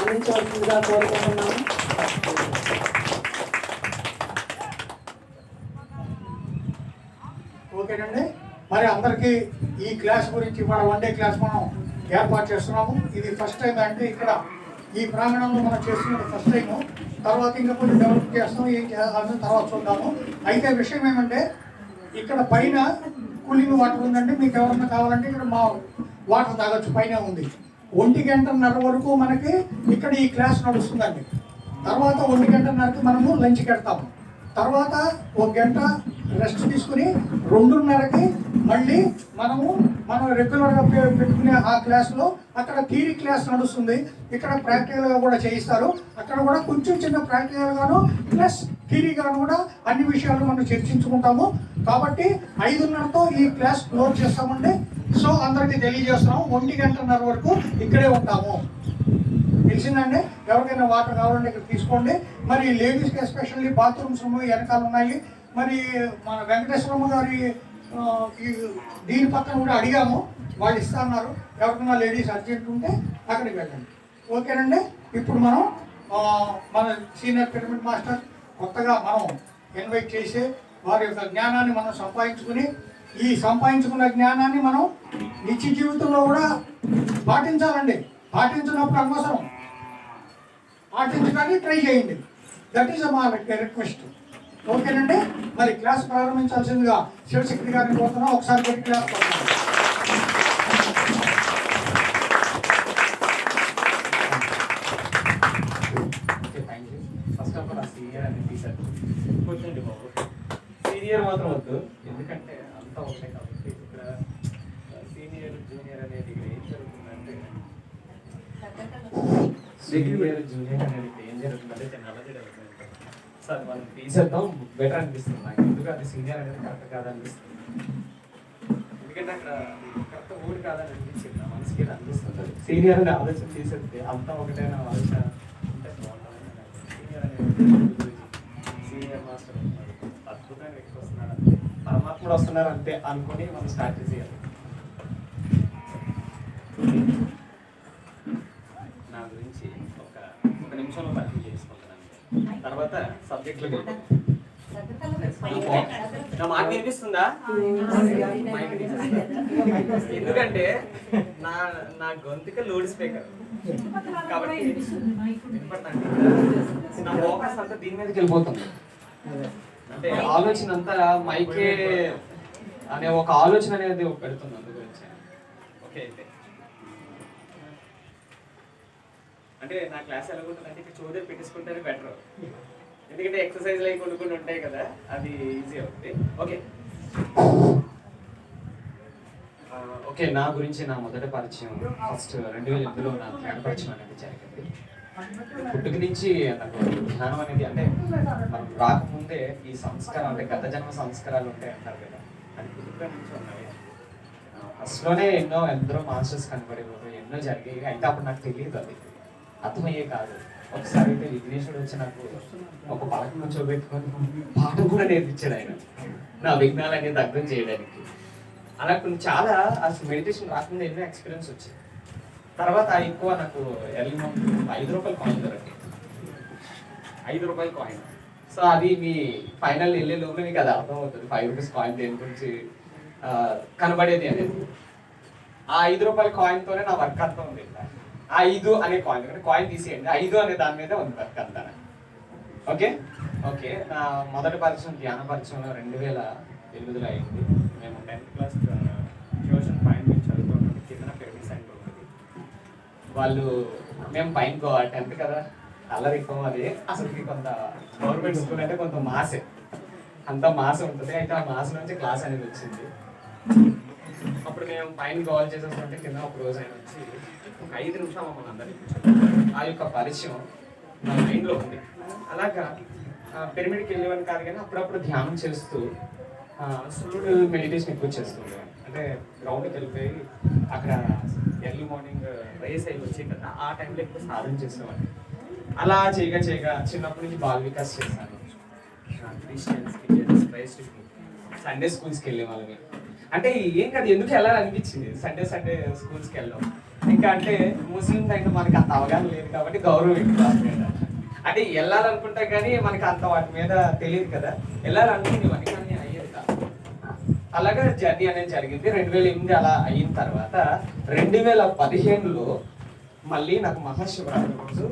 అందించవలసిందిగా కోరుకుంటున్నాము. ఓకేనండి. మరి అందరికీ ఈ క్లాస్ గురించి ఇవాళ 1 డే క్లాస్ మనం ఏర్పాటు చేస్తున్నాము. ఇది ఫస్ట్ టైం అంటే ఇక్కడ ఈ ప్రాంగణంలో మనం చేస్తున్నది ఫస్ట్ టైము. తర్వాత ఇంకా కొంచెం డెవలప్ చేస్తాం, ఏం చేయాలని తర్వాత చూద్దాము. అయితే విషయం ఏమంటే ఇక్కడ పైన కూలింగ్ వాటర్ ఉందండి. మీకు ఎవరన్నా కావాలంటే ఇక్కడ మా వాటర్ తాగొచ్చు, పైన ఉంది. 1:30 వరకు మనకి ఇక్కడ ఈ క్లాస్ నడుస్తుందండి. తర్వాత 1:30కి మనము లంచ్కి వెళ్తాము. తర్వాత 1 గంట రెస్ట్ తీసుకుని 2:30కి మళ్ళీ మనం రెగ్యులర్గా పెట్టుకునే ఆ క్లాస్లో అక్కడ థియరీ క్లాస్ నడుస్తుంది. ఇక్కడ ప్రాక్టికల్గా కూడా చేయిస్తారు. అక్కడ కూడా కొంచెం చిన్న ప్రాక్టికల్గాను ప్లస్ థియరీగాను కూడా అన్ని విషయాలు మనం చర్చించుకుంటాము. కాబట్టి 5:30తో ఈ క్లాస్ క్లోజ్ చేస్తామండి. సో అందరికీ తెలియజేస్తున్నాము, 1:30 వరకు ఇక్కడే ఉంటాము. తెలిసిందండి. ఎవరికైనా వాటర్ కావాలంటే ఇక్కడ తీసుకోండి. మరి లేడీస్కి ఎస్పెషల్లీ బాత్రూమ్స్ వెనకాల ఉన్నాయి. మరి మన వెంకటేశ్వరమ్మ గారి దీని పక్కన కూడా అడిగాము, వాళ్ళు ఇస్తా అన్నారు. ఎవరికైనా లేడీస్ అర్జెంట్ ఉంటే అక్కడికి వెళ్ళండి. ఓకేనండి. ఇప్పుడు మనం మన సీనియర్ పిరమిడ్ మాస్టర్ కొత్తగా మనం ఇన్వైట్ చేసి వారి యొక్క జ్ఞానాన్ని మనం సంపాదించుకుని ఈ సంపాదించుకున్న జ్ఞానాన్ని మనం నిత్య జీవితంలో కూడా పాటించాలండి. పాటించినప్పుడు అనవసరం, పాటించడానికి ట్రై చేయండి. దట్ ఈస్ మా రిక్వెస్ట్. ఓకేనండి. మరి క్లాస్ ప్రారంభించాల్సిందిగా శివశక్తి గారిని కోరుతున్నాం. ఒకసారి పెట్టి క్లాస్ కోరుతున్నాం. ఫస్ట్ ఆఫ్ ఆల్ ఆ సీనియర్ అనేది తీసారు కూర్చోండి బాబు. సీనియర్ మాత్రం వద్దు, ఎందుకంటే అంతా ఒకటే కాబట్టి. ఇక్కడ సీనియర్ జూనియర్ అనేది ఇక్కడ ఏం జరుగుతుందంటే సీనియర్ జూనియర్ అనేది ఏం జరుగుతుందంటే టెక్నాలజీ డెవలప్మెంట్. సార్ మనం తీసేద్దాం బెటర్ అనిపిస్తుంది నాకు. ఎందుకు అది సీనియర్ అనేది కరెక్ట్ కాదనిపిస్తుంది. ఎందుకంటే అక్కడ కరెక్ట్ ఊరు కాదని అనిపించింది నా మనసుకి అనిపిస్తుంది. సీనియర్ అనే ఆలోచన తీసేస్తే అంతా ఒకటైనా ఆలోచన ఉంటే బాగుంటుంది. సీనియర్ అనేది సీనియర్ మాస్టర్ వస్తున్నారు, అద్భుతమైన వ్యక్తి వస్తున్నారు, పరమాత్ముడు వస్తున్నారు అంతే అనుకుని మనం స్టార్ట్ చేసేయాలి. నా గురించి ఒక నిమిషంలో పరిచయం చేసుకుంటాను. తర్వాత సబ్జెక్ట్లో నా మాట వినిపిస్తుందా? ఎందుకంటే నా గొంతుక లౌడ్ స్పీకర్ కాబట్టి వినపడతాండి. నా ఫోకస్ అంతా దీని మీదకి వెళ్ళిపోతుంది. అంటే ఆలోచన అంతా మైకే అనే ఒక ఆలోచన అనేది పెడుతుంది. అందు గురించి ఓకే. అయితే అంటే నా క్లాస్ ఎలా ఉంటుందంటే ఇక్కడ చోదరి పెట్టేసుకుంటేనే బెటర్. ఎందుకంటే ఎక్సర్సైజ్ లైక్ కొన్ని ఉంటాయి కదా, అది ఈజీ అవుతుంది. Okay okay. నా గురించి నా మొదటి పరిచయం ఫస్ట్ 2008లో నా ధ్యాన పరిచయం అనేది జరిగింది. పుట్టుక నుంచి నాకు ధ్యానం అనేది అంటే మనం రాకముందే ఈ సంస్కారం అంటే గత జన్మ సంస్కారాలు ఉంటాయి అంటారు కదా, అది పుట్టుక నుంచి ఉన్నాయి. ఫస్ట్లోనే ఎందరో మాస్టర్స్ కనబడిపోతాయి, ఎన్నో జరిగాయి. అయితే అప్పుడు నాకు తెలియదు, అది అర్థమయ్యే కాదు. ఒకసారి అయితే విఘ్నేశ్వరుడు వచ్చి నాకు ఒక పలక కూర్చోబెట్టుకొని పాఠం కూడా నేర్పించాడు ఆయన, నా విఘ్నాలన్నీ దగ్ధం చేయడానికి. అలా కొన్ని చాలా అసలు మెడిటేషన్ రాకుండా ఎన్నో ఎక్స్పీరియన్స్ వచ్చాయి. తర్వాత ఎక్కువ నాకు ఎర్లీ మార్నింగ్ 5 రూపాయల కాయిన్ దొరికింది. 5 రూపాయల కాయిన్. సో అది మీ ఫైనల్ వెళ్ళే లోపల మీకు అది అర్థమవుతుంది 5 రూపీస్ కాయిన్ దేని గురించి కనబడేది అనేది. ఆ 5 రూపాయల కాయిన్తోనే నా వర్క్ అంతా ఉంది. ఆ 5 అనే కాయిన్, అంటే కాయిన్ తీసేయండి, 5 అనే దాని మీద ఉంది వర్క్ అంతా. Okay okay. నా మొదటి పరిచయం ధ్యాన పరిచయం 2008లో అయింది. మేము 10th క్లాస్ ట్యూషన్ పైన నుంచి చదువుకున్నాం. కింద పిరమిడ్ సెంటర్ ఉంది. వాళ్ళు మేము పైన 10th కదా, అల్లరికం అది అసలుకి కొంత గవర్నమెంట్ స్కూల్ అంటే కొంత మాసే, అంత మాస ఉంటుంది. అయితే ఆ మాస నుంచి క్లాస్ అనేది వచ్చింది. అప్పుడు మేము పైన కాల్ చేసేస్తుంటే కింద ఒక రోజు ఆయన వచ్చి ఒక 5 నిమిషాలు మమ్మల్ని అందరినీ ఆ యొక్క పరిచయం నా మైండ్లో ఉంది. అలాగా పిరమిడ్కి వెళ్ళేవాడిని కాదు, కానీ అప్పుడప్పుడు ధ్యానం చేస్తూ సూర్యుడు మెడిటేషన్ ఎక్కువ చేస్తుండేవాడిని. అంటే గ్రౌండ్కి వెళ్ళిపోయి అక్కడ ఎర్లీ మార్నింగ్ రేస్ అయి వచ్చే కదా, ఆ టైంలో ఎక్కువ సాధన చేసేవాడిని. అలా చేయగా చిన్నప్పటి నుంచి బాల్ వికాస్ చేశాను. క్రిస్టియన్స్కి క్రైస్ట్కి సండే స్కూల్స్కి వెళ్ళే వాళ్ళని. అంటే ఏం కాదు, ఎందుకు వెళ్ళాలనిపించింది సండే స్కూల్స్కి వెళ్ళాం. ఇంకా అంటే ముస్లిం అయితే మనకి అంత అవగాహన లేదు కాబట్టి గౌరవం ఎక్కువ వాటి మీద. అంటే వెళ్ళాలనుకుంటా కానీ మనకి అంత వాటి మీద తెలియదు కదా, వెళ్ళాలనుకునేవన్నీ కానీ అయ్యేది కాదు. అలాగే జర్నీ అనేది జరిగింది. 2008 అలా అయిన తర్వాత 2015లో మళ్ళీ నాకు మహాశివరాత్రి రోజు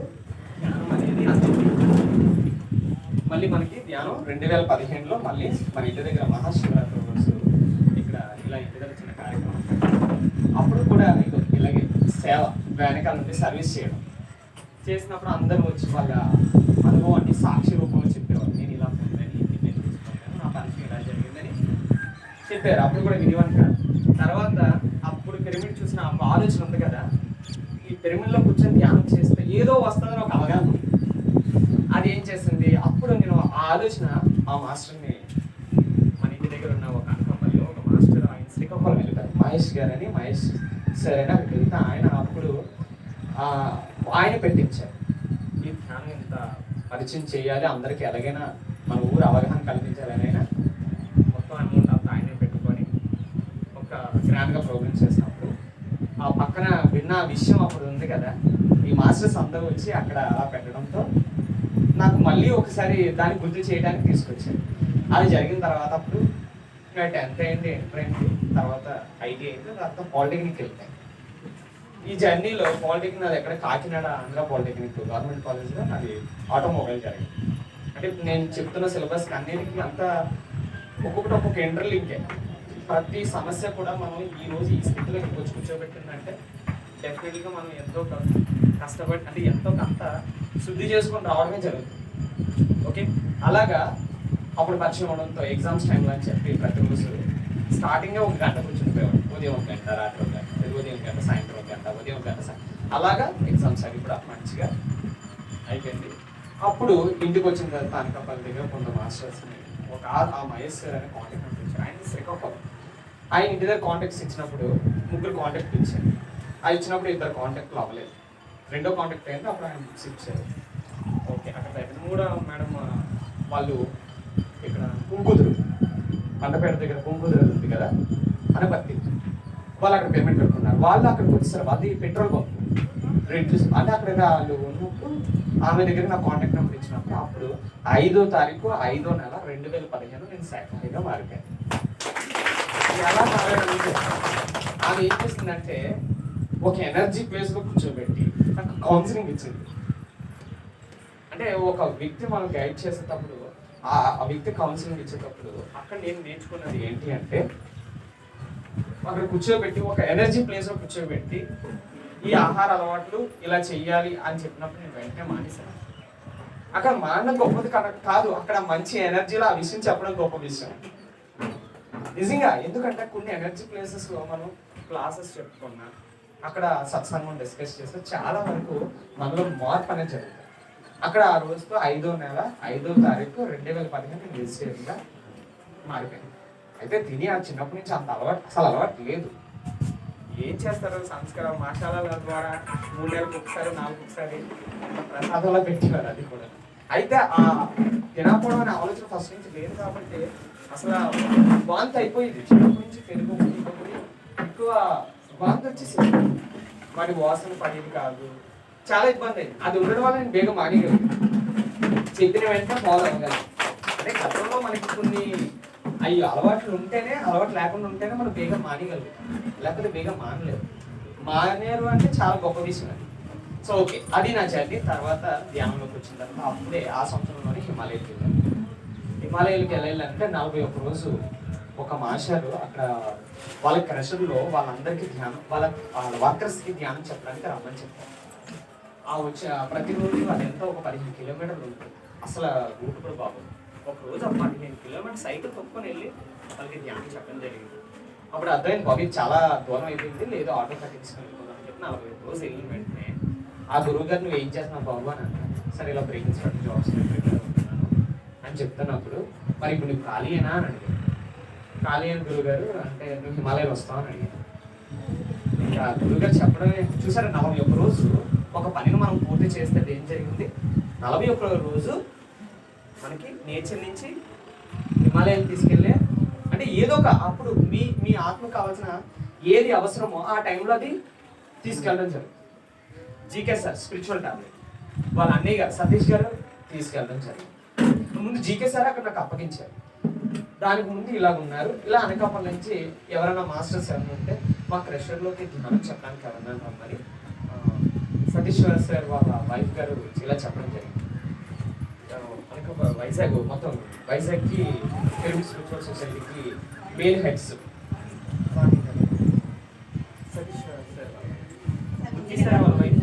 ధ్యానం అనేది అందింది. మళ్ళీ మనకి ధ్యానం 2015లో మళ్ళీ మన ఇంటి దగ్గర మహాశివరాత్రి రోజు ఇక్కడ ఇలా ఇంటి దగ్గర చిన్న కార్యక్రమం. అప్పుడు కూడా ఇలాగే సేవ వెనకాల నుండి సర్వీస్ చేయడం చేసినప్పుడు అందరూ వచ్చి వాళ్ళ అనుభవాన్ని సాక్షి రూపంలో చెప్పేవారు. నేను ఇలా పొందాను, నేను తీసుకున్నాను, నా పనికి ఇలా జరిగిందని చెప్పారు. అప్పుడు కూడా వినివాను కాదు. తర్వాత అప్పుడు పిరమిడ్ చూసిన ఆ ఆలోచన ఉంది కదా, ఈ పిరమిడ్లో కూర్చొని ధ్యానం చేస్తే ఏదో వస్తుందని ఒక అవగాహన ఉంది. అది ఏం చేస్తుంది, అప్పుడు నేను ఆ ఆలోచన ఆ మాస్టర్ని మన ఇంటి దగ్గర ఉన్న ఒక అనకాపల్లిలో ఒక మాస్టర్, ఆయన శ్రీకాకుళం వెళ్ళారు, మహేష్ గారు అని, మహేష్ సార్ అని అక్కడికి వెళ్తే ఆయన అప్పుడు ఆయన పెట్టించారు, ఈ ధ్యానం ఇంత పరిచయం చేయాలి అందరికీ, ఎలాగైనా మన ఊరు అవగాహన కల్పించాలని ఆయన మొత్తం అమౌంట్ అంతా ఆయనే పెట్టుకొని ఒక గ్రాండ్గా ప్రోగ్రామ్ చేసినప్పుడు ఆ పక్కన విన్న విషయం అప్పుడు ఉంది కదా, ఈ మాస్టర్స్ అందరూ వచ్చి అక్కడ అలా పెట్టడంతో నాకు మళ్ళీ ఒకసారి దాన్ని గుర్తు చేయడానికి తీసుకొచ్చారు. అది జరిగిన తర్వాత అప్పుడు 10th అయింది, ఇంటర్ అయింది, తర్వాత ఐటీ అయింది, తర్వాత పాలిటెక్నిక్ వెళ్తాయి. ఈ జర్నీలో పాలిటెక్నిక్ నాది ఎక్కడ కాకినాడ ఆంధ్ర పాలిటెక్నిక్ గవర్నమెంట్ కాలేజ్లో నాది ఆటోమొబైల్ జరిగింది. అంటే నేను చెప్తున్న సిలబస్ అన్నిటికీ అంతా ఒక్కొక్కటి ఒక్కొక్క ఇంటర్లింకే. ప్రతి సమస్య కూడా మనం ఈ రోజు ఈ స్థితిలోకి వచ్చి కూర్చోబెట్టిందంటే డెఫినెట్గా మనం ఎంతో కష్టపడి అంటే ఎంతో కొంత శుద్ధి చేసుకొని రావడమే జరుగుతుంది. ఓకే, అలాగా అప్పుడు పరిచయం అవడంతో ఎగ్జామ్స్ టైంలో అని చెప్పి ప్రతిరోజు స్టార్టింగ్గా 1 గంట కూర్చుని పోయేవాడు. ఉదయం 1 గంట, రాత్రి 1 గంట, ఉదయం 1 గంట, సాయంత్రం 1 గంట, ఉదయం 1 గంట, అలాగా ఎగ్జామ్స్ అవి కూడా మంచిగా అయిపోయింది. అప్పుడు ఇంటికి వచ్చిన తర్వాత అనకాపల్లి దగ్గర కొంత మాస్టర్స్ని ఒక ఆ మహేష్ సార్ అనే కాంటాక్ట్ నెంబర్ ఇచ్చారు. ఆయన శ్రీకాకుళం. ఆయన ఇంటి దగ్గర కాంటాక్ట్స్ ఇచ్చినప్పుడు 3 కాంటాక్ట్ ఇచ్చారు. అది ఇచ్చినప్పుడు 2 కాంటాక్ట్లు అవ్వలేదు. 2వ కాంటాక్ట్ అయింది, అప్పుడు ఆయన బుక్స్ ఇచ్చారు. ఓకే, అక్కడ 3వ మేడం వాళ్ళు ఇక్కడ కుంకుదురు మండపేట దగ్గర కుంకుదురు ఉంది కదా అనపత్తి, వాళ్ళు అక్కడ పేమెంట్ పెట్టుకున్నారు. వాళ్ళు అక్కడికి వచ్చేసారు, వాళ్ళది పెట్రోల్ బంక్ రేట్ చూసి అంటే అక్కడ వాళ్ళు ఉన్నప్పుడు ఆమె దగ్గర నా కాంటాక్ట్ నెంబర్ ఇచ్చినప్పుడు అప్పుడు 5వ తారీఖు 5వ నెల 2015 నేను శాఖగా మారిపోయాను. ఎలా మారాడంటే ఆమె ఏం చేసిందంటే ఒక ఎనర్జీ ప్లేస్లో కూర్చోబెట్టి నాకు కౌన్సిలింగ్ ఇచ్చింది. అంటే ఒక వ్యక్తి మనం గైడ్ చేసేటప్పుడు ఆ వ్యక్తి కౌన్సిలింగ్ ఇచ్చేటప్పుడు అక్కడ నేను నేర్చుకున్నది ఏంటి అంటే అక్కడ కూర్చోబెట్టి ఒక ఎనర్జీ ప్లేస్లో కూర్చోబెట్టి ఈ ఆహార అలవాట్లు ఇలా చెయ్యాలి అని చెప్పినప్పుడు నేను వెంటనే మానేశాను. అక్కడ మానడం గొప్పది కాదు, అక్కడ మంచి ఎనర్జీలో ఆ విషయం చెప్పడం గొప్ప విషయం నిజంగా. ఎందుకంటే కొన్ని ఎనర్జీ ప్లేసెస్లో మనం క్లాసెస్ చెప్పుకున్నా అక్కడ సత్సంగం డిస్కస్ చేస్తే చాలా వరకు మనలో మార్పు అనేది జరుగుతుంది. అక్కడ ఆ రోజుతో 5వ నెల 5వ తారీఖు 2015 నేను వెజిటేరియన్గా మారిపోయాను. అయితే తిని ఆ చిన్నప్పటి నుంచి అంత అలవాటు లేదు. ఏం చేస్తారు, సంస్కారం మాషాల ద్వారా 3 నెలలకు ఒకసారి 4 ఒకసారి ప్రసాదంలో పెట్టేవారు. అది కూడా అయితే ఆ తినకపోవడం అనే ఆలోచన ఫస్ట్ నుంచి లేదు కాబట్టి అసలు వాంతి అయిపోయింది. చిన్నప్పటి నుంచి పెరుగు ఎక్కువ వాంతి వచ్చేసింది, వాటి వాసన పడేది కాదు, చాలా ఇబ్బంది అయింది. అది ఉండడం వల్ల నేను బేగం మానేయగలను, చెప్పిన వెంటనే ఫాలో అవ్వగలను. అంటే గతంలో మనకి కొన్ని అలవాట్లు ఉంటేనే, అలవాటు లేకుండా ఉంటేనే మనం బేగం మానేయగలుగుతాం, లేకపోతే బేగం మానలేదు. మానేరు అంటే చాలా గొప్ప విషయం అది. సో ఓకే, అది నా జర్నీ. తర్వాత ధ్యానంలోకి వచ్చిన తర్వాత అప్పుడే ఆ సంవత్సరంలోనే హిమాలయకి వెళ్ళాను. హిమాలయాలకు వెళ్ళాలంటే 41 రోజు ఒక మాస్టర్ అక్కడ వాళ్ళ క్రషర్లో వాళ్ళందరికీ ధ్యానం, వాళ్ళ వర్కర్స్కి ధ్యానం చెప్పడానికి రమ్మని చెప్పారు. ఆ వచ్చి ప్రతిరోజు అది ఎంత ఒక 15 కిలోమీటర్లు ఉంటుంది. అసలు రూట్ కూడా బాగుంది. ఒకరోజు 15 కిలోమీటర్ సైకిల్ తొక్కుని వెళ్ళి వాళ్ళకి ధ్యానం చెప్పడం జరిగింది. అప్పుడు అర్థమైంది బాబు చాలా దూరం అయిపోయింది, లేదు ఆటో కట్టించుకొని వెళ్ళిపోదామని చెప్పి 45 రోజు వెళ్ళిన వెంటనే ఆ గురువు గారు నువ్వు ఏం చేస్తున్నావు బాబు అని అన్నాను. సరే ఇలా బ్రేక్ ఇన్స్ట్రక్టర్ జాబ్స్ ప్రిపేర్ అవుతున్నాను అని చెప్తున్నప్పుడు మరి ఇప్పుడు నువ్వు ఖాళీయేనా అని అడిగాను. ఖాళీ అని గురువు గారు అంటే నువ్వు హిమాలయాలు వస్తావు అని అడిగాను. ఇంకా గురువు గారు చెప్పడమే చూసారా, 41 రోజు ఒక పనిని మనం పూర్తి చేస్తే ఏం జరిగింది, 41 రోజు మనకి నేచర్ నుంచి హిమాలయాలు తీసుకెళ్ళే అంటే ఏదో ఒక అప్పుడు మీ ఆత్మకు కావాల్సిన ఏది అవసరమో ఆ టైంలో అది తీసుకెళ్ళడం జరుగుతుంది. జీకే సార్ స్పిరిచువల్ టాబ్లెట్ వాళ్ళ అన్నయ్య గారు సతీష్ గారు తీసుకెళ్ళడం జరిగింది. ముందు జీకే సార్ అక్కడ నాకు అప్పగించారు. దానికి ముందు ఇలాగ ఉన్నారు. ఇలా అనకాపల్లి నుంచి ఎవరైనా మాస్టర్స్ ఎవరైనా ఉంటే మా క్రషర్లోకి ధ్యానం చెప్పడానికి ఎవరైనా రమ్మని సతీష్ సార్ వాళ్ళ వైఫ్ గారు ఇలా చెప్పడం జరిగింది. అనకాపల్లి వైజాగ్ మొత్తం వైజాగ్కి తెలుగు స్పిరిచువల్ సొసైటీకి మెయిన్ హెడ్స్ సతీష్ సార్ వాళ్ళ వైఫ్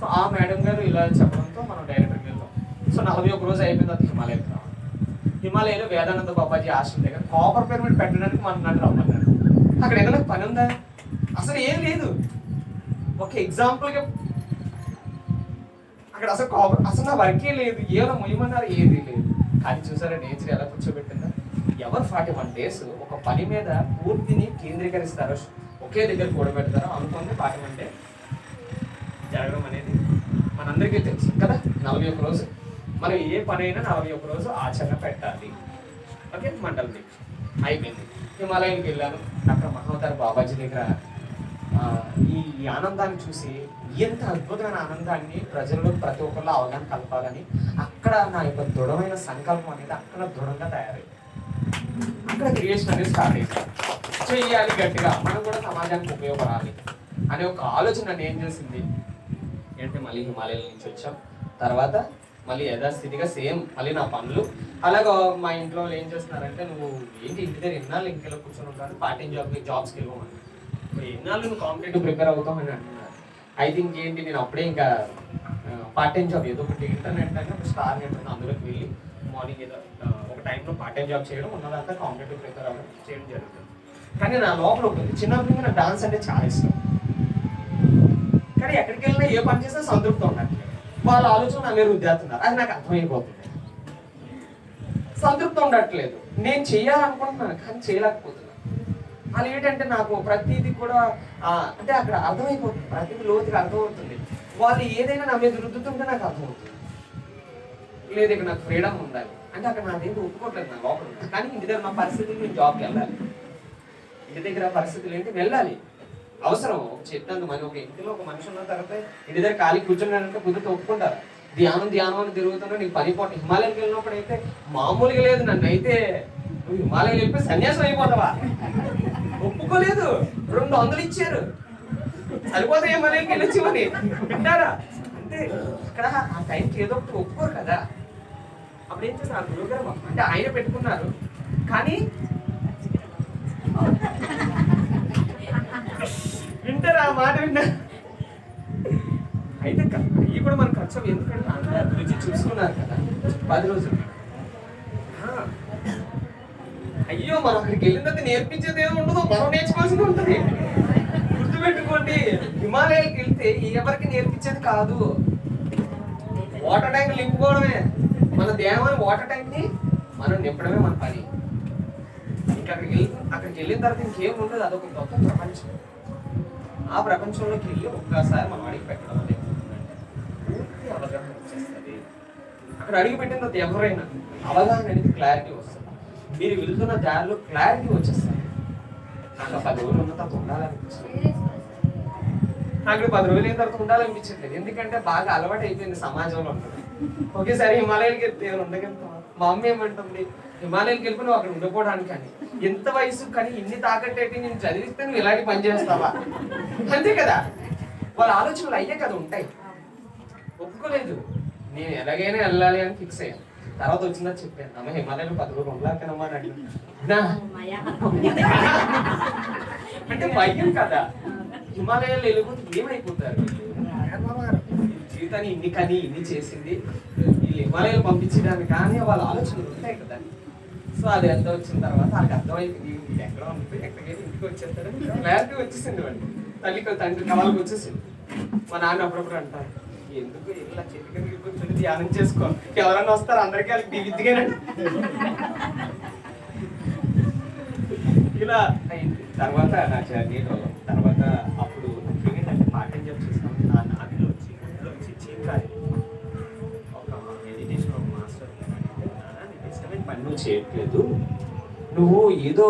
సో ఆ మేడం గారు ఇలా చెప్పడంతో మనం డైరెక్ట్గా వెళ్తాం. సో 41 రోజు అయిపోయిన తర్వాత హిమాలయకి రావాలి. హిమాలయలో వేదానంద బాబాజీ ఆశ్రమం దగ్గర కాపర్ పిరమిడ్ పెట్టడానికి మనం నన్ను రమ్మన్నాడు. అక్కడ ఏదైనా పని ఉందా? అసలు ఏం లేదు. ఒక ఎగ్జాంపుల్గా అక్కడ అసలు కాపర్ అసలు నా వర్కే లేదు. ఏమైనా మొయ్యమన్నారు, ఏది లేదు. కానీ చూసారా నేచర్ ఎలా కూర్చోబెట్టిందా? ఎవరు 41 days ఒక పని మీద పూర్తిని కేంద్రీకరిస్తారో, ఒకే దగ్గర కూడబెడతారో అనుకుంది 41 days జరగడం అనేది మనందరికీ తెలుసు కదా. 41 రోజు మనం ఏ పని అయినా 41 రోజు ఆచరణ పెట్టాలి. ఓకే, మండల దీక్ష అయిపోయింది. హిమాలయానికి వెళ్ళాను. డాక్టర్ మహావతార్ బాబాజీ దగ్గర ఈ ఆనందాన్ని చూసి ఎంత అద్భుతమైన ఆనందాన్ని ప్రజల్లో ప్రతి ఒక్కరిలో అవగాహన కలపాలని అక్కడ నా యొక్క దృఢమైన సంకల్పం అనేది అక్కడ దృఢంగా తయారైంది. అక్కడ క్రియేషన్ అనేది స్టార్ట్ అయింది. చెయ్యాలి గట్టిగా, మనం కూడా సమాజానికి ఉపయోగపడాలి అనే ఒక ఆలోచన నన్ను ఏం చేసింది అంటే మళ్ళీ హిమాలయాల నుంచి వచ్చాం. తర్వాత మళ్ళీ యథాస్థితిగా సేమ్ మళ్ళీ నా పనులు. అలాగా మా ఇంట్లో వాళ్ళు ఏం చేస్తున్నారంటే, నువ్వు ఏంటి ఇంటి దగ్గర ఎన్నాళ్ళు ఇంకెలా కూర్చొని ఉంటాను, పార్ట్ టైం జాబ్స్కి వెళ్ళమని. ఎన్నాళ్ళు నువ్వు కాంపిటేటివ్ ప్రిపేర్ అవుతావు అని అంటున్నారు. ఐ థింక్ ఏంటి నేను అప్పుడే ఇంకా పార్ట్ టైం జాబ్ ఏదో ఒకటి ఇంటర్నెట్ అని ఒక స్టార్ నెట్ అందులోకి వెళ్ళి మార్నింగ్ ఏదో ఒక టైంలో పార్ట్ టైం జాబ్ చేయడం, ఉన్నదంతా కాంపిటేటివ్ ప్రిపేర్ అవ్వడం చేయడం జరుగుతుంది. కానీ నా లోపల ఉంటుంది, చిన్నప్పటి నుంచి నాకు డాన్స్ అంటే చాలా ఇష్టం. కానీ ఎక్కడికి వెళ్ళినా ఏ పని చేసినా సంతృప్తి ఉండట్లేదు. వాళ్ళ ఆలోచన నా మీద రుద్దేస్తున్నారు. అది నాకు అర్థమైపోతుంది. సంతృప్తి ఉండట్లేదు. నేను చేయాలనుకుంటున్నాను కానీ చేయలేకపోతున్నాను. అది ఏంటంటే నాకు ప్రతిదీ కూడా అంటే అక్కడ అర్థమైపోతుంది, ప్రతిదీ లోతుగా అర్థమవుతుంది. వాళ్ళు ఏదైనా నా మీద రుద్దుతుంటే నాకు అర్థమవుతుంది. లేదు ఇక్కడ నాకు ఫ్రీడమ్ ఉండాలి అంటే అక్కడ నాదేంటి ఒప్పుకోవట్లేదు నా లోపల. కానీ ఇంటి దగ్గర నా పరిస్థితులు నేను జాబ్కి వెళ్ళాలి. ఇంటి దగ్గర పరిస్థితులు ఏంటి వెళ్ళాలి, అవసరం. చెప్తాను మరి ఒక ఇంటిలో ఒక మనిషి ఉన్న తర్వాత ఇంటి దగ్గర ఖాళీ కూర్చున్నానంటే కుదిరితే ఒప్పుకుంటారు. ధ్యానం అని తిరుగుతున్నా నీకు పని పోటీ. హిమాలయానికి వెళ్ళినప్పుడు అయితే మామూలుగా లేదు. నన్ను అయితే నువ్వు హిమాలయాలు వెళ్ళిపోయి సన్యాసం అయిపోతావా? ఒప్పుకోలేదు. 200 ఇచ్చారు, సరిపోతే హిమాలయానికి వెళ్ళొచ్చి మరి అంటారా? అంటే అక్కడ ఆ టైంకి ఏదో ఒకటి ఒప్పుకోరు కదా. అప్పుడు ఏం చేస్తారు గురువు గారు అంటే ఆయన పెట్టుకున్నారు. కానీ వింటారా ఆ మాట వింటారు. అయితే అవి కూడా మన ఖర్చు ఎందుకంటే అంత రుచి చూసుకున్నారు కదా 10 రోజులు. అయ్యో మనం అక్కడికి వెళ్ళిన తర్వాత నేర్పించేది ఏమి ఉండదు, మనం నేర్చుకోవాల్సింది ఉంటుంది. గుర్తుపెట్టుకోండి, హిమాలయాలకు వెళ్తే ఎవరికి నేర్పించేది కాదు. వాటర్ ట్యాంక్ నింపుకోవడమే మన దేవాన్ని. వాటర్ ట్యాంక్ ని మనం నింపడమే మన పని. ఇంకా అక్కడికి వెళ్ళిన తర్వాత ఇంకేం ఉండదు. అదొక గొప్ప ప్రపంచం. ఆ ప్రపంచంలోకి వెళ్ళి ఒక్కసారి మనం అడిగి పెట్టడం అనేది పూర్తి అవగాహన వచ్చేస్తుంది. అక్కడ అడిగి పెట్టిన తర్వాత ఎవరైనా అవగాహన అనేది క్లారిటీ వస్తుంది. మీరు వెళ్తున్న దారిలో క్లారిటీ వచ్చేస్తుంది. నాకు 10 రోజులు ఉన్న తర్వాత ఉండాలనిపించింది. నాకు 10 రోజులు అయిన తర్వాత ఉండాలనిపించట్లేదు. ఎందుకంటే బాగా అలవాటు అయిపోయింది సమాజంలో ఉంటుంది. ఒకేసారి హిమాలయాలకి వెళ్తే ఉండగలుగుతాం. మా అమ్మ ఏమంటుంది, హిమాలయాలకి వెళ్ళి నువ్వు అక్కడ ఉండిపోవడానికి అని. ఎంత వయసు కానీ ఇన్ని తాకట్టేటి నేను చదివిస్తే నువ్వు ఇలాంటి పని చేస్తావా? అంతే కదా, వాళ్ళ ఆలోచనలు అయ్యే కదా ఉంటాయి. ఒప్పుకోలేదు. నేను ఎలాగైనా వెళ్ళాలి అని ఫిక్స్ అయ్యాను. తర్వాత వచ్చిందా చెప్పాను, అమ్మ హిమాలయాలు 10 రోజులు ఉండలేకనమ్మా అని అడిగినా. అంటే భయం కదా. హిమాలయాలు వెళ్ళిపోతే ఏమైపోతారు? జీవితాన్ని ఇన్ని కానీ ఇన్ని చేసింది వీళ్ళు హిమాలయాలు పంపించడానికి కానీ వాళ్ళ ఆలోచనలు ఉంటాయి కదా. సో అది ఎంత వచ్చిన తర్వాత వాళ్ళకి అర్థమైంది ఎక్కడ ఉంటుంది, ఎక్కడికి ఇంటికి వచ్చేస్తారని క్లారిటీ వచ్చేసింది. వాడికి తండ్రి కవాళ్ళకి వచ్చేసింది. మా నాన్న అప్పుడప్పుడు అంటారు, ఎందుకు ఇలా చెట్టుగా కూర్చొని ధ్యానం చేసుకో, ఎవరన్నా వస్తారు అందరికీ వాళ్ళకి దివిద్దిగానండి. ఇలా అయింది. తర్వాత నా జర్నీలో తర్వాత అప్పుడు ఏంటంటే పార్ట్ టైం జాబ్ చేస్తాను. నా నాదిలో వచ్చి చీకాలి ఒక మెడిటేషన్ ఒక మాస్టర్ నీకు ఇష్టమైన పని నువ్వు చేయట్లేదు, నువ్వు ఏదో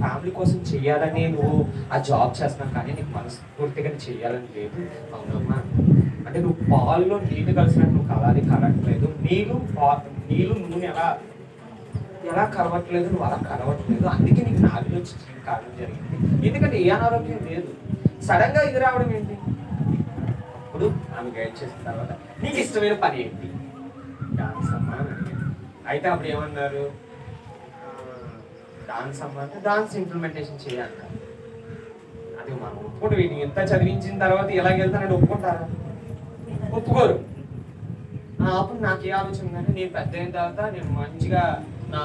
ఫ్యామిలీ కోసం చెయ్యాలని నువ్వు ఆ జాబ్ చేస్తున్నావు, కానీ నీకు మనస్ఫూర్తిగా చెయ్యాలని లేదు. అవునమ్మా, అంటే నువ్వు పాల్లో నీళ్ళు కలిసినట్టు నువ్వు కలవట్లేదు, నీళ్ళు నూనె ఎలా కలవట్లేదు, నువ్వు అలా కలవట్లేదు, అందుకే నీకు నాలుగు వచ్చి కారణం జరిగింది. ఎందుకంటే ఏ అనారోగ్యం లేదు, సడన్ గా ఇది రావడం ఏంటి? అప్పుడు ఆమె గైడ్ చేసిన తర్వాత నీకు ఇష్టమైన పని ఏంటి? డాన్స్ అమ్మా అని అడిగాను. అయితే అప్పుడు ఏమన్నారు? డాన్స్ అమ్మా అంటే డాన్స్ ఇంప్లిమెంటేషన్ చేయాలన్నారు. అది మనం ఒప్పుకోడు, వీటిని ఎంత చదివించిన తర్వాత ఎలాగెళ్తానని ఒప్పుకుంటారా? ఒప్పుకోరు. అప్పుడు నాకు ఏ ఆలోచన ఉందంటే, నేను పెద్ద అయిన తర్వాత నేను మంచిగా నా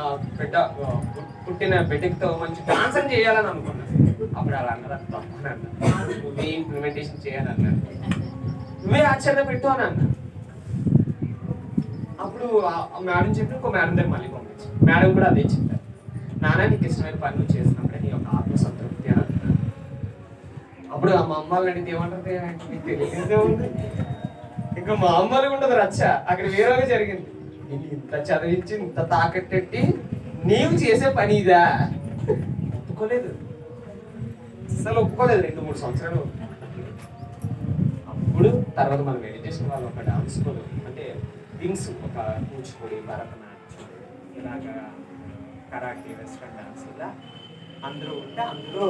పుట్టిన బిడ్డతో మంచి డాన్స్ అని చేయాలని అనుకున్నాను. అప్పుడు అలా అన్నారు, తప్పనన్నా, నువ్వే ఇంప్లిమెంటేషన్ చేయాలన్నాను, నువ్వే ఆచరణ పెట్టు అని అన్నా. అప్పుడు మేడం చెప్పి ఇంకో మేడం దగ్గర మళ్ళీ పంపించి, మేడం కూడా అదే చెప్పారు, నాన్న నీకు ఇష్టమైన పని నువ్వు చేసినప్పుడే నీ యొక్క ఆత్మసంతృప్తి అని అంటున్నాను. అప్పుడు మా అమ్మాయిని అడిగితే ఏమంటారు? మీకు తెలియదే ఉంది, ఇంకా మా అమ్మాయిలు ఉండదు రచ్చ. అక్కడ వేరేగా జరిగింది, నేను ఇంత చదివించి ఇంత తాకట్టెట్టి నీవు చేసే పని ఇదా? ఒప్పుకోలేదు, అసలు ఒప్పుకోలేదు. 2-3 సంవత్సరాలు. అప్పుడు తర్వాత మనం మెడిటేషన్ వాళ్ళు ఒక డాన్స్ స్కూల్ అంటే వింగ్స్, ఒక కూచిపూడి, భరతనాట్యం, ఇలాగా కరాటే, వెస్ట్రన్ డాన్స్, ఇలా అందరూ ఉంటే అందులో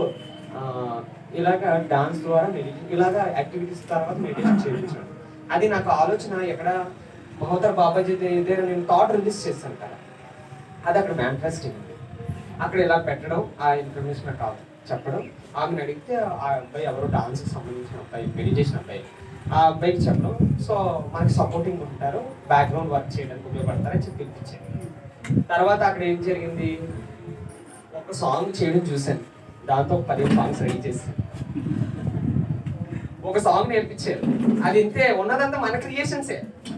ఇలాగా డాన్స్ ద్వారా ఇలాగా యాక్టివిటీస్ తర్వాత మెడిటేషన్ చేయించాడు. అది నాకు ఆలోచన ఎక్కడ మహోదర్ బాబాజీ దగ్గర నేను థాట్ రిలీజ్ చేస్తాను కదా, అది అక్కడ మేనిఫెస్టింగ్ ఉంది. అక్కడ ఇలా పెట్టడం, ఆ ఇన్ఫర్మేషన్ నాకు చెప్పడం, ఆమెను అడిగితే ఆ అబ్బాయి ఎవరో డాన్స్కి సంబంధించిన అబ్బాయి, మెడిటేషన్ అబ్బాయి, ఆ అబ్బాయికి చెప్పడం, సో మనకి సపోర్టింగ్ ఉంటారు, బ్యాక్గ్రౌండ్ వర్క్ చేయడానికి ఉపయోగపడతారని చెప్పి పిలిపించాను. తర్వాత అక్కడ ఏం జరిగింది, ఒక సాంగ్ చేయడం చూశాను, దాంతో 15 సాంగ్స్ రెడీ చేశాను. ఒక సాంగ్ నేర్పించారు, అది ఇంతే, ఉన్నదంతా మన క్రియేషన్సే.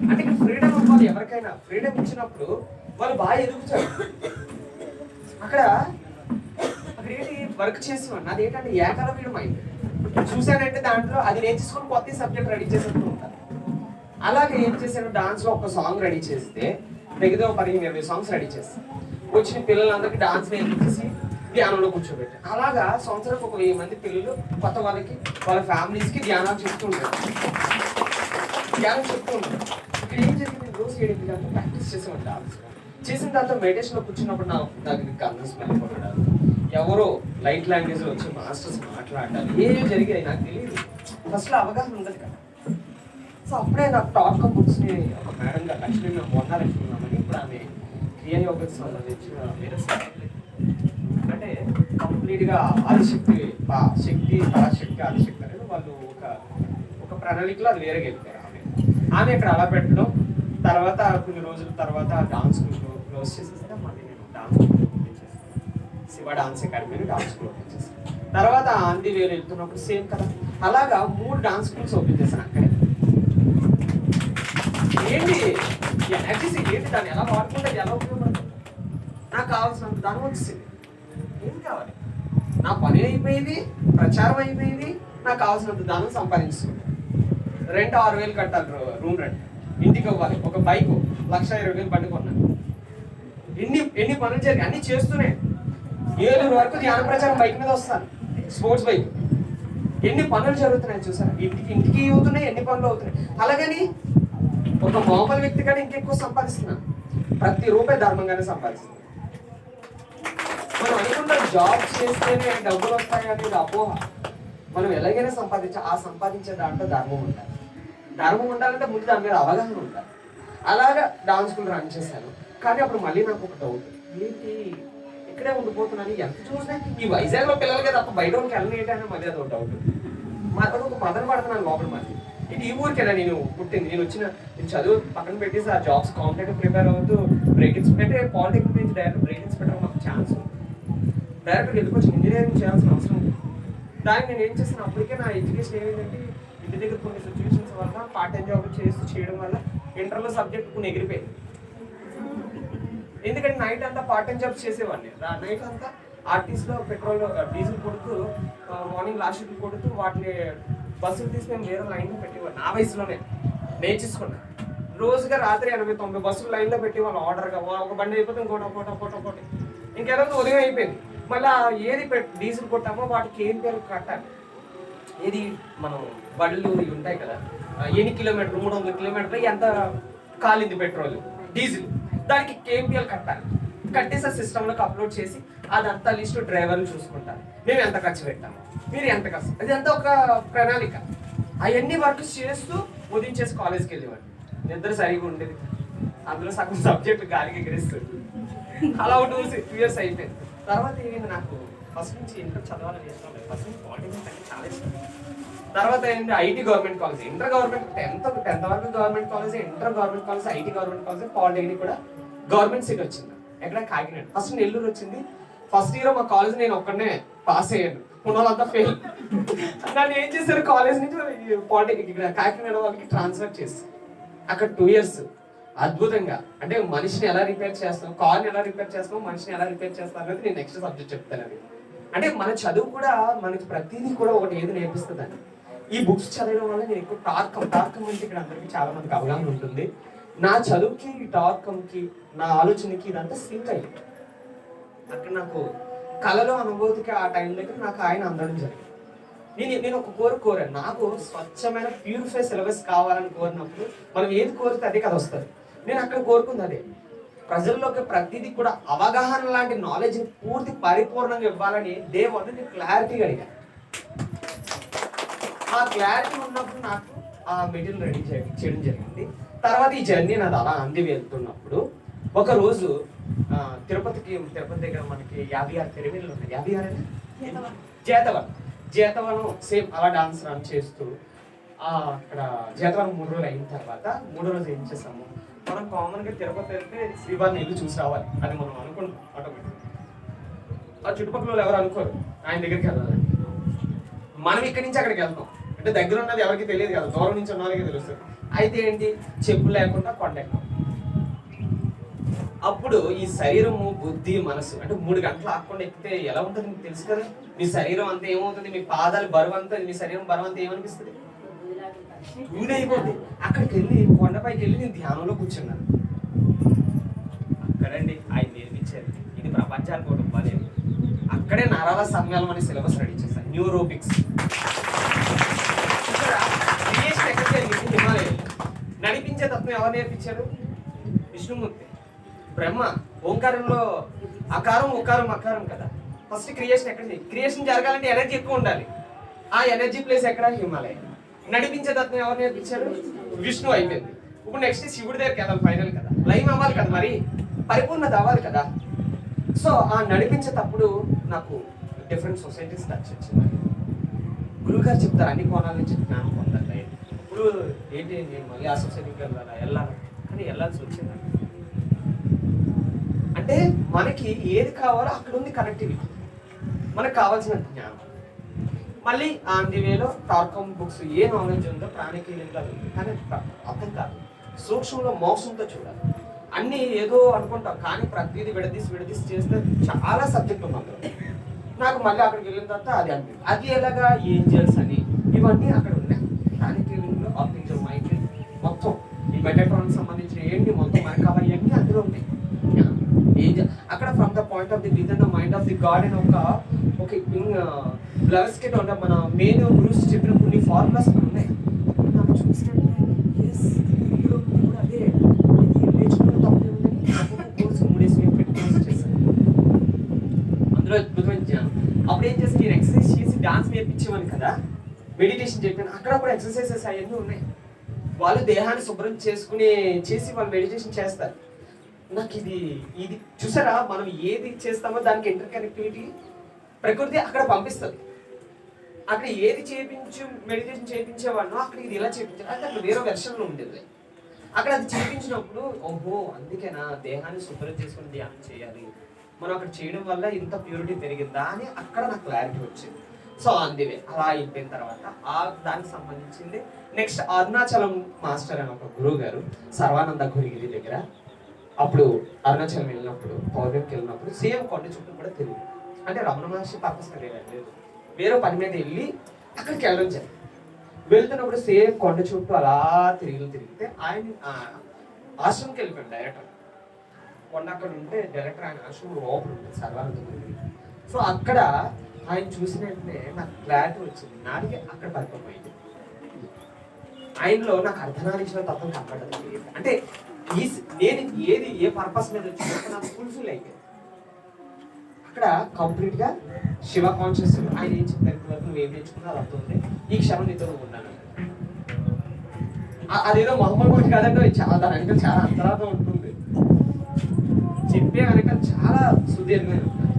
అంటే ఇక్కడ ఫ్రీడమ్ ఇవ్వాలి ఎవరికైనా. ఫ్రీడమ్ ఇచ్చినప్పుడు వాళ్ళు బాగా ఎదుగుతారు. అక్కడ ఏంటి వర్క్ చేసేవాడిని, అది ఏంటంటే ఏకలవ్యుడు మైండ్. చూశానంటే దాంట్లో అది నేర్చుకొని కొత్త సబ్జెక్ట్ రెడీ చేసేస్తూ ఉంటారు. అలాగే ఏం చేశాను, డాన్స్లో ఒక సాంగ్ రెడీ చేస్తే దగ్గర 15-20 సాంగ్స్ రెడీ చేస్తాను. వచ్చిన పిల్లలందరికీ డాన్స్ నేర్పించేసి ధ్యానంలో కూర్చోబెట్టి, అలాగా సంవత్సరానికి ఒక 1000 మంది పిల్లలు కొత్త వాళ్ళకి, వాళ్ళ ఫ్యామిలీస్కి ధ్యానాలు చెప్తూ ఉంటారు, ధ్యానం చెప్తూ ఉంటారు. ఇక్కడ ఏం జరిగింది, రోజు 7 గంటలు ప్రాక్టీస్ చేసేవాడు డాన్స్. చేసిన తర్వాత మెడిటేషన్లో కూర్చున్నప్పుడు నాకు గంధం స్మెల్ కొట్టడాలు, ఎవరో లైట్ లాంగ్వేజ్లో వచ్చి మాస్టర్స్ మాట్లాడాలి, ఏం జరిగాయి నాకు తెలియదు, ఫస్ట్లో అవగాహన ఉండదు కదా. సో అప్పుడే నాకు టాప్ బుక్స్ని ఒక మేడం గారు లక్ష్మీ మేము మొన్నారనుకున్నామని, ఇప్పుడు ఆమె క్రియాయోగకి సంబంధించిన అంటే కంప్లీట్గా ఆదిశక్తి, శక్తి, పరాశక్తి, ఆదిశక్తి అనేది వాళ్ళు ఒక ప్రణాళికలో అది వేరేగా వెళ్ళిపోయారు. ఆమె ఇక్కడ అలా పెట్టడం, తర్వాత కొన్ని రోజుల తర్వాత డాన్స్ క్లోజ్ చేసేస్తే మళ్ళీ నేను డాన్స్ స్కూల్ ఓపెన్ చేస్తాను, Shiva dance academy dance school open చేస్తాను. తర్వాత ఆంధ్రీ వేలు వెళ్తున్నప్పుడు సేమ్ కదా, అలాగా 3 డాన్స్ స్కూల్స్ ఓపెన్ చేశాను. అక్కడే ఏంటి ఎనర్జీస్ ఏంటి, దాన్ని ఎలా వాడుకుంటే ఎలా ఉపయోగపడుతుంది, నాకు కావాల్సినంత దాని వచ్చింది. ఏం కావాలి, నా పని అయిపోయింది, ప్రచారం అయిపోయింది, నాకు కావాల్సినంత దానం సంపాదించుకుంటాను. రెంట్ 6000 కట్టాలి, రూమ్ రెంట్, ఇంటికి ఇవ్వాలి, ఒక బైక్ 1,20,000 బండి కొన్నాను. ఎన్ని పనులు జరిగి అన్ని చేస్తూనే 7 వరకు ధ్యాన ప్రచారం బైక్ మీద వస్తాను, స్పోర్ట్స్ బైక్. ఎన్ని పనులు జరుగుతున్నాయి చూసారా, ఇంటికి అవుతున్నాయి, ఎన్ని పనులు అవుతున్నాయి. అలాగని ఒక మామూలు వ్యక్తి కంటే ఇంకెక్కువ సంపాదిస్తున్నాను, ప్రతి రూపాయి ధర్మంగానే సంపాదిస్తున్నాను. మనం అనుకున్న జాబ్ చేస్తేనే డబ్బులు వస్తాయి అనేది అపోహ. మనం ఎలాగైనా ఆ సంపాదించే దాంట్లో ధర్మం ఉండాలి. ధర్మం ఉండాలంటే ముందు దాని మీద అవగాహన ఉండాలి. అలాగా డాన్స్ స్కూల్ రన్ చేశాను. కానీ అప్పుడు మళ్ళీ నాకు ఒక డౌట్, ఏంటి ఇక్కడే ఉండిపోతున్నాను, ఎంత చూసినా ఈ వైజాగ్లో పిల్లలకే తప్ప బయట వాళ్ళకి వెళ్ళనేటనే మళ్ళీ అదొక డౌట్. అదొక మదన పడుతున్నాను లోపల. మళ్ళీ ఇది ఈ ఊరికేనా నేను పుట్టింది, నేను చదువు పక్కన పెట్టేసి ఆ జాబ్స్ కాంపిటేటివ్ ప్రిపేర్ అవుతూ బ్రేక్ ఇన్స్పెక్టర్, పాలిటెక్నిక్ నుంచి డైరెక్ట్ బ్రేక్ ఇన్స్పెక్టర్ మాకు ఛాన్స్ ఉంది. డైరెక్ట్గా వెళ్ళిపోవచ్చు, ఇంజనీరింగ్ చేయాల్సిన అవసరం ఉంది. దానికి నేను ఏం చేస్తాను, అప్పటికే నా ఎడ్యుకేషన్ ఏమైందంటే ఇంటి దగ్గర కొన్ని సిచ్యువేషన్స్ వల్ల పార్ట్ టైం జాబ్ చేయడం వల్ల ఇంటర్లో సబ్జెక్ట్ కొన్ని ఎగిరిపోయింది. ఎందుకంటే నైట్ అంతా పార్ట్ టైం జాబ్స్ చేసేవాడిని. నైట్ అంతా ఆర్టీసీలో పెట్రోల్ డీజిల్ కొడుతూ, మార్నింగ్ లాస్ట్ షిఫ్ట్ కొడుతూ, వాటిని బస్సులు తీసి మేము వేరే లైన్లో పెట్టేవాడు. నా వయసులోనే నేర్చేసుకున్నాను. రోజుగా రాత్రి 80-90 బస్సులు లైన్లో పెట్టి వాళ్ళు ఆర్డర్గా ఒక బండి అయిపోతే ఇంకోటి ఇంకెలా ఉదయం అయిపోయింది. మళ్ళీ ఏది డీజిల్ కొట్టామో వాటికి ఏం పేరు కట్టాలి. ఏది మనం బళ్ళు ఇవి ఉంటాయి కదా, ఎన్ని కిలోమీటర్లు 300 కిలోమీటర్లు ఎంత కాలింది పెట్రోల్ డీజిల్, దానికి కేఎంపీఎల్ కట్టాలి. కట్టేసి ఆ సిస్టంలోకి అప్లోడ్ చేసి అదంతా లిస్టు డ్రైవర్లు చూసుకుంటారు. మేము ఎంత ఖర్చు పెట్టాము, మీరు ఎంత ఖర్చు, అదంతా ఒక ప్రణాళిక. అవన్నీ వర్క్ చేస్తూ ఉదయం చేసి కాలేజ్కి వెళ్ళేవాడు. నిద్ర సరిగా ఉండేది, అందులో సగం సబ్జెక్టు గాలికి ఎగిరిస్తుంది. అలా 2 years అయిపోయింది. తర్వాత ఏంటి, నాకు ఫస్ట్ నుంచి ఇంటర్ చదవాలని ఇష్టం లేదు. ఫస్ట్ నుంచి పాలిటెక్నిక్ అంటే చాలా ఇష్టం. తర్వాత ఏంటి, IT government college, inter government, 10th వరకు government college, inter government college, IT government college, polytechnic కూడా గవర్నమెంట్ సీట్ వచ్చింది. ఎక్కడ, కాకినాడ. ఫస్ట్ నెల్లూరు వచ్చింది. ఫస్ట్ ఇయర్ మా కాలేజ్ నేను ఒక్కడనే పాస్ అయ్యాను, ఉన్నోళ్ళంతా ఫెయిల్. నన్ను ఏం చేశారు, కాలేజ్ నుంచి పాలిటెక్నిక్ ఇక్కడ కాకినాడ వాళ్ళకి ట్రాన్స్ఫర్ చేస్తారు. అక్కడ 2 years అద్భుతంగా, అంటే మనిషిని ఎలా రిపేర్ చేస్తాం, కార్ని ఎలా రిపేర్ చేస్తాం, మనిషిని ఎలా రిపేర్ చేస్తాం అనేది నేను నెక్స్ట్ సబ్జెక్ట్ చెప్తాను. అది అంటే మన చదువు కూడా మనకి ప్రతిదీ కూడా ఒకటి ఏది నేర్పిస్తుంది అని. ఈ బుక్స్ చదవడం వల్ల నేను ఎక్కువ టార్కం అంటే ఇక్కడ అందరికీ చాలా మందికి అవగాహన ఉంటుంది. నా చదువుకి, టార్కంకి, నా ఆలోచనకి ఇదంతా సింక్ అయ్యింది. అక్కడ నాకు కళలో అనుభూతికి ఆ టైం దగ్గర నాకు ఆయన అందడం జరిగింది. నేను ఒక కోరాను, నాకు స్వచ్ఛమైన ప్యూరిఫై సిలబస్ కావాలని కోరినప్పుడు మనం ఏది కోరితే అదే కదా వస్తుంది. నేను అక్కడ కోరుకుంది అదే, ప్రజల్లోకి ప్రతిదీ కూడా అవగాహన లాంటి నాలెడ్జ్ని పూర్తి పరిపూర్ణంగా ఇవ్వాలని డే 1 నేను క్లారిటీగా అడిగాను. ఆ క్లారిటీ ఉన్నప్పుడు నాకు ఆ మెటీరియల్ రెడీ చేయడం జరిగింది. తర్వాత ఈ జర్నీ నాది అలా అంది వెళ్తున్నప్పుడు ఒక రోజు తిరుపతి దగ్గర మనకి 56 తిరుమలలు ఉన్నాయి. 56 జీతవనం సేమ్ అలా డాన్స్ రన్ చేస్తూ అక్కడ జీతవనం 3 రోజులు అయిన తర్వాత 3వ రోజు ఏం చేసాము, మనం కామన్గా తిరుపతి వెళ్తే శ్రీవారిని ఇల్లు చూసి రావాలి అని మనం అనుకుంటాం ఆటోమేటిక్. ఆ చుట్టుపక్కల ఎవరు అనుకోరు ఆయన దగ్గరికి వెళ్ళాలని. మనం ఇక్కడి నుంచి అక్కడికి వెళ్తాం అంటే దగ్గర ఉన్నది ఎవరికి తెలియదు కదా, దూరం నుంచి ఉన్న వాళ్ళకి తెలుస్తుంది. అయితే ఏంటి, చెప్పు లేకుండా కొండెక్కాం. అప్పుడు ఈ శరీరము, బుద్ధి, మనసు అంటే 3 గంటలు ఆకుండా ఎక్కితే ఎలా ఉంటుంది మీకు తెలుసు కదా. మీ శరీరం అంతా ఏమవుతుంది, మీ పాదాలు బరువు అంతా, మీ శరీరం బరువు అంతా ఏమనిపిస్తుంది, ఊడైపోతుంది. అక్కడికి వెళ్ళి కొండపైకి వెళ్ళి నేను ధ్యానంలో కూర్చున్నాను. అక్కడండి ఆయన నేర్పించారు, ఇది ప్రపంచానికి కూడా ఇవ్వలేదు. అక్కడే నరాల సమ్మేళనం అనే సిలబస్ రెడీ చేశాను, న్యూరోపిక్స్. ఎక్కడ జరిగింది, హిమాలయం. నడిపించే తత్వం ఎవరు నేర్పించారు, విష్ణుమూర్తి. బ్రహ్మ ఓంకారంలో అకారం, ఉకారం, అకారం కదా. ఫస్ట్ క్రియేషన్ ఎక్కడ, క్రియేషన్ జరగాలంటే ఎనర్జీ ఎక్కువ ఉండాలి. ఆ ఎనర్జీ ప్లేస్ ఎక్కడ, హిమాలయం. నడిపించే తత్వం ఎవరు నేర్పించారు, విష్ణు. అయిపోయింది. ఇప్పుడు నెక్స్ట్ శివుడి దగ్గరికి వెళ్ళాలి, ఫైనల్ కదా, లైవ్ అవ్వాలి కదా, మరి పరిపూర్ణత అవ్వాలి కదా. సో ఆ నడిపించేటప్పుడు నాకు డిఫరెంట్ సొసైటీస్ టచ్ వచ్చింది. గురువుగారు చెప్తారు అన్ని కోణాల నుంచి జ్ఞానం పొందాలి. ఇప్పుడు ఏంటి, నేను మళ్ళీ ఆ సొసైటీకి వెళ్ళాలి కానీ వెళ్ళాల్సి వచ్చింది. అంటే మనకి ఏది కావాలో అక్కడ ఉంది కనెక్టివిటీ, మనకు కావాల్సిన జ్ఞానం. మళ్ళీ ఆంది వేలో టార్కం బుక్స్ ఏ నాలెడ్జ్ ఉందో ప్రాణికి కానీ అర్థం కాదు. సూక్ష్మంలో మోసంతో చూడాలి. అన్నీ ఏదో అనుకుంటాం కానీ ప్రతిదీ విడదీసి చేస్తే చాలా సబ్జెక్ట్ ఉంది అందులో. నాకు మళ్ళీ అక్కడికి వెళ్ళిన తర్వాత అది అనిపించింది. అది ఎలాగా, ఏంజల్స్ అని ఇవన్నీ అక్కడ ఉన్నాయి. ప్రాణికి ఆర్టిఫిషియల్ మైండ్ మొత్తం ఈ మెటాట్రాన్ సంబంధించిన ఏంటి మొత్తం మనకు అవన్నీ అందులో ఉన్నాయి. అక్కడ from the point of the with the mind of the God అని ఒక బ్లవర్స్కెట్ ఉంటే మన మెయిన్ గురుస్ చెప్పిన కొన్ని ఫార్ములాస్ అక్కడ ఉన్నాయి. నాకు చూస్తే ఇప్పుడు అదే నేర్చుకున్న తప్పే ఉందని కోర్సు 3 days పెట్టి చేశాను. అందులో అద్భుతమైన జ్ఞానం. అప్పుడు ఏం చేసి నేను ఎక్సర్సైజ్ చేసి డాన్స్ నేర్పించేవాను కదా, మెడిటేషన్ చెప్పాను. అక్కడ కూడా ఎక్సర్సైజెస్ అవన్నీ ఉన్నాయి. వాళ్ళు దేహాన్ని శుభ్రం చేసి వాళ్ళు మెడిటేషన్ చేస్తారు. నాకు ఇది చూసారా, మనం ఏది చేస్తామో దానికి ఇంటర్ కనెక్టివిటీ ప్రకృతి అక్కడ పంపిస్తుంది. అక్కడ ఏది మెడిటేషన్ చేయించేవాడినో అక్కడ ఇది ఎలా చేయించాలి అంటే అక్కడ వేరే వెర్షన్లో ఉండేది. అక్కడ అది చేయించినప్పుడు ఓహో అందుకేనా దేహాన్ని శుభ్రం చేసుకుని ధ్యానం చేయాలి, మనం అక్కడ చేయడం వల్ల ఇంత ప్యూరిటీ పెరిగిందా అని అక్కడ నాకు క్లారిటీ వచ్చింది. సో అందువే అలా అయిపోయిన తర్వాత దానికి సంబంధించింది నెక్స్ట్ అరుణాచలం మాస్టర్ అని ఒక గురువు గారు సర్వానంద గురిగిరి దగ్గర. అప్పుడు అరుణాచలం వెళ్ళినప్పుడు, పౌర్ణమికి వెళ్ళినప్పుడు సేమ్ కొండ చుట్టూ కూడా తిరిగి, అంటే రమణ మహర్షి పర్పస్ లేదు, వేరే పని మీద వెళ్ళి అక్కడికి వెళ్ళడం జరిగింది. వెళ్తున్నప్పుడు సేమ్ కొండ చుట్టూ అలా తిరిగితే ఆయన ఆశ్రమంకి వెళ్ళిపోయాడు డైరెక్టర్. కొండ అక్కడ ఉంటే డైరెక్టర్ ఆయన ఆశ్రమం లోపల ఉంటుంది సర్వానంద గురిగిరి. సో అక్కడ ఆయన చూసిన వెంటనే నాకు క్లారిటీ వచ్చింది, నాటికి అక్కడ పడిపోయింది. ఆయనలో నాకు అర్ధనారీశ్వర తత్వం కనపడదు. అంటే నేను ఏ పర్పస్ మీద వచ్చిందో నాకు ఫుల్ఫిల్ అయిపోయింది. అక్కడ కంప్లీట్ గా శివ కాన్షియస్. ఆయన ఏం చెప్పారు, ఇంతవరకు నువ్వు ఏం నేర్చుకున్నా అది అర్థం ఉంది, ఈ క్షణం నీతో ఉన్నాను. అదేదో మామూలు మాట కాదంటే చాలా దాని వెనక చాలా అంతరార్థం ఉంటుంది. చెప్పే వెనక చాలా సుదీర్ఘమైన ఉంటుంది.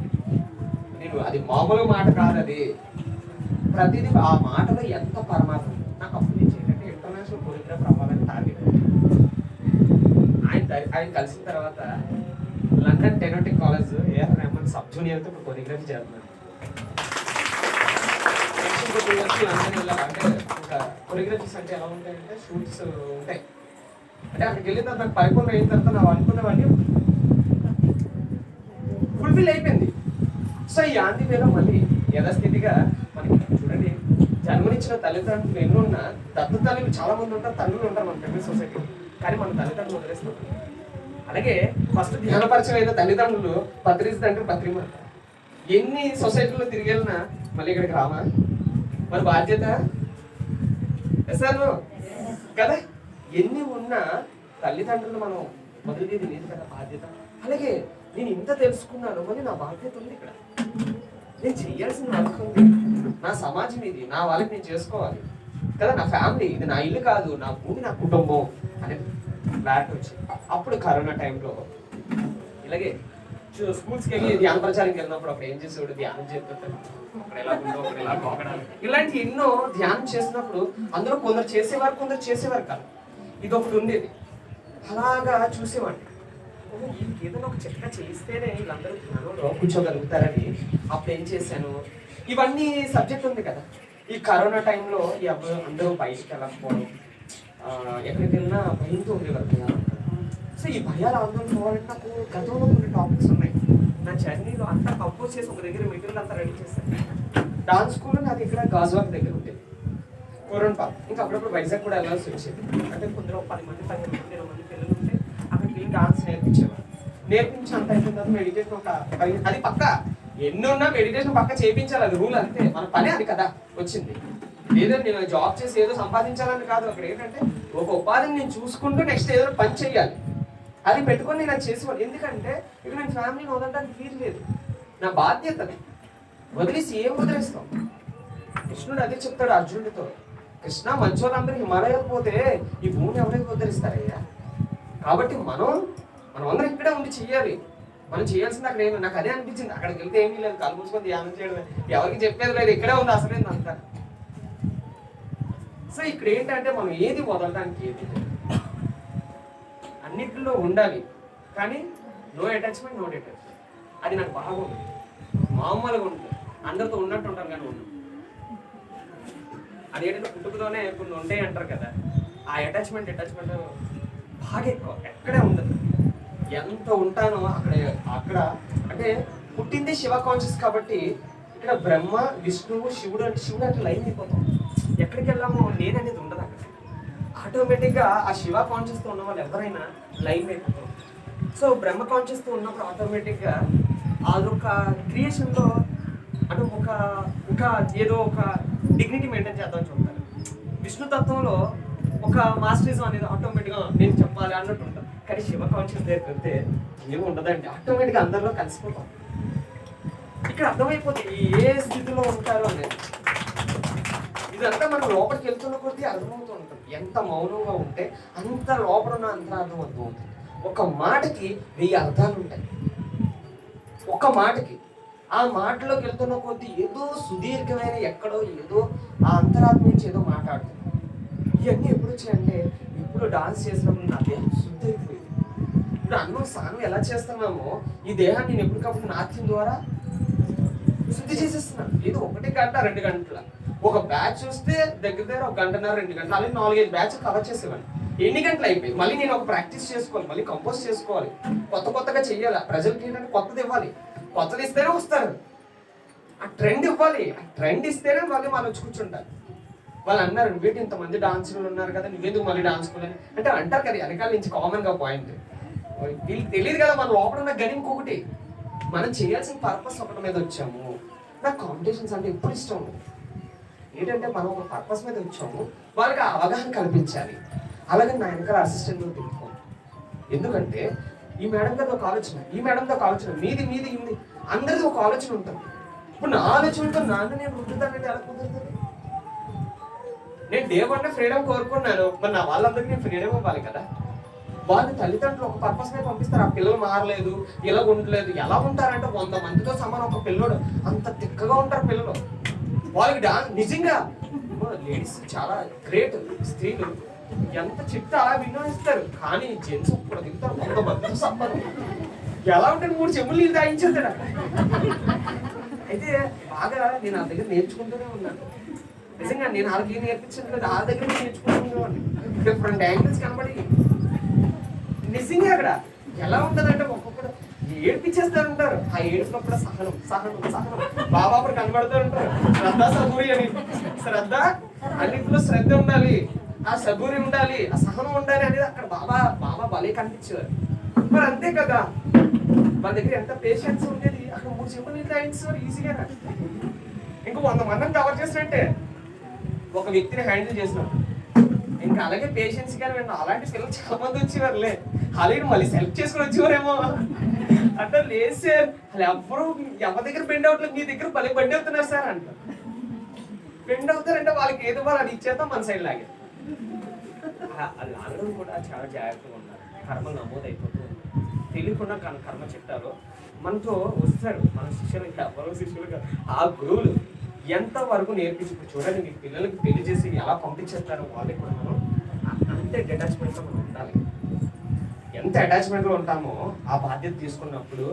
నేను అది మామూలు మాట కాదు, అది ప్రతిదీ ఆ మాటలో ఎంత పరమాత్మ. నాకు అప్పుడు నుంచి ఏంటంటే ఇంటర్నేషనల్ కొరియోగ్రాఫర్ అవ్వాలని టార్గెట్. ఆయన కలిసిన తర్వాత లండన్ టెనోటిక్ కాలేజ్ ఏఆర్ రెహమాన్ సబ్ జూనియర్తో ఇప్పుడు కొరియోగ్రఫీ చేస్తున్నాను. అంటే ఇంకా కొరియోగ్రఫీస్ అంటే ఎలా ఉంటాయంటే షూట్స్ ఉంటాయి. అంటే అక్కడికి వెళ్ళిన తర్వాత నాకు పరిపూర్ణ అయిన తర్వాత నాకు అనుకున్నవన్నీ ఫుల్ఫిల్ అయిపోయింది. సో ఈ ఆంటీ వేలో మళ్ళీ యథాస్థితిగా మనకి చూడండి, జన్మనిచ్చిన తల్లిదండ్రులు ఎన్నున్నా దత్తు తల్లులు చాలా మంది ఉంటారు, తల్లులు ఉంటారు మన ఫ్యామిలీ సొసైటీ. కానీ మన తల్లిదండ్రులు వదిలేస్తాం. అలాగే ఫస్ట్ ధ్యానపరిచయం అయిన తల్లిదండ్రులు పత్రిస్ తండ్రి పత్రిమ. ఎన్ని సొసైటీలో తిరిగి వెళ్ళినా మళ్ళీ ఇక్కడికి రామా? మరి బాధ్యత సార్ కదా, ఎన్ని ఉన్నా తల్లిదండ్రులు మనం వదిలేది లేదు కదా బాధ్యత. అలాగే నేను ఇంత తెలుసుకున్నాను, మళ్ళీ నా బాధ్యత ఉంది ఇక్కడ. నేను చెయ్యాల్సిన వర్క్ ఉంది. నా సమాజం ఇది, నా వాళ్ళకి నేను చేసుకోవాలి కదా, నా ఫ్యామిలీ ఇది, నా ఇల్లు కాదు, నా భూమి, నా కుటుంబం అనే ఫ్లాట్ వచ్చింది. అప్పుడు కరోనా టైంలో ఇలాగే స్కూల్స్కి వెళ్ళి ధ్యాన ప్రచారానికి వెళ్ళినప్పుడు అప్పుడు ఏం చేసేవాడు, ధ్యానం చేస్తుంటాడు, ఇలాంటి ఎన్నో ధ్యానం చేసినప్పుడు అందులో కొందరు చేసేవారు, కొందరు చేసేవారు కాదు. ఇది ఒకటి ఉండేది. అలాగా చూసేవాడిని, వీళ్ళకి ఏదైనా ఒక చెక్క చేస్తేనే వీళ్ళందరూ ధ్యానంలో కూర్చోగలుగుతారని. అప్పుడు ఏం చేశాను, ఇవన్నీ సబ్జెక్ట్ ఉంది కదా. ఈ కరోనా టైంలో ఈ అందరూ బయటికి వెళ్ళకపోవడం, ఎక్కడికి వెళ్ళినా భయంతో ఉండేవారు. సో ఈ భయాలు ఆందోళన పోవాలంటే నాకు గతంలో కొన్ని టాపిక్స్ ఉన్నాయి. నా జర్నీలో అంతా కంపోజ్ చేసి ఒక దగ్గర మెటీరియల్ అంతా రెడీ చేస్తాను. డాన్స్ స్కూల్ నాకు ఇక్కడ గాజువాక్ దగ్గర ఉండేది, కోరన్ పార్క్. ఇంకా అప్పుడప్పుడు వైజాగ్ కూడా వెళ్ళాల్సి వచ్చేది. అంటే కొందరు 10 మంది 15 మంది 20 మంది పిల్లలు ఉంటే అక్కడికి వెళ్ళి డాన్స్ నేర్పించేవారు. నేర్పించి అంత అయిపోయిన తర్వాత మెడిటేషన్ ఒక అది పక్క ఎన్ని ఉన్నా మెడిటేషన్ పక్క చేయించాలి, అది రూల్ అంతే. మన పని అది కదా వచ్చింది. లేదంటే నేను జాబ్ చేసి ఏదో సంపాదించాలని కాదు. అక్కడ ఏంటంటే ఒక ఉపాధిని నేను చూసుకుంటూ నెక్స్ట్ ఏదో పని చెయ్యాలి, అది పెట్టుకొని నేను అది చేసేవాడు. ఎందుకంటే ఇక్కడ నేను ఫ్యామిలీని వదలడానికి ఫీల్ లేదు, నా బాధ్యత అది. వదిలేసి ఏం వదిలేస్తాం? కృష్ణుడు అదే చెప్తాడు అర్జునుడితో, కృష్ణ మంచోళ్ళందరూ హిమాలయాలకు పోతే ఈ భూమిని ఎవరైతే వదిలిస్తారయ్యా? కాబట్టి మనం ఇక్కడే ఉండి చెయ్యాలి. మనం చేయాల్సింది అక్కడ ఏమి, నాకు అదే అనిపించింది. అక్కడికి వెళ్తే ఏమీ లేదు, కళ్ళు మూసుకొని ధ్యానం చేయడం, ఎవరికి చెప్పేది లేదు, ఇక్కడే ఉంది అసలేంది అంతా. సో ఇక్కడ ఏంటంటే మనం ఏది వదలడానికి ఏది అన్నిటిలో ఉండాలి, కానీ నో అటాచ్మెంట్ నో డిటాచ్మెంట్. అది నాకు బాగుంది, మామూలుగా ఉంటుంది. అందరితో ఉన్నట్టు ఉంటాను కానీ ఉండదు. అదేంటంటే పుట్టుకతోనే కొన్ని ఉంటాయి అంటారు కదా, ఆ అటాచ్మెంట్ బాగా ఎక్కువ, ఎక్కడే ఉండదు. ఎంత ఉంటానో అక్కడ అంటే పుట్టింది శివ కాన్షియస్ కాబట్టి ఇక్కడ బ్రహ్మ విష్ణువు శివుడు అంటే లైన్ అయిపోతాం. ఎక్కడికి వెళ్ళామో నేననేది ఉండదు అక్కడ. ఆటోమేటిక్గా ఆ శివ కాన్షియస్తో ఉన్న వాళ్ళు ఎవరైనా లైన్ అయిపోతాం. సో బ్రహ్మ కాన్షియస్తో ఉన్నప్పుడు ఆటోమేటిక్గా అదొక క్రియేషన్లో అంటే ఒక ఏదో ఒక డిగ్నిటీ మెయింటైన్ చేద్దామని చూస్తారు. విష్ణుతత్వంలో ఒక మాస్టరిజం అనేది ఆటోమేటిక్గా నేను చెప్పాలి అన్నట్టు ఉంటుంది. కానీ శివ కాన్షియస్ దగ్గరికి వెళ్తే ఏమి ఉండదండి, ఆటోమేటిక్గా అందరిలో కలిసిపోతాం. ఇక్కడ అర్థమైపోతుంది ఏ స్థితిలో ఉంటారు అనేది. ఇదంతా మనం లోపలికి వెళ్తున్న కొద్దీ అర్థమవుతూ ఉంటుంది. ఎంత మౌనంగా ఉంటే అంత లోపల ఉన్న అంతరార్థం అర్థం అవుతుంది. ఒక మాటకి 1000 అర్థాలు ఉంటాయి. ఒక మాటకి ఆ మాటలోకి వెళ్తున్న కొద్దీ ఏదో సుదీర్ఘమైన ఎక్కడో ఏదో ఆ అంతరాత్మ నుంచి ఏదో మాట్లాడుతుంది. ఇవన్నీ ఎప్పుడు వచ్చాయంటే ఇప్పుడు డాన్స్ చేసినప్పుడు నా దేహం శుద్ధి అయిపోయింది. ఇప్పుడు అన్నం స్నానం ఎలా చేస్తున్నామో ఈ దేహాన్ని నేను ఎప్పటికప్పుడు నాట్యం ద్వారా శుద్ధి చేసేస్తున్నాను. ఏదో 1 గంట 2 గంటల ఒక బ్యాచ్ చూస్తే దగ్గర 1 గంటన్నర 2 గంటలు, అలాగే 4-5 బ్యాచ్ కవర్ చేసేవాడిని. ఎన్ని గంటలు అయిపోయి మళ్ళీ నేను ఒక ప్రాక్టీస్ చేసుకోవాలి, మళ్ళీ కంపోజ్ చేసుకోవాలి, కొత్తగా చెయ్యాలి. ప్రజలకి ఏంటంటే కొత్తది ఇవ్వాలి, కొత్తది ఇస్తేనే వస్తారు. ఆ ట్రెండ్ ఇవ్వాలి, ఆ ట్రెండ్ ఇస్తేనే మళ్ళీ వాళ్ళు వచ్చి కూర్చుంటారు. వాళ్ళు అన్నారు వీటి ఇంతమంది డాన్సులు ఉన్నారు కదా, నువ్వెందుకు మళ్ళీ డాన్స్ స్కూల్ అంటే అంటారు కదా వెనకాల నుంచి కామన్గా పాయింట్. వీళ్ళకి తెలియదు కదా మన లోపల ఉన్న గని ఇంకొకటి. మనం చేయాల్సిన పర్పస్ ఒకటి మీద వచ్చాము. నాకు కాంపిటీషన్స్ అంటే ఎప్పుడు ఇష్టం ఉండదు. ఏంటంటే మనం ఒక పర్పస్ మీద వచ్చాము, వాళ్ళకి అవగాహన కల్పించాలి. అలాగే నా వెనకాల అసిస్టెంట్ తిప్పుకోండి. ఎందుకంటే ఈ మేడం గారిది ఒక ఆలోచన, ఈ మేడంతో ఒక ఆలోచన, మీది అందరిది ఒక ఆలోచన ఉంటుంది. ఇప్పుడు నా ఆలోచనతో నన్ను నేను రుద్దుతానంటే ఎలా కుదురుతుంది? నేను డే 1 ఫ్రీడమ్ కోరుకున్నాను, మరి నా వాళ్ళందరికీ నేను ఫ్రీడమ్ ఇవ్వాలి కదా. వాళ్ళు తల్లిదండ్రులు ఒక పర్పస్ మీద పంపిస్తారు. ఆ పిల్లలు మారలేదు, ఇలా ఉండలేదు. ఎలా ఉంటారంటే 100 మందితో సమానం. ఒక పిల్లోడు అంత తిక్కగా ఉంటారు పిల్లలు. వాళ్ళకి నిజంగా లేడీస్ చాలా గ్రేట్. స్త్రీలు ఎంత చెప్తే అలా వినియోగిస్తారు. కానీ జెంట్స్ ఇప్పుడు దిగుతారు 100 మందితో సమానం. ఎలా ఉంటుంది 3 చెంబులు నీళ్ళు తాగించేస్తాడు. అయితే బాగా నేను ఆ దగ్గర నేర్చుకుంటూనే ఉన్నాను. నిజంగా నేను వాళ్ళకి ఏం నేర్పించలేదు కదా, ఆ దగ్గర నేర్చుకుంటున్నాను. డిఫరెంట్ యాంగిల్స్ కనబడి నిజంగా అక్కడ ఎలా ఉంటుందంటే ఒక్కొక్కడు ఏడ్పించేస్తారంటారు. ఆ ఏడుపునప్పుడు సహనం బాబాప్పుడు కనబడుతూ ఉంటారు. శ్రద్ధ సబూరి అని. శ్రద్ధ అన్నింటిలో శ్రద్ధ ఉండాలి, ఆ సబూరి ఉండాలి, ఆ సహనం ఉండాలి అనేది అక్కడ బాబా భలే కనిపించేవారు. మరి అంతే కదా, మన దగ్గర ఎంత పేషెన్స్ ఉండేది. అక్కడ 3 చెంబులు నీళ్ళు తాగించేవారు ఈజీగా. ఇంకా 100 మందిని కవర్ చేసినట్టే ఒక వ్యక్తిని హ్యాండిల్ చేసినట్టు. ఇంకా అలాగే పేషెన్స్ కానీ అలాంటి పిల్లలు చాలా మంది వచ్చేవారులే. అలాగే మళ్ళీ సెలెక్ట్ చేసుకుని వచ్చేవారేమో అంటే లేదు సార్, అలా ఎవ్వరు ఎవరి దగ్గర బెండ్ అవట్లేదు, మీ దగ్గర భలే బండి అవుతున్నారు సార్ అంట. బెండ్ అవుతారంటే వాళ్ళకి ఏదో వాళ్ళు అది ఇచ్చేద్దాం మన సైడ్ లాగే. అది అందరూ కూడా చాలా జాగ్రత్తగా ఉన్నారు. కర్మ నమోదైపోతూ తెలియకుండా కర్మ చెప్తారు. మనతో వస్తారు మన శిష్యులు, ఎవరో శిష్యులు ఆ గురువులు ఎంత వరకు నేర్పించి. ఇప్పుడు చూడండి, మీ పిల్లలకి పెళ్లి చేసి ఎలా పంపించేస్తారో వాళ్ళకి కూడా మనం అంతే డిటాచ్మెంట్లో మనం ఉండాలి. ఎంత అటాచ్మెంట్లో ఉంటామో ఆ బాధ్యత తీసుకున్నప్పుడు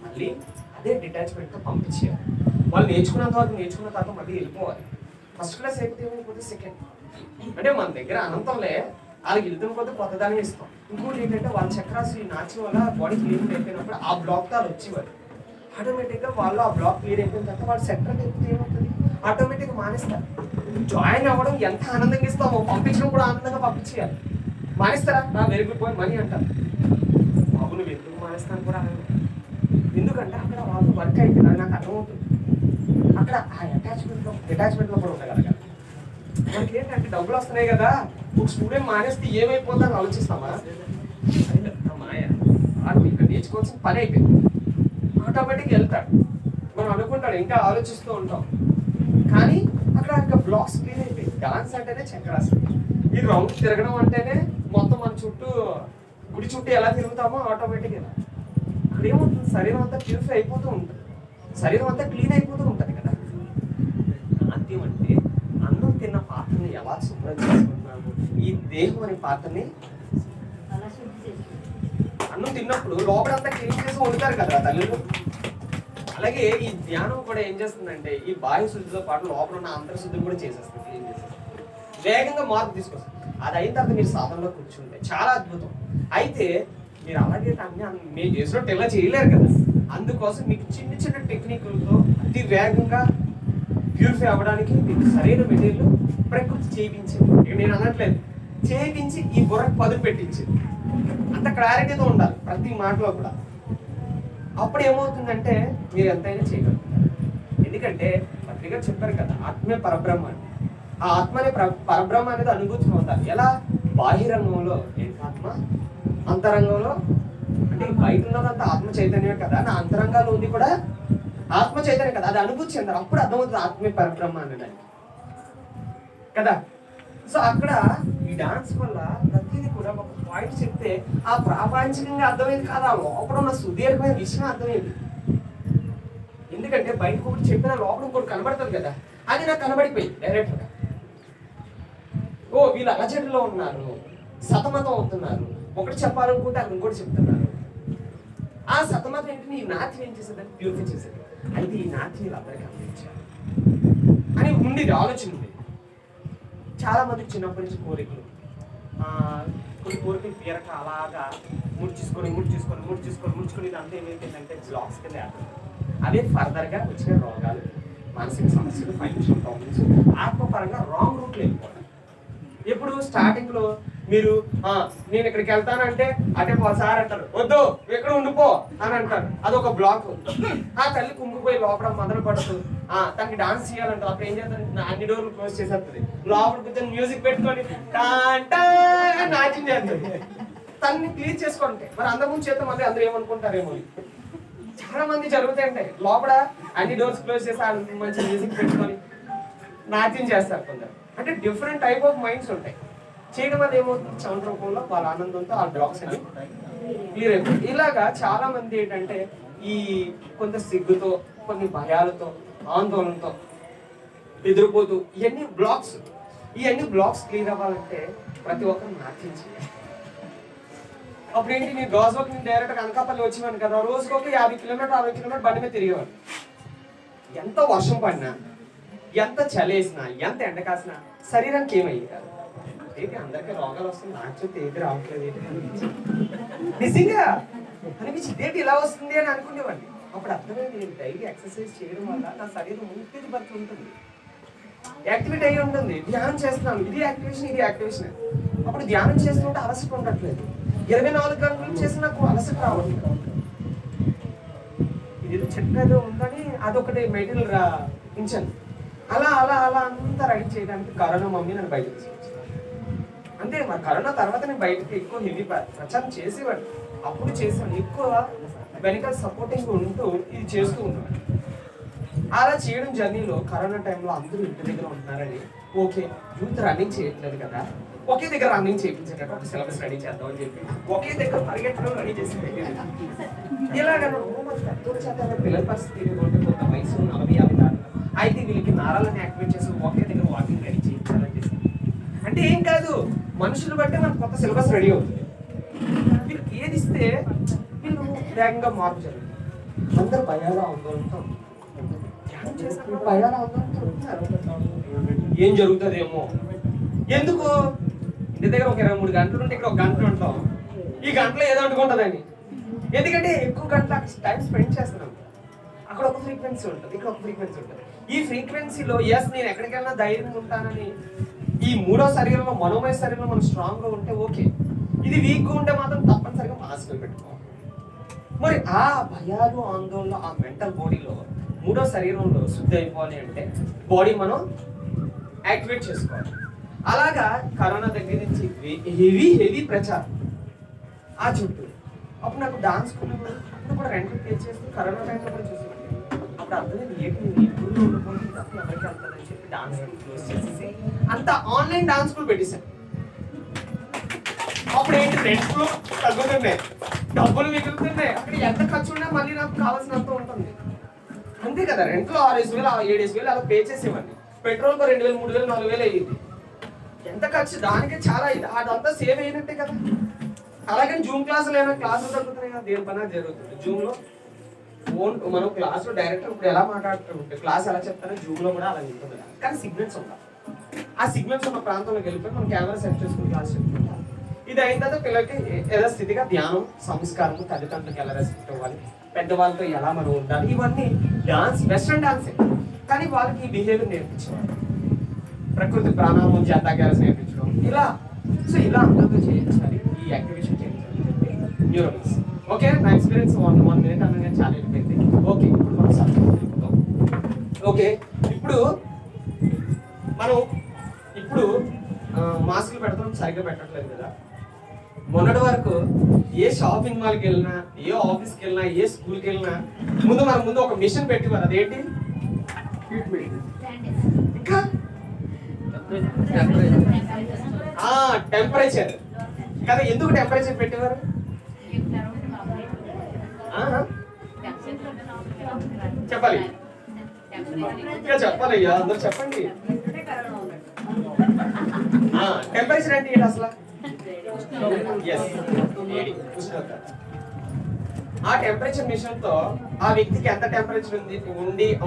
మళ్ళీ అదే డిటాచ్మెంట్తో పంపించేయాలి. వాళ్ళు నేర్చుకున్న తర్వాత మళ్ళీ వెళ్ళిపోవాలి. ఫస్ట్ క్లాస్ అయిపోతే సెకండ్ అంటే మన దగ్గర అనంతంలే. వాళ్ళకి వెళ్తున్న కొద్ది కొత్తదాన్ని ఇస్తాం. ఇంకోటి ఏంటంటే వాళ్ళ చక్రాసి నాచిన వల్ల బాడీ క్లీన్ అయిపోయినప్పుడు ఆ బ్లాక్ తో వచ్చేవారు. ఆటోమేటిక్గా వాళ్ళు ఆ బ్లాక్ క్లియర్ అయిపోయిన తర్వాత వాళ్ళు సెక్టర్ అయిపోతే ఏమవుతుంది, ఆటోమేటిక్గా మానేస్తారు. జాయిన్ అవ్వడం ఎంత ఆనందంగా ఇస్తామో పంపించడం కూడా ఆనందంగా పంపించేయాలి. మానేస్తారా? నా వెరీ గుడ్ బాయ్ మనీ అంటారు. బాబు నువ్వు ఎందుకు మానేస్తాను కూడా ఆనందం. ఎందుకంటే అక్కడ వాళ్ళు వర్క్ అయిపోయినా నాకు అర్థమవుతుంది. అక్కడ ఆ అటాచ్మెంట్లో కూడా ఉండగలగాలి. మనకి ఏంటంటే డబ్బులు వస్తున్నాయి కదా, ఒక స్టూడెంట్ మానేస్తే ఏమైపోతుందని ఆలోచిస్తామా? మాయ వాడు ఇక్కడ నేర్చుకోవాల్సిన పని అయిపోయింది. ఆటోమేటిక్గా వెళ్తాడు. మనం అనుకుంటాడు, ఇంకా ఆలోచిస్తూ ఉంటాం. కానీ అక్కడ బ్లాక్స్ క్లియర్ అయిపోయి. డాన్స్ అంటేనే చక్రాసనం. ఈ రౌండ్ తిరగడం అంటేనే మొత్తం మన చుట్టూ గుడి చుట్టూ ఎలా తిరుగుతామో ఆటోమేటిక్గా అక్కడ ఏమవుతుంది, శరీరం అంతా ప్యూరిఫై అయిపోతూ ఉంటుంది, శరీరం అంతా క్లీన్ అయిపోతూ ఉంటుంది కదా. నాట్యం అంటే అన్నం తిన్న పాత్రని ఎలా శుభ్రం చేసుకుంటున్నాము, ఈ దేహం అనే పాత్రని అన్నం తిన్నప్పుడు లోపలంతా క్లీన్ చేసి వండుతారు కదా తల్లులు. అలాగే ఈ ధ్యానం కూడా ఏం చేస్తుందంటే ఈ బాహ్య శుద్ధితో పాటు లోపల ఉన్న అంతర్శుద్ధిని కూడా చేసేస్తుంది, క్లీన్ చేసేస్తుంది, వేగంగా మార్పు తీసుకొస్తుంది. అది అయిన తర్వాత మీరు సాధనలో కూర్చుంటే చాలా అద్భుతం. అయితే మీరు అలాగే మీరు చేసినట్టు ఎలా చేయలేరు కదా. అందుకోసం మీకు చిన్న చిన్న టెక్నిక్లతో అతి వేగంగా ప్యూరిఫై అవ్వడానికి మీకు సరైన మెటీరియల్ ప్రకృతి చేయించింది. ఇక నేను అనట్లేదు, చేయించి ఈ బుర్రకు పదులు పెట్టించింది. అంత క్లారిటీతో ఉండాలి ప్రతి మాటలో కూడా. అప్పుడు ఏమవుతుందంటే మీరు ఎంతైనా చేయగలుగుతారు. ఎందుకంటే పత్రిక చెప్పారు కదా, ఆత్మే పరబ్రహ్మ అని. ఆ ఆత్మనే పరబ్రహ్మ అనేది అనుభూతి పొందాలి. ఎలా? బాహిరంగంలో ఆత్మ, అంతరంగంలో అంటే బయట ఉన్నదంతా ఆత్మ చైతన్యమే కదా, నా అంతరంగాల్లో ఉంది కూడా ఆత్మ చైతన్యం కదా, అది అనుభూతి చెందాలి. అప్పుడు అర్థమవుతుంది ఆత్మే పరబ్రహ్మ అనడానికి కదా. సో అక్కడ ఈ డాన్స్ వల్ల ప్రతిదీ కూడా ఒక పాయింట్ చెప్తే ఆ ప్రాపంచికంగా అర్థమైంది కాదు, ఆ లోపల ఉన్న సుదీర్ఘమైన విషయం అర్థమైంది. ఎందుకంటే బయటకు ఒకటి చెప్పిన లోపల ఇంకోటి కనబడుతుంది కదా, అది నాకు కనబడిపోయింది డైరెక్ట్గా. ఓ వీళ్ళు అలజడిలో ఉన్నారు, సతమతం అవుతున్నారు, ఒకటి చెప్పాలనుకుంటే అది ఇంకోటి చెప్తున్నారు. ఆ సతమతం ఏంటి, ఈ నాట్యం ఏం చేసేది, ప్యూరిఫై చేసేది. అయితే ఈ నాట్యం వీళ్ళు అందరికీ అందించారు అని ఉండేది, ఆలోచన ఉండేది. చాలా మందికి చిన్నప్పటి నుంచి కోరికలు, కొన్ని కోరికలు తీరక అలాగా ముడుచుకొని ఇదంతా ఏమైపోయిందంటే బ్లాక్స్ కింద ఏర్పడుతుంది. అదే ఫర్దర్గా వచ్చిన రోగాలు, మానసిక సమస్యలు, ఫైనాన్షియల్ ప్రాబ్లమ్స్, ఆత్మపరంగా రాంగ్ రూట్లో వెళ్ళిపోవడం. ఇప్పుడు స్టార్టింగ్లో మీరు నేను ఇక్కడికి వెళ్తానంటే అంటే సార్ అంటారు వద్దు ఎక్కడ ఉండిపో అని అంటారు, అదొక బ్లాక్. ఆ తల్లి కుంగిపోయి లోపల మొదలు పడుతుంది, తనకి డాన్స్ చేయాలంటారు. అప్పుడు ఏం చేస్తారు, అన్ని డోర్లు క్లోజ్ చేసేస్తుంది, లోపల కూర్చొని మ్యూజిక్ పెట్టుకొని నాట్యం చేస్తుంది. తనని క్లీన్ చేసుకుంటే మరి అందరి చేత మళ్ళీ అందరూ ఏమనుకుంటారేమో. చాలా మంది జరుగుతాయంటే లోపల అన్ని డోర్స్ క్లోజ్ చేసి మంచి మ్యూజిక్ పెట్టుకొని నాట్యం చేస్తారు కొందరు. అంటే డిఫరెంట్ టైప్ ఆఫ్ మైండ్స్ ఉంటాయి. చేయడం వల్ల ఏమవుతుంది, సౌండ్ రూపంలో వాళ్ళ ఆనందంతో ఆ బ్లాక్స్ అన్ని క్లియర్ అయిపోతుంది. ఇలాగా చాలా మంది ఏంటంటే ఈ కొంత సిగ్గుతో, కొన్ని భయాలతో, ఆందోళనతో ఎదురుపోతూ ఇవన్నీ బ్లాక్స్ క్లియర్ అవ్వాలంటే ప్రతి ఒక్కరు నాట్యం చేయాలి. అప్పుడు ఏంటి, నేను గాజువాక్ నేను డైరెక్ట్గా అనకాపల్లి వచ్చేవాను కదా, రోజుకి ఒక 50 కిలోమీటర్ 60 కిలోమీటర్ బండి మీద తిరిగేవాడు. ఎంత వర్షం పడినా, ఎంత చలేసినా, ఎంత ఎండ కాసినా శరీరానికి ఏమయ్యేది కాదు. ఏంటి అందరికీ రోగాలు వస్తుంది, నాకు చెప్తే ఏది రావట్లేదు ఏంటి నిజంగా అనిపించింది, ఏంటి ఇలా వస్తుంది అని అనుకునేవాడిని. అప్పుడు అర్థమైంది, నేను డైలీ ఎక్సర్సైజ్ చేయడం వల్ల నా శరీరం ఉత్తేజపడుతూ ఉంటుంది, యాక్టివేట్ అయ్యి ఉంటుంది. ధ్యానం చేస్తున్నాను, ఇది యాక్టివేషన్. అప్పుడు ధ్యానం చేస్తుంటే అలసట ఉండట్లేదు, 24 గంటలు చేసి నాకు అలసట రావట్లేదు. ఇది చెట్టు ఏదో ఉందని అదొకటి మెటీరియల్ ఉంచాను. అలా అంతా రెడీ చేయడానికి కరోనా మమ్మీ నన్ను బయటకు తీసుకొచ్చింది. అంతే, మరి కరోనా తర్వాత నేను బయటకి ఎక్కువ హెవీ ప్రచారం చేసేవాడు. అప్పుడు చేసాను, ఎక్కువ వెనకాల సపోర్టింగ్ ఉంటూ ఇది చేస్తూ ఉన్నాడు. అలా చేయడం జర్నీలో కరోనా టైంలో అందరూ ఇంటి దగ్గర ఉంటున్నారని, ఓకే యూత్ రన్నింగ్ చేయట్లేదు కదా, ఒకే దగ్గర రన్నింగ్ చేయించేటట్టు ఒక సిలబస్ రెడీ చేద్దాం అని చెప్పి ఒకే దగ్గర పరిగెట్టడం రెడీ చేసి పెట్టేది. ఇలాగ పిల్లల పరిస్థితి కొంత వయసు 40-50 దాకా అయితే వీళ్ళకి నారాలను యాక్టివేట్ చేసి ఒకే దగ్గర వాకింగ్ రెడీ చేయించాలని చేసి. అంటే ఏం కాదు, మనుషులు బట్టి మనకు కొత్త సిలబస్ రెడీ అవుతుంది. వీళ్ళకి ఏది ఇస్తే వీళ్ళు వేగంగా మార్పు జరుగుతుంది. అందరూ భయాలు ఆందోళనతో ధ్యానం చేస్తున్నారు, భయాలు ఆందోళనతో ఉంటున్నారు. ఏం జరుగుతుందేమో, ఎందుకు ఇంటి దగ్గర ఒక 23 గంటలు ఉంటే ఇక్కడ 1 గంట ఉంటాం, ఈ గంటలో ఏదో అనుకుంటుందని. ఎందుకంటే ఎక్కువ గంటలు అక్కడ టైం స్పెండ్ చేస్తున్నాం. అక్కడ ఒక ఫ్రీక్వెన్సీ ఉంటుంది, ఇక్కడ ఒక ఫ్రీక్వెన్సీ ఉంటుంది. ఈ ఫ్రీక్వెన్సీలో నేను ఎక్కడికి వెళ్ళినా ధైర్యంగా ఉంటానని ఈ మూడో శరీరంలో, మనోమయ శరీరంలో మనం స్ట్రాంగ్ గా ఉంటే ఓకే. ఇది వీక్ గా ఉంటే మాత్రం తప్పనిసరిగా మాస్క్ పెట్టుకోవాలి. మరి ఆ భయాలు, ఆందోళన, ఆ మెంటల్ బాడీలో మూడో శరీరంలో శుద్ధి అయిపోవాలి అంటే బాడీ మనం యాక్టివేట్ చేసుకోవాలి. అలాగా కరోనా దగ్గర నుంచి హెవీ ప్రచారం ఆ చుట్టూ. అప్పుడు నాకు డాన్స్ స్కూల్ అప్పుడు కూడా రెంట్ పే చేస్తూ కరోనా టైంలో కూడా చూసాను. అప్పుడు అర్థమైంది, ఏంటి ఇప్పుడు ఎవరికి వెళ్తానని చెప్పి డాన్స్ స్కూల్ క్లోజ్ చేసేసి అంత ఆన్లైన్ డాన్స్ స్కూల్ పెట్టేశాను. అప్పుడు ఏంటి, రెంట్లు తగ్గుతున్నాయి, డబ్బులు మిగులుతున్నాయి. అక్కడ ఎంత ఖర్చు ఉన్నా మళ్ళీ నాకు కావాల్సినంత ఉంటుంది. అంతే కదా, రెంట్లో 6,000 7,000 అలా పే చేసేవాడిని. పెట్రోల్ 2,000 3,000 4,000 అయ్యింది. ఎంత ఖర్చు, దానికే చాలా అదంతా సేవ్ అయినట్టే కదా. అలాగే జూమ్ క్లాసులు ఏమైనా క్లాసులు జరుగుతున్నాయి కదా, దేని పని జరుగుతుంది. జూమ్ లో ఫోన్ మనం క్లాస్ లో డైరెక్టర్ ఇప్పుడు ఎలా మాట్లాడుతుంటే క్లాస్ ఎలా చెప్తారో జూమ్ లో కూడా అలా ఉంటుంది. కానీ సిగ్నల్స్ ఉండాలి. ఆ సిగ్నల్స్ ఉన్న ప్రాంతంలోకి వెళ్ళిపోయి మనం కెమెరా సెట్ చేసుకుని క్లాస్ చెప్తుంటాం. ఇది అయిన తర్వాత పిల్లలకి యథాస్థితిగా ధ్యానం, సంస్కారం, తల్లిదండ్రులకు ఎలా రెస్పెక్ట్ ఇవ్వాలి, పెద్దవాళ్ళతో ఎలా మనం ఉండాలి, ఇవన్నీ డాన్స్, వెస్ట్రన్ డాన్సే. కానీ వాళ్ళకి ఈ బిహేవియర్ నేర్పించేవాళ్ళు, ప్రకృతి ప్రాణాయామం, జాతా గ్యాస్ నేర్పించడం, ఇలా అందరితో చేయించాలి, ఈ యాక్టివేషన్ చేయించాలి న్యూరోన్స్. ఓకే, నా ఎక్స్పీరియన్స్ 1 minute అనగా చాలా వెళ్ళిపోయింది. ఓకే, ఇప్పుడు మనం సబ్జెక్ట్. ఓకే, ఇప్పుడు మనం మాస్కులు పెడతాం, సరిగ్గా పెట్టట్లేదు కదా. మొన్నటి వరకు ఏ షాపింగ్ మాల్కి వెళ్ళినా, ఏ ఆఫీస్కి వెళ్ళినా, ఏ స్కూల్కి వెళ్ళినా ముందు ఒక మిషన్ పెట్టివారు. అదేంటి, ఇంకా టెంపరేచర్ కదా. ఎందుకు టెంపరేచర్ పెట్టేవారు? చెప్పాలి, ఇంకా చెప్పాలయ్యా, అందరూ చెప్పండి. టెంపరేచర్ అంటే ఏంటి అసలు? ఆ టెంపరేచర్ మిషన్ తో ఆ వ్యక్తికి ఎంత టెంపరేచర్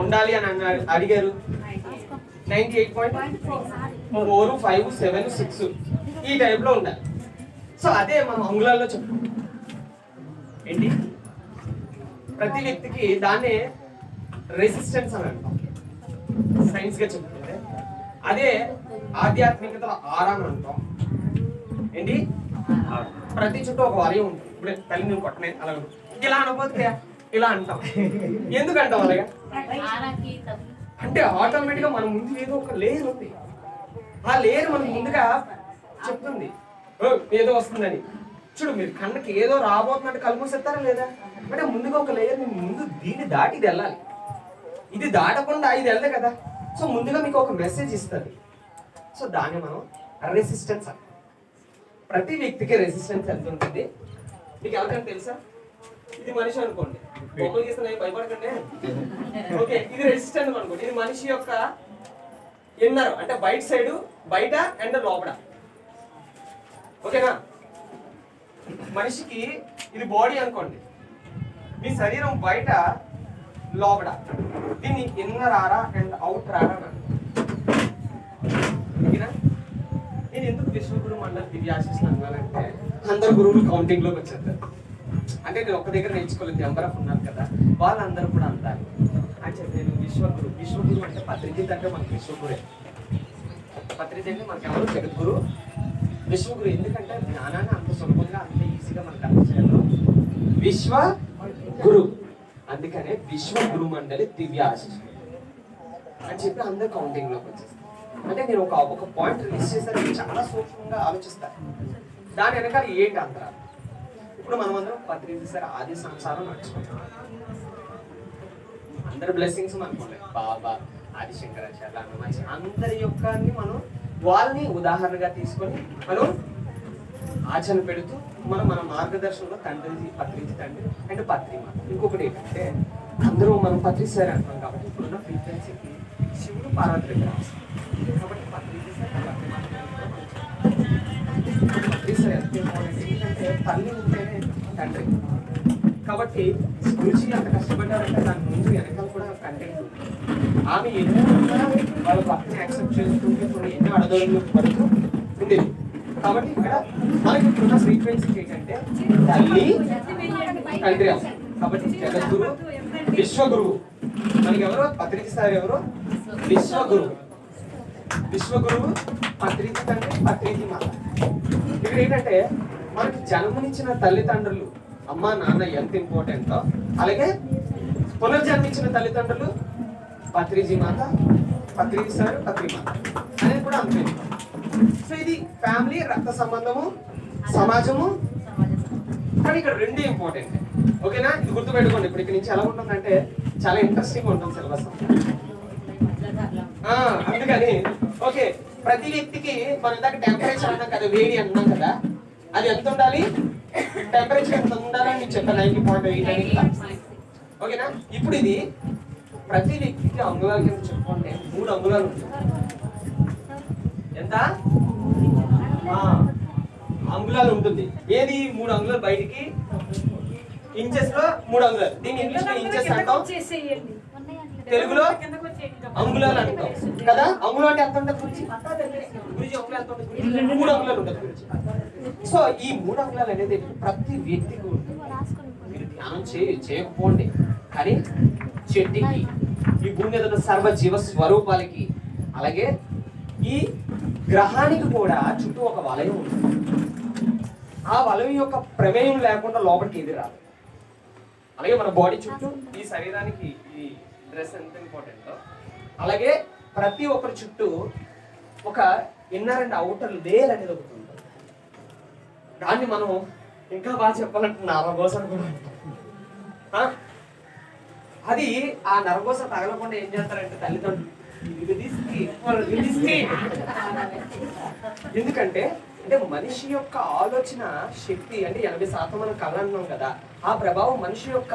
ఉండాలి అని అడిగారు. 98.4, 5, 7, 6 ఈ టైప్ లో ఉండాలి. సో అదే మనం అంగుళాల్లో చెప్పుకుంటాం. ఏంటి, ప్రతి వ్యక్తికి దాన్నే రెసిస్టెన్స్ అని అంటాం సైన్స్ గా చెప్పుకుంటే. అదే ఆధ్యాత్మికతలో ఆరా అని అంటాం. ఏంటి ప్రతి చుట్టూ ఒక వలయం ఉంటుంది. ఇప్పుడు తల్లి నువ్వు కొట్టనే అలా ఉంటుంది. ఇలా అనబోతే ఇలా అంటాం. ఎందుకు అంటాం అలాగా అంటే ఆటోమేటిక్ గా మన ముందు ఏదో ఒక లేయర్ ఉంది. ఆ లేయర్ మనకు ముందుగా చెప్తుంది ఏదో వస్తుందని. చూడు మీరు కళ్ళకి ఏదో రాబోతున్నట్టు కళ్ళు మూసేస్తారా లేదా? అంటే ముందుగా ఒక లేయర్ ముందు దీన్ని దాటి ఇది వెళ్ళాలి. ఇది దాటకుండా ఇది వెళ్ళదు కదా. సో ముందుగా మీకు ఒక మెసేజ్ ఇస్తుంది. సో దాన్ని మనం రెసిస్టెన్స్ అంటాం. ప్రతి వ్యక్తికి రెసిస్టెన్స్ ఎంత ఉంటుంది మీకు ఎవరికైనా తెలుసా? ఇది మనిషి అనుకోండి, బొమ్మలు గీస్తున్నాయి భయపడకండి. ఓకే, ఇది రెసిస్టెన్స్ అనుకోండి. ఇది మనిషి యొక్క ఇన్నర్ అంటే బయట సైడ్, బయట అండ్ లోపల. ఓకేనా? మనిషికి ఇది బాడీ అనుకోండి, మీ శరీరం బయట లోపల. దీన్ని ఇన్నర్ ఆరా అండ్ అవుట్ ఆరా అని. ఓకేనా? నేను ఎందుకు విశ్వగురు మండల దివ్యాశీస్ అన్నానంటే అందరు గురువులు కౌంటింగ్ లోకి వచ్చేస్తారు. అంటే నేను ఒక్క దగ్గర నేర్చుకోలేదు, నెంబర్ ఆఫ్ ఉన్నారు కదా, వాళ్ళందరూ కూడా అంటారు అని చెప్పి నేను విశ్వగురు. విశ్వగురు అంటే పత్రిజిత్ అంటే మనకి విశ్వగురే. పత్రిజిత్ అంటే మనకి ఎవరు జగద్గురు, విశ్వగురు. ఎందుకంటే జ్ఞానాన్ని అంత సులభంగా అంత ఈజీగా మనకు అర్థం చేయాలి విశ్వ గురు. అందుకనే విశ్వగురు మండలి దివ్యాశీస్ అని చెప్పి అందరు కౌంటింగ్ లోకి వచ్చేస్తారు. అంటే నేను ఒక పాయింట్ రిలీజ్ చేశాను, చాలా సూక్ష్మంగా ఆలోచిస్తాను దాని వెనకాల ఏంటి అంతరా. ఇప్పుడు మనం అందరం పత్రిక సార్ ఆది సంసారం నడుచుకుంటాం. అందరి బ్లెస్సింగ్స్ మనకు బాబా, ఆది శంకరాచార్య, హనుమాన్, అందరి యొక్క మనం వాళ్ళని ఉదాహరణగా తీసుకొని మనం ఆచరణ పెడుతూ మన మార్గదర్శనంలో తండ్రి పత్రిక తండ్రి అండ్ పత్రిమ. ఇంకొకటి ఏంటంటే అందరూ మనం పత్రిక సార్ అంటున్నాం కాబట్టి ఇప్పుడున్న ఫ్రీక్వెన్సీకి శివుడు పార్వతి దగ్గర కాబట్టి పత్రిక సార్ ఎంత ఇంపార్టెంట్. ఎందుకంటే తల్లి ఉంటేనే తండ్రి. కాబట్టి గురించి అంత కష్టపడ్డారంటే దాని ముందు వెనకాల కూడా కంటెంట్ ఉంది. ఆమె ఎన్నో వాళ్ళ భక్తిని యాక్సెప్ట్ చేసుకుంటూ ఎన్నో అడగలు పడుతూ ఉండేది. కాబట్టి ఇక్కడ మనకి ఇప్పుడున్న ఫ్రీక్వెన్సీ ఏంటంటే తల్లి తండ్రి. కాబట్టి జగద్గురు విశ్వగురువు. మనకి ఎవరు పత్రిక సార్ ఎవరు? విశ్వగురువు. విశ్వగురువు పత్రిక తండ్రి, పత్రిక మాత. ఇక్కడ ఏంటంటే మనకి జన్మనిచ్చిన తల్లిదండ్రులు అమ్మ నాన్న ఎంత ఇంపార్టెంటో, అలాగే పునర్జన్మించిన తల్లిదండ్రులు పత్రిజీ మాత, పత్రిక సార్, పత్రిక మాత అనేది కూడా అంతే. సో ఇది ఫ్యామిలీ, రక్త సంబంధము, సమాజము. కానీ ఇక్కడ రెండు ఇంపార్టెంట్. ఓకేనా? ఇది గుర్తుపెట్టుకోండి. ఇప్పుడు ఇక్కడ నుంచి ఎలా ఉంటుందంటే చాలా ఇంట్రెస్టింగ్ ఉంటుంది సిలబస్. అందుకని ఓకే, ప్రతి వ్యక్తికి మనం ఇందాక టెంపరేచర్ అన్నాం కదా, వేడి అన్నాం కదా, అది ఎంత ఉండాలి? టెంపరేచర్ ఎంత ఉండాలని నేను చెప్పాను, 90.8 అని. ఓకేనా? ఇప్పుడు ఇది ప్రతి వ్యక్తికి అంగుళాల కింద చెప్పుకుంటే 3 అంగుళాలు ఉంటుంది. ఎంత అంగుళాలు ఉంటుంది. ఏది 3 అంగుళాలు బయటికి, ఇంచెస్ లో 3 అంగుళాలు. దీన్ని ఇంగ్లీష్ లో ఇంచెస్ అంటాం, తెలుగులో అంగుళాలు అంటాం కదా. అంగుళం అంటే ఎంత ఉంటుంది గురించి? గురించి అంగుళాలు ఎంత ఉంటుంది? 3 అంగుళాలు ఉంటుంది గురించి. సో ఈ 3 అంగుళాలు అనేది ప్రతి వ్యక్తికి ఉంటుంది. మీరు ధ్యానం చేయకపోండి, కానీ చెట్టుకి, ఈ భూమి మీద ఉన్న సర్వ జీవ స్వరూపాలకి, అలాగే ఈ గ్రహానికి కూడా చుట్టూ ఒక వలయం ఉంటుంది. ఆ వలయం యొక్క ప్రమేయం లేకుండా లోపలికి ఏది రాదు. అలాగే మన బాడీ చుట్టూ ఈ శరీరానికి ఈ డ్రెస్ ఎంత ఇంపార్టెంటో, అలాగే ప్రతి ఒక్కరి చుట్టూ ఒక ఇన్నర్ అండ్ అవుటర్ లేయర్ అనేది ఒకటి ఉంటుంది. దాన్ని మనం ఇంకా బాగా చెప్పాలంటే నరగోస కూడా అంటాం. అది ఆ నరగోస తగలకుండా ఏం చేస్తారంటే తల్లిదండ్రులు ఎందుకంటే అంటే మనిషి యొక్క ఆలోచన శక్తి అంటే 80% మనం కళ్ళన్నాం కదా, ఆ ప్రభావం మనిషి యొక్క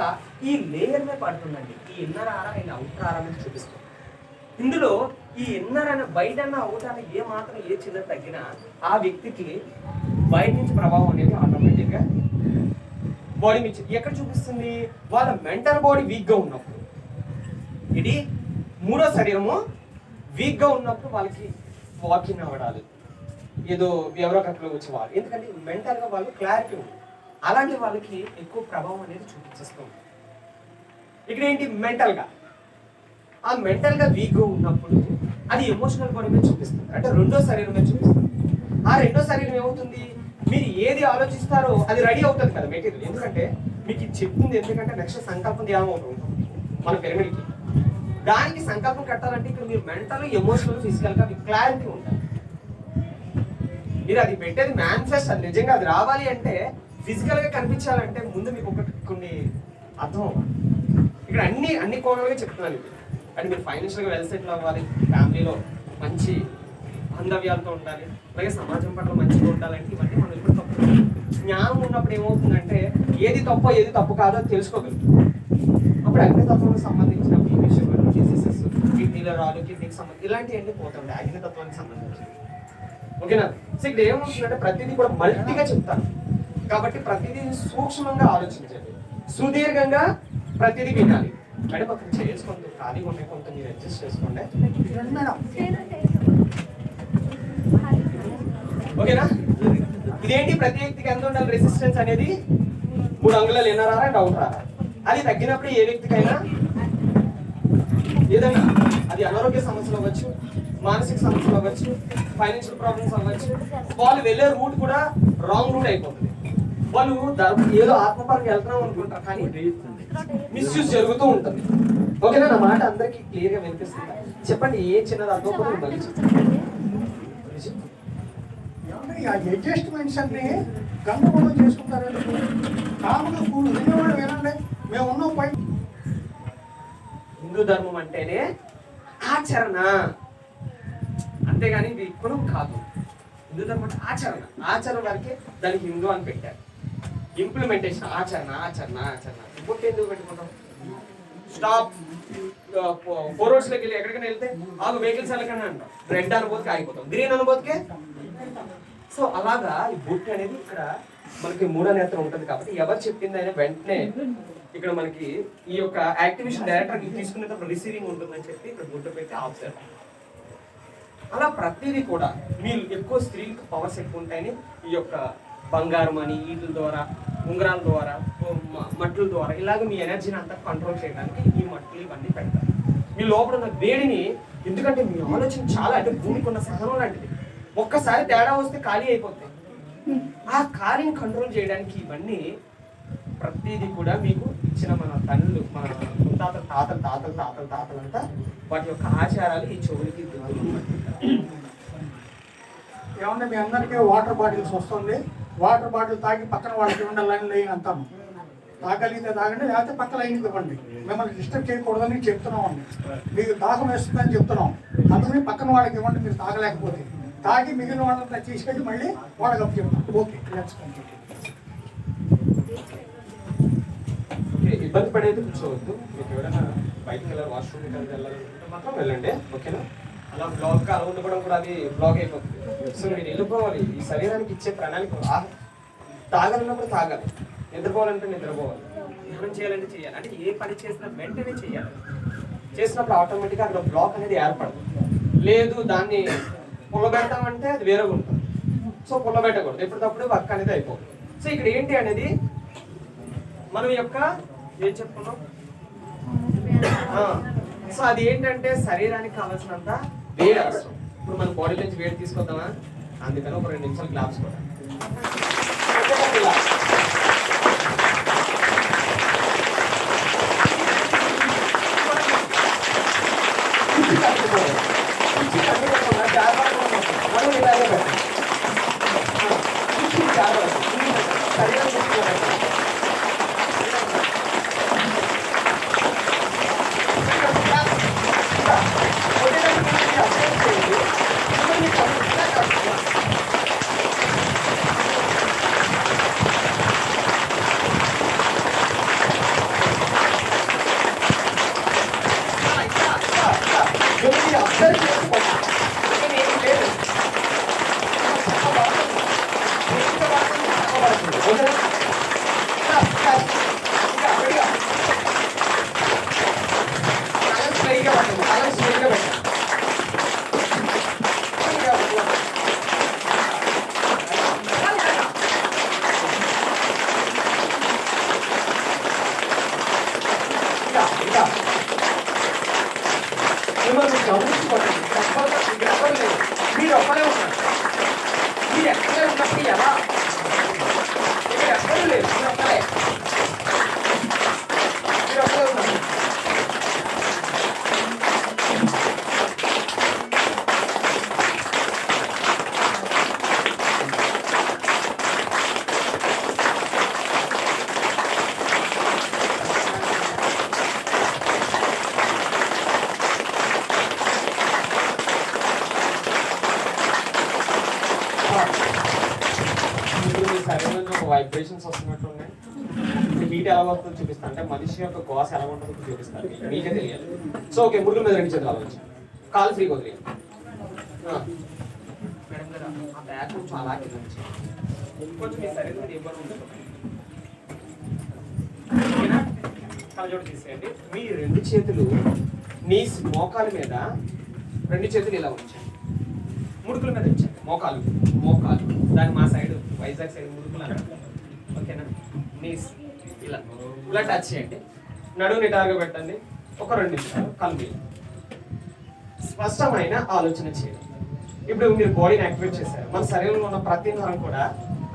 ఈ లేయర్ మీద పడుతుందండి. ఈ ఇన్నర్ ఆరా అండ్ అవుటర్ ఆరా అనేది చూపిస్తుంది. ఇందులో ఈ ఇన్నర్ అనే బయట అన్న అవుటర్ అన్న ఏ మాత్రం ఏ చిన్న తగ్గినా ఆ వ్యక్తికి బయట నుంచి ప్రభావం అనేది ఆటోమేటిక్ గా బాడీ మీద ఎక్కడ చూపిస్తుంది? వాళ్ళ మెంటల్ బాడీ వీక్ గా ఉన్నప్పుడు, ఇది 3వ శరీరము వీక్ గా ఉన్నప్పుడు వాళ్ళకి వాకింగ్ అవ్వడాలు, ఏదో ఎవరో కట్లో వచ్చేవాళ్ళు. ఎందుకంటే మెంటల్ గా వాళ్ళు క్లారిటీ ఉంది. అలాంటి వాళ్ళకి ఎక్కువ ప్రభావం అనేది చూపించేస్తుంది. ఇక్కడ ఏంటి? మెంటల్ గా ఆ మెంటల్ గా వీక్ గా ఉన్నప్పుడు అది ఎమోషనల్ బాడీ మీద చూపిస్తుంది. అంటే 2వ శరీరం మీద చూపిస్తుంది. ఆ 2వ శరీరం ఏమవుతుంది? మీరు ఏది ఆలోచిస్తారో అది రెడీ అవుతుంది కదా మెటీరియల్. ఎందుకంటే మీకు ఇది చెప్తుంది, ఎందుకంటే నెక్స్ట్ సంకల్పం ధ్యానం ఉంటుంది మన పిరమిడ్కి. దానికి సంకల్పం కట్టాలంటే ఇక్కడ మీరు మెంటల్, ఎమోషనల్, ఫిజికల్గా మీకు క్లారిటీ ఉండాలి. మీరు అది పెట్టేది మేనిఫెస్ట్, అది నిజంగా అది రావాలి అంటే ఫిజికల్గా కనిపించాలంటే ముందు మీకు కొన్ని అర్థం అవ్వాలి. ఇక్కడ అన్ని కోణాలుగా చెప్తున్నాను. అంటే మీరు ఫైనాన్షియల్గా వెల్ సెటిల్ అవ్వాలి, ఫ్యామిలీలో మంచి బాంధవ్యాలతో ఉండాలి, అలాగే సమాజం పట్ల మంచిగా ఉండాలంటే ఇవన్నీ మనం ఇప్పుడు తప్పు. జ్ఞానం ఉన్నప్పుడు ఏమవుతుందంటే ఏది తప్పు కాదో తెలుసుకోగలుగుతాం. అప్పుడు అగ్నితత్వానికి సంబంధించిన బీపీ, షుగర్, డిసీజెస్, కిడ్నీలో రాళ్ళు, కిడ్నీకి సంబంధించి ఇలాంటివన్నీ పోతుంటాయి అగ్నితత్వానికి సంబంధించి. ఓకేనా? సో ఇక్కడ ఏమవుతుందంటే ప్రతిదీ కూడా మల్టీగా చెప్తాను కాబట్టి ప్రతిదీ సూక్ష్మంగా ఆలోచించండి, సుదీర్ఘంగా ప్రతిదీ వినాలి. అంటే పక్కన చేసుకుంటూ ఖాళీగా ఉండే కొంత మీరు అడ్జస్ట్ చేసుకోండి. ఓకేనా? ఇదేంటి ప్రతి వ్యక్తికి ఎంత ఉండాలి రెసిస్టెన్స్ అనేది? 3 అంగుళాలు ఎన్నరారా డౌట్ రారా. అది తగ్గినప్పుడు ఏ వ్యక్తికైనా ఏదైనా అది అనారోగ్య సమస్యలు అవ్వచ్చు, మానసిక సమస్యలు అవ్వచ్చు, ఫైనాన్షియల్ ప్రాబ్లమ్స్ అవ్వచ్చు, వాళ్ళు వెళ్ళే రూట్ కూడా రాంగ్ రూట్ అయిపోతుంది. వాళ్ళు ఏదో ఆత్మపరంగా వెళ్తున్నాం అనుకుంటారు కానీ మిస్యూజ్ జరుగుతూ ఉంటుంది. ఓకేనా? నా మాట అందరికీ క్లియర్గా వినిపిస్తుంది. చెప్పండి, ఏ చిన్నది అర్థం అడ్జస్ట్మెంట్స్ అన్ని గందరగోళం చేసుకుంటారు. కాముగా వినేవాడు వినండి, మేము ఉన్నాం పై. హిందూ ధర్మం అంటేనే ఆచరణ, అంతేగాని ఇది ఇప్పుడు కాదు. హిందూ ధర్మం అంటే ఆచరణ, ఆచరణ వరకే దానికి హిందూ అని పెట్టారు. ఇంప్లిమెంటేషన్ ఆచరణ ఆచరణ ఆచరణ. ఇప్పుడు ఎందుకు పెట్టుకుంటాం? స్టాప్ 4 రోడ్స్లోకి వెళ్ళి ఎక్కడికైనా వెళ్తే ఆగు వెహికల్స్ వెళ్ళకనే అంటాం. రెడ్ అనుభూతికి ఆగిపోతాం, గ్రీన్ అనుభూతికే. సో అలాగా ఈ బుట్ అనేది ఇక్కడ మనకి 3వ నేత్రం ఉంటుంది కాబట్టి ఎవరు చెప్పింది అయినా వెంటనే ఇక్కడ మనకి ఈ యొక్క యాక్టివేషన్ డైరెక్టర్ తీసుకునేటప్పుడు రిసీవింగ్ ఉంటుందని చెప్పి ఇక్కడ బుట్ట పెట్టి ఆఫ్ చేయాలి. అలా ప్రతిదీ కూడా మీరు ఎక్కువ స్త్రీలకు పవర్స్ ఎక్కువ ఉంటాయని ఈ యొక్క బంగారం అని వీటి ద్వారా, ఉంగరాల ద్వారా, మట్ల ద్వారా ఇలాగ మీ ఎనర్జీని అంతా కంట్రోల్ చేయడానికి ఈ మట్లు ఇవన్నీ పెడతారు. మీ లోపల ఉన్న వేడిని, ఎందుకంటే మీ ఆలోచన చాలా అంటే భూమికి ఉన్న సహనం లాంటిది. ఒక్కసారి తేడా వస్తే ఖాళీ అయిపోతాయి. ఆ ఖాళీని కంట్రోల్ చేయడానికి ఇవన్నీ ప్రతిదీ కూడా మీకు ఇచ్చిన మన తండ్రులు, మన తాతలంతా వాటి యొక్క ఆచారాలు ఈ చెవులకి ఏమన్నా మీ అందరికీ వాటర్ బాటిల్స్ వస్తుంది. వాటర్ బాటిల్ తాగి పక్కన వాళ్ళకి ఇవ్వండి, లైన్ అంటాము. తాగలిగితే తాగండి, లేకపోతే పక్క లైన్కి ఇవ్వండి. మిమ్మల్ని డిస్టర్బ్ చేయకూడదని చెప్తున్నాం అండి. మీకు దాహం వేస్తుందని చెప్తున్నాం, అందుకని పక్కన వాళ్ళకి ఇవ్వండి. మీరు తాగలేకపోతే తాగి మిగిలిన వాళ్ళంతా తీసుకెళ్ళి మళ్ళీ వాళ్ళకి అప్పు చెప్తాం. ఓకే, ఇబ్బంది పడేది కూర్చోవద్దు. మీకు ఎవరైనా బయటకు వెళ్ళాలి, వాష్రూమ్కి వెళ్ళాలనుకుంటే మాత్రం వెళ్ళండి. ఓకేనా? అలా బ్లాక్ అలా ఉండడం కూడా అది బ్లాక్ అయిపోతుంది. సో మీరు వెళ్ళిపోవాలి. ఈ శరీరానికి ఇచ్చే ప్రణాళిక తాగాలన్నప్పుడు తాగాలి, నిద్రపోవాలంటే నిద్రపోవాలి, ధ్యానం చేయాలంటే చేయాలి. అంటే ఏ పని చేసినా వెంటనే చేయాలి. చేసినప్పుడు ఆటోమేటిక్గా అక్కడ బ్లాక్ అనేది ఏర్పడదు. లేదు దాన్ని పుల్లబెడతామంటే అది వేరేగా ఉంటుంది. సో పుల్లబెట్టకూడదు, ఎప్పటికప్పుడు వర్క్ అనేది అయిపోతుంది. సో ఇక్కడ ఏంటి అనేది మనం యొక్క ఏం చెప్పుకున్నాం. సో అది ఏంటంటే శరీరానికి కావాల్సినంత వేడి అవసరం. ఇప్పుడు మన బాడీ నుంచి వేడి తీసుకొద్దామా? అందుకని ఒక 2 నిమిషాలు గ్లాప్స్ కూడా శరీరం నుంచి ఒక వైబ్రేషన్స్ వస్తున్నట్టు ఉన్నాయి. ఇప్పుడు హీట్ ఎలా వస్తుందో చూపిస్తాను, అంటే మనిషి యొక్క శ్వాస ఎలా ఉంటుందో చూపిస్తాను, మీకే తెలియాలి. సో ఓకే, మురుగుల మీద 2 చేతులు ఆలోచించండి, కాలు ఫ్రీగా వదిలేయండి. మేడం గారు ఆ బ్యాగ్ కొంచెం అలా కింద ఉంచండి. కొంచెం మీ శరీరం మీద ఇబ్బంది ఉంటుంది. ఓకేనా? కళ్ళజోడు తీసేయండి. మీ 2 చేతులు నీ మోకాల మీద, 2 చేతులు ఇలా ఉంచండి, ముడుకుల మీద ఉంచండి. మోకాలు దాని మా సైడ్ వైజాగ్ సైడ్ ముడుకులు అన్నారు. ఓకేనా? నీస్ ఇలా ఇలా టచ్ చేయండి. నడువు నిటారుగా పెట్టండి. ఒక 2 నిమిషాలు కళ్ళు స్పష్టమైన ఆలోచన చేయండి. ఇప్పుడు మీరు బాడీని యాక్టివేట్ చేశారు. మన శరీరంలో ఉన్న ప్రతి నరం కూడా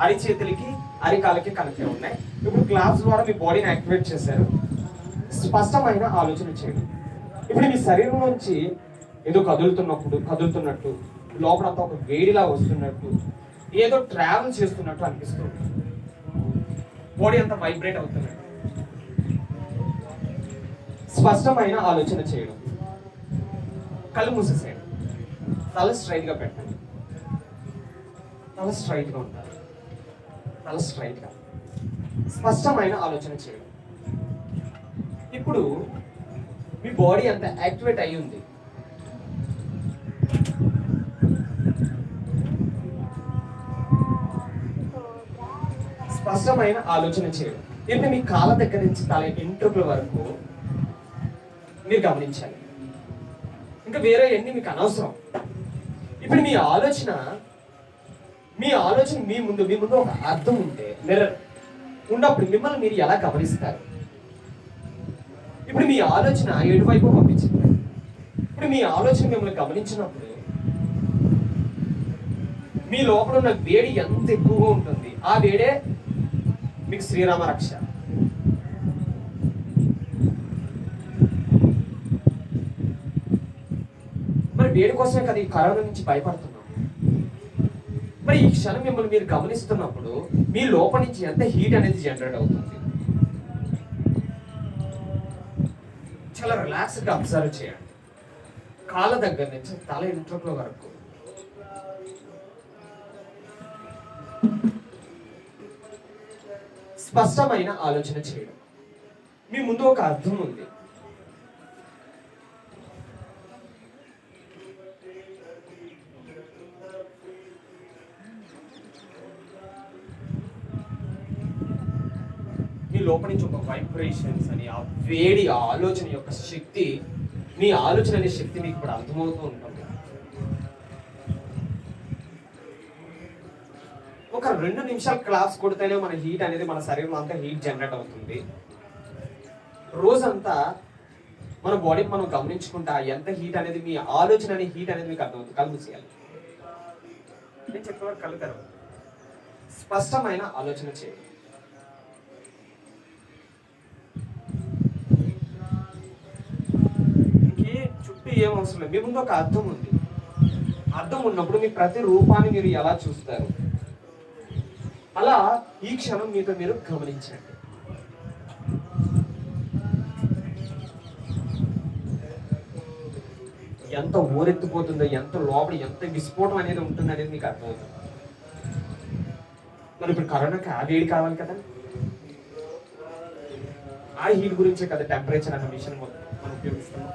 అరిచేతులకి అరికాలకి కనెక్ట్ ఉన్నాయి. ఇప్పుడు క్లాప్స్ ద్వారా మీ బాడీని యాక్టివేట్ చేశారు. స్పష్టమైన ఆలోచన చేయండి. ఇప్పుడు మీ శరీరం నుంచి ఏదో కదులుతున్నట్టు లోపలంతా ఒక వేడిలా వస్తున్నట్టు, ఏదో ట్రావెల్ చేస్తున్నట్టు అనిపిస్తుంది. బాడీ అంతా వైబ్రేట్ అవుతున్నట్టు. స్పష్టమైన ఆలోచన చేయడం. కళ్ళు మూసేసేయండి. తల స్ట్రైట్గా పెట్టండి. తల స్ట్రైట్గా ఉంటారు. తల స్ట్రైట్గా. స్పష్టమైన ఆలోచన చేయడం. ఇప్పుడు మీ బాడీ అంత యాక్టివేట్ అయి ఉంది. స్పష్టమైన ఆలోచన చేయడం. ఇప్పుడు మీ కాళ్ళ దగ్గర నుంచి తల వెంట్రుకల వరకు మీరు గమనించాలి. ఇంకా వేరే ఎన్ని మీకు అనవసరం. ఇప్పుడు మీ ఆలోచన మీ ముందు ఒక అర్థం ఉంటే, మిర్రర్ ఉన్నప్పుడు మిమ్మల్ని మీరు ఎలా గమనిస్తారు? ఇప్పుడు మీ ఆలోచన ఎటువైపు పంపించింది. ఇప్పుడు మీ ఆలోచన మిమ్మల్ని గమనించినప్పుడు మీ లోపల ఉన్న వేడి ఎంత ఎక్కువగా ఉంటుంది. ఆ వేడే మీకు శ్రీరామ రక్ష. మరి వేడి కోసమే కదా ఈ కరోనా నుంచి భయపడుతున్నాం. మరి ఈ క్షణం మిమ్మల్ని మీరు గమనిస్తున్నప్పుడు మీ లోపల నుంచి ఎంత హీట్ అనేది జనరేట్ అవుతుంది. చాలా రిలాక్స్డ్గా అబ్జర్వ్ చేయండి. కాళ్ళ దగ్గర నుంచి తల వెంట్రుకల వరకు. స్పష్టమైన ఆలోచన చేయడం. మీ ముందు ఒక అర్థం ఉంది. మీ లోపల నుంచి ఒక వైబ్రేషన్స్ అని, ఆ వేడి ఆలోచన యొక్క శక్తి, మీ ఆలోచన అనే శక్తి మీకు ఇప్పుడు అర్థమవుతూ ఉంటుంది. ఒక 2 నిమిషాలు క్లాస్ కొడితేనే మన హీట్ అనేది మన శరీరంలో అంతా హీట్ జనరేట్ అవుతుంది. రోజంతా మన బాడీని మనం గమనించుకుంటా ఎంత హీట్ అనేది, మీ ఆలోచన అనే హీట్ అనేది మీకు అర్థమవుతుంది. కళ్ళు మూసేయాలి. నేను చెప్పేవారు కళ్ళు తెరవాలి. స్పష్టమైన ఆలోచన చేయాలి. ఇంకే చుట్టూ ఏం అవసరం లేదు. మీ ముందు ఒక అర్థం ఉంది. అర్థం ఉన్నప్పుడు మీ ప్రతి రూపాన్ని మీరు ఎలా చూస్తారు, అలా ఈ క్షణం మీతో మీరు గమనించండి. ఎంత ఊరెత్తిపోతుందో, ఎంత లోపల ఎంత విస్ఫోటం అనేది ఉంటుంది అనేది మీకు అర్థమవుతుంది. మరి ఇప్పుడు కరోనాకి ఆ వేడి కావాలి కదా, ఆ హీట్ గురించే కదా టెంపరేచర్ అన్న విషయం మనం ఉపయోగిస్తున్నాం.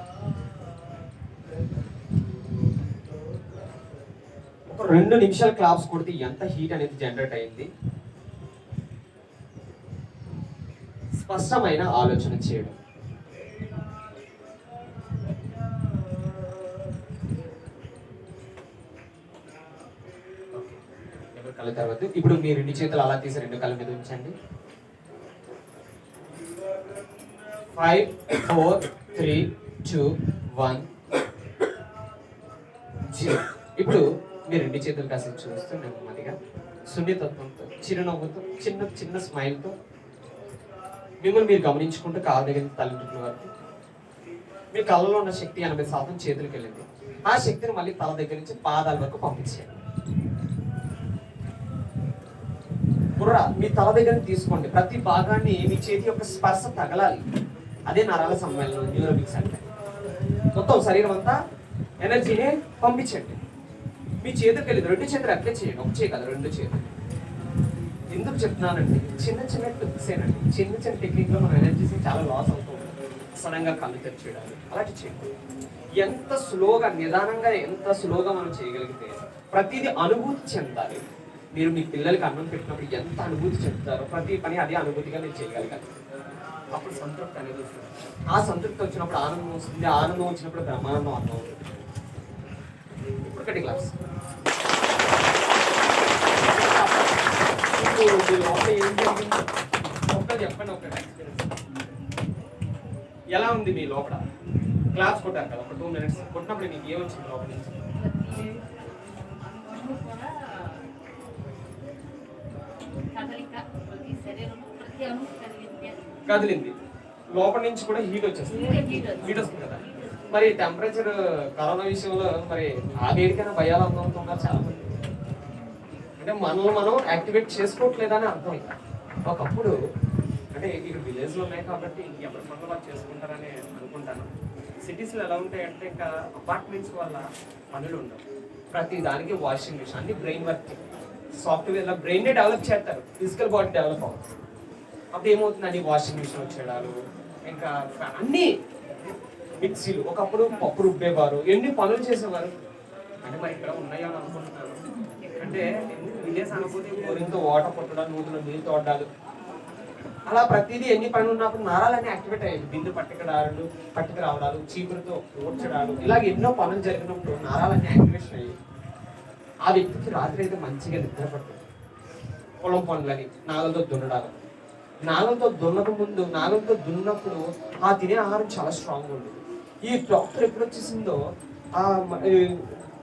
ఒక 2 నిమిషాలు క్లాప్స్ కొడితే ఎంత హీట్ అనేది జనరేట్ అయింది. స్పష్టమైన ఆలోచన చేయడం. కళ్ళ తర్వాత ఇప్పుడు మీ 2 చేతులు అలా తీసి 2 కళ్ళ మీద ఉంచండి. 5 4 3 2 1 0. ఇప్పుడు మీ 2 చేతులు కాసేపు చూస్తూ నెమ్మదిగా సున్నితత్వంతో, చిరునవ్వుతో, చిన్న స్మైల్తో మిమ్మల్ని మీరు గమనించుకుంటూ కాళ్ళ దగ్గర తలెంట్రుకల వరకు. మీ కళ్ళలో ఉన్న శక్తి 80% చేతులకు వెళ్ళింది. ఆ శక్తిని మళ్ళీ తల దగ్గర నుంచి పాదాల వరకు పంపించేయండి. మీ తల దగ్గర తీసుకోండి. ప్రతి భాగాన్ని మీ చేతి యొక్క స్పర్శ తగలాలి. అదే నరాల సమ్మేళనం, న్యూరోబిక్స్ అంటే. మొత్తం శరీరం అంతా ఎనర్జీని పంపించండి. మీ చేతికి వెళ్ళి 2 చేతులు అప్లై చేయండి. ఒక చేయి కదా, 2 చేతులు. ఎందుకు చెప్తున్నానంటే చిన్న చిన్న టిప్స్ ఏనండి, చిన్న చిన్న టెక్నిక్లో మన ఎనర్జీస్ చాలా లాస్ అవుతూ ఉంటుంది. సడన్గా కళ్ళు తెరిచేయడాలు అలాంటి చేయకూడదు. ఎంత స్లోగా నిదానంగా ఎంత స్లోగా మనం చేయగలిగితే ప్రతిదీ అనుభూతి చెందాలి. మీరు మీ పిల్లలకి అన్నం పెట్టినప్పుడు ఎంత అనుభూతి చెందుతారో ప్రతి పని అదే అనుభూతిగా నేను చేయగలిగాను. అప్పుడు సంతృప్తి అనేది వస్తుంది. ఆ సంతృప్తి వచ్చినప్పుడు ఆనందం వస్తుంది. ఆనందం వచ్చినప్పుడు బ్రహ్మానందం అర్థం అవుతుంది. ఇప్పుడు కటి క్లాస్ లోపల ఏం జరిగింది ఒక్కటి చెప్పండి. ఒక ఎక్స్పీరియన్స్ ఎలా ఉంది మీ లోపల? క్లాస్ కొట్టారు కదా ఒక 2 minutes కొట్టినప్పుడు మీకు ఏమొచ్చింది లోపల నుంచి? కదిలింది. లోపల నుంచి కూడా హీట్ వచ్చేస్తుంది. హీట్ వస్తుంది కదా. మరి టెంపరేచర్ కరోనా విషయంలో మరి ఆ వేడికైనా భయాలు అనుకుంటున్నారు చాలా మంది. అంటే మనల్ని మనం యాక్టివేట్ చేసుకోవట్లేదని అర్థం. ఒకప్పుడు అంటే ఇక్కడ విలేజ్లో ఉన్నాయి కాబట్టి ఎవరి పనులు వాళ్ళు చేసుకుంటారని అనుకుంటాను. సిటీస్లో ఎలా ఉంటాయంటే ఇంకా అపార్ట్మెంట్స్ వల్ల పనులు ఉండవు. ప్రతి దానికి వాషింగ్ మిషన్, అన్ని బ్రెయిన్ వర్క్, సాఫ్ట్వేర్లో బ్రెయిన్నే డెవలప్ చేస్తారు, ఫిజికల్ బాడీ డెవలప్ అవుతుంది. అప్పుడు ఏమవుతుంది, అన్ని వాషింగ్ మిషన్ వచ్చేయడాలు, ఇంకా అన్ని మిక్సీలు. ఒకప్పుడు పప్పు రుబ్బేవారు, ఎన్ని పనులు చేసేవారు. అంటే మరి ఇక్కడ ఉన్నాయో అని అనుకుంటున్నాను. అంటే విలేజ్ అనుకుంటే బోరింగ్తో వాటర్ కొట్టడం, నూతులు నీళ్ళు తోడాలు, అలా ప్రతిదీ ఎన్ని పనులు ఉన్నప్పుడు నరాలన్నీ యాక్టివేట్ అయ్యాయి. బిందు పట్టుకు రావడాలు, చీపురుతో ఊడ్చడాలు, ఇలాగ ఎన్నో పనులు జరిగినప్పుడు నరాలన్నీ యాక్టివేషన్ అయ్యాయి. ఆ వ్యక్తికి రాత్రి అయితే మంచిగా నిద్ర పడుతుంది. పొలం పనులని నాగలతో దున్నడాలు, నాగలతో దున్నప్పుడు ఆ తినే ఆహారం చాలా స్ట్రాంగ్గా ఉండేది. ఈ ట్రాక్టర్ ఎప్పుడు వచ్చేసిందో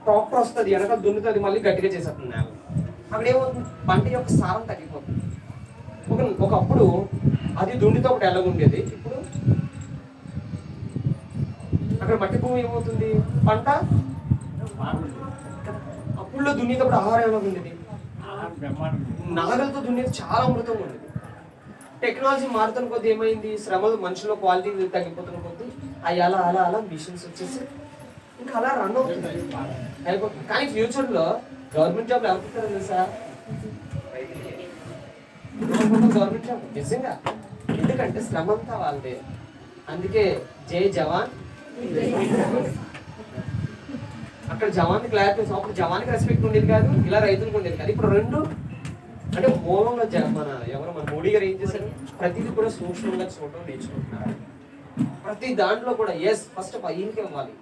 ట్రాక్టర్ వస్తుంది, వెనక దున్నుతుంది, మళ్ళీ గట్టిగా చేసేస్తుంది నేల. అక్కడ ఏమవుతుంది, పంట యొక్క సారం తగ్గిపోతుంది. ఒకప్పుడు అది దుండితో ఒకటి ఎలాగుండేది, ఇప్పుడు అక్కడ మట్టి భూమి ఏమవుతుంది, పంట అప్పుడులో దున్నేటప్పుడు ఆహారం ఎలా ఉండేది, నాగలతో దున్నేది చాలా అమృతంగా ఉండేది. టెక్నాలజీ మారుతున్న కొద్ది ఏమైంది, శ్రమలు మనుషుల క్వాలిటీ తగ్గిపోతున్న కొద్ది అవి అలా మిషన్స్ వచ్చేసి ఇంకా అలా రన్ అవుతుంది, అయిపోతుంది. కానీ ఫ్యూచర్లో గవర్నమెంట్ జాబ్లు ఎవరిస్తారు తెలుసా? గవర్నమెంట్ జాబ్ నిజంగా, ఎందుకంటే శ్రమ అంతా వాళ్ళదే. అందుకే జై జవాన్. అక్కడ జవాన్ క్లారిటీ, అప్పుడు జవాన్కి రెస్పెక్ట్ ఉండేది కాదు, ఇలా రైతులకు ఉండేది కాదు. ఇప్పుడు రెండు అంటే మూలంలో మన మోడీ గారు ఏం చేశారు, ప్రతిదీ కూడా సూక్ష్మంగా చూడటం నేర్చుకుంటున్నారు. ప్రతి దాంట్లో కూడా ఫస్ట్ ఈయనకే ఇవ్వాలి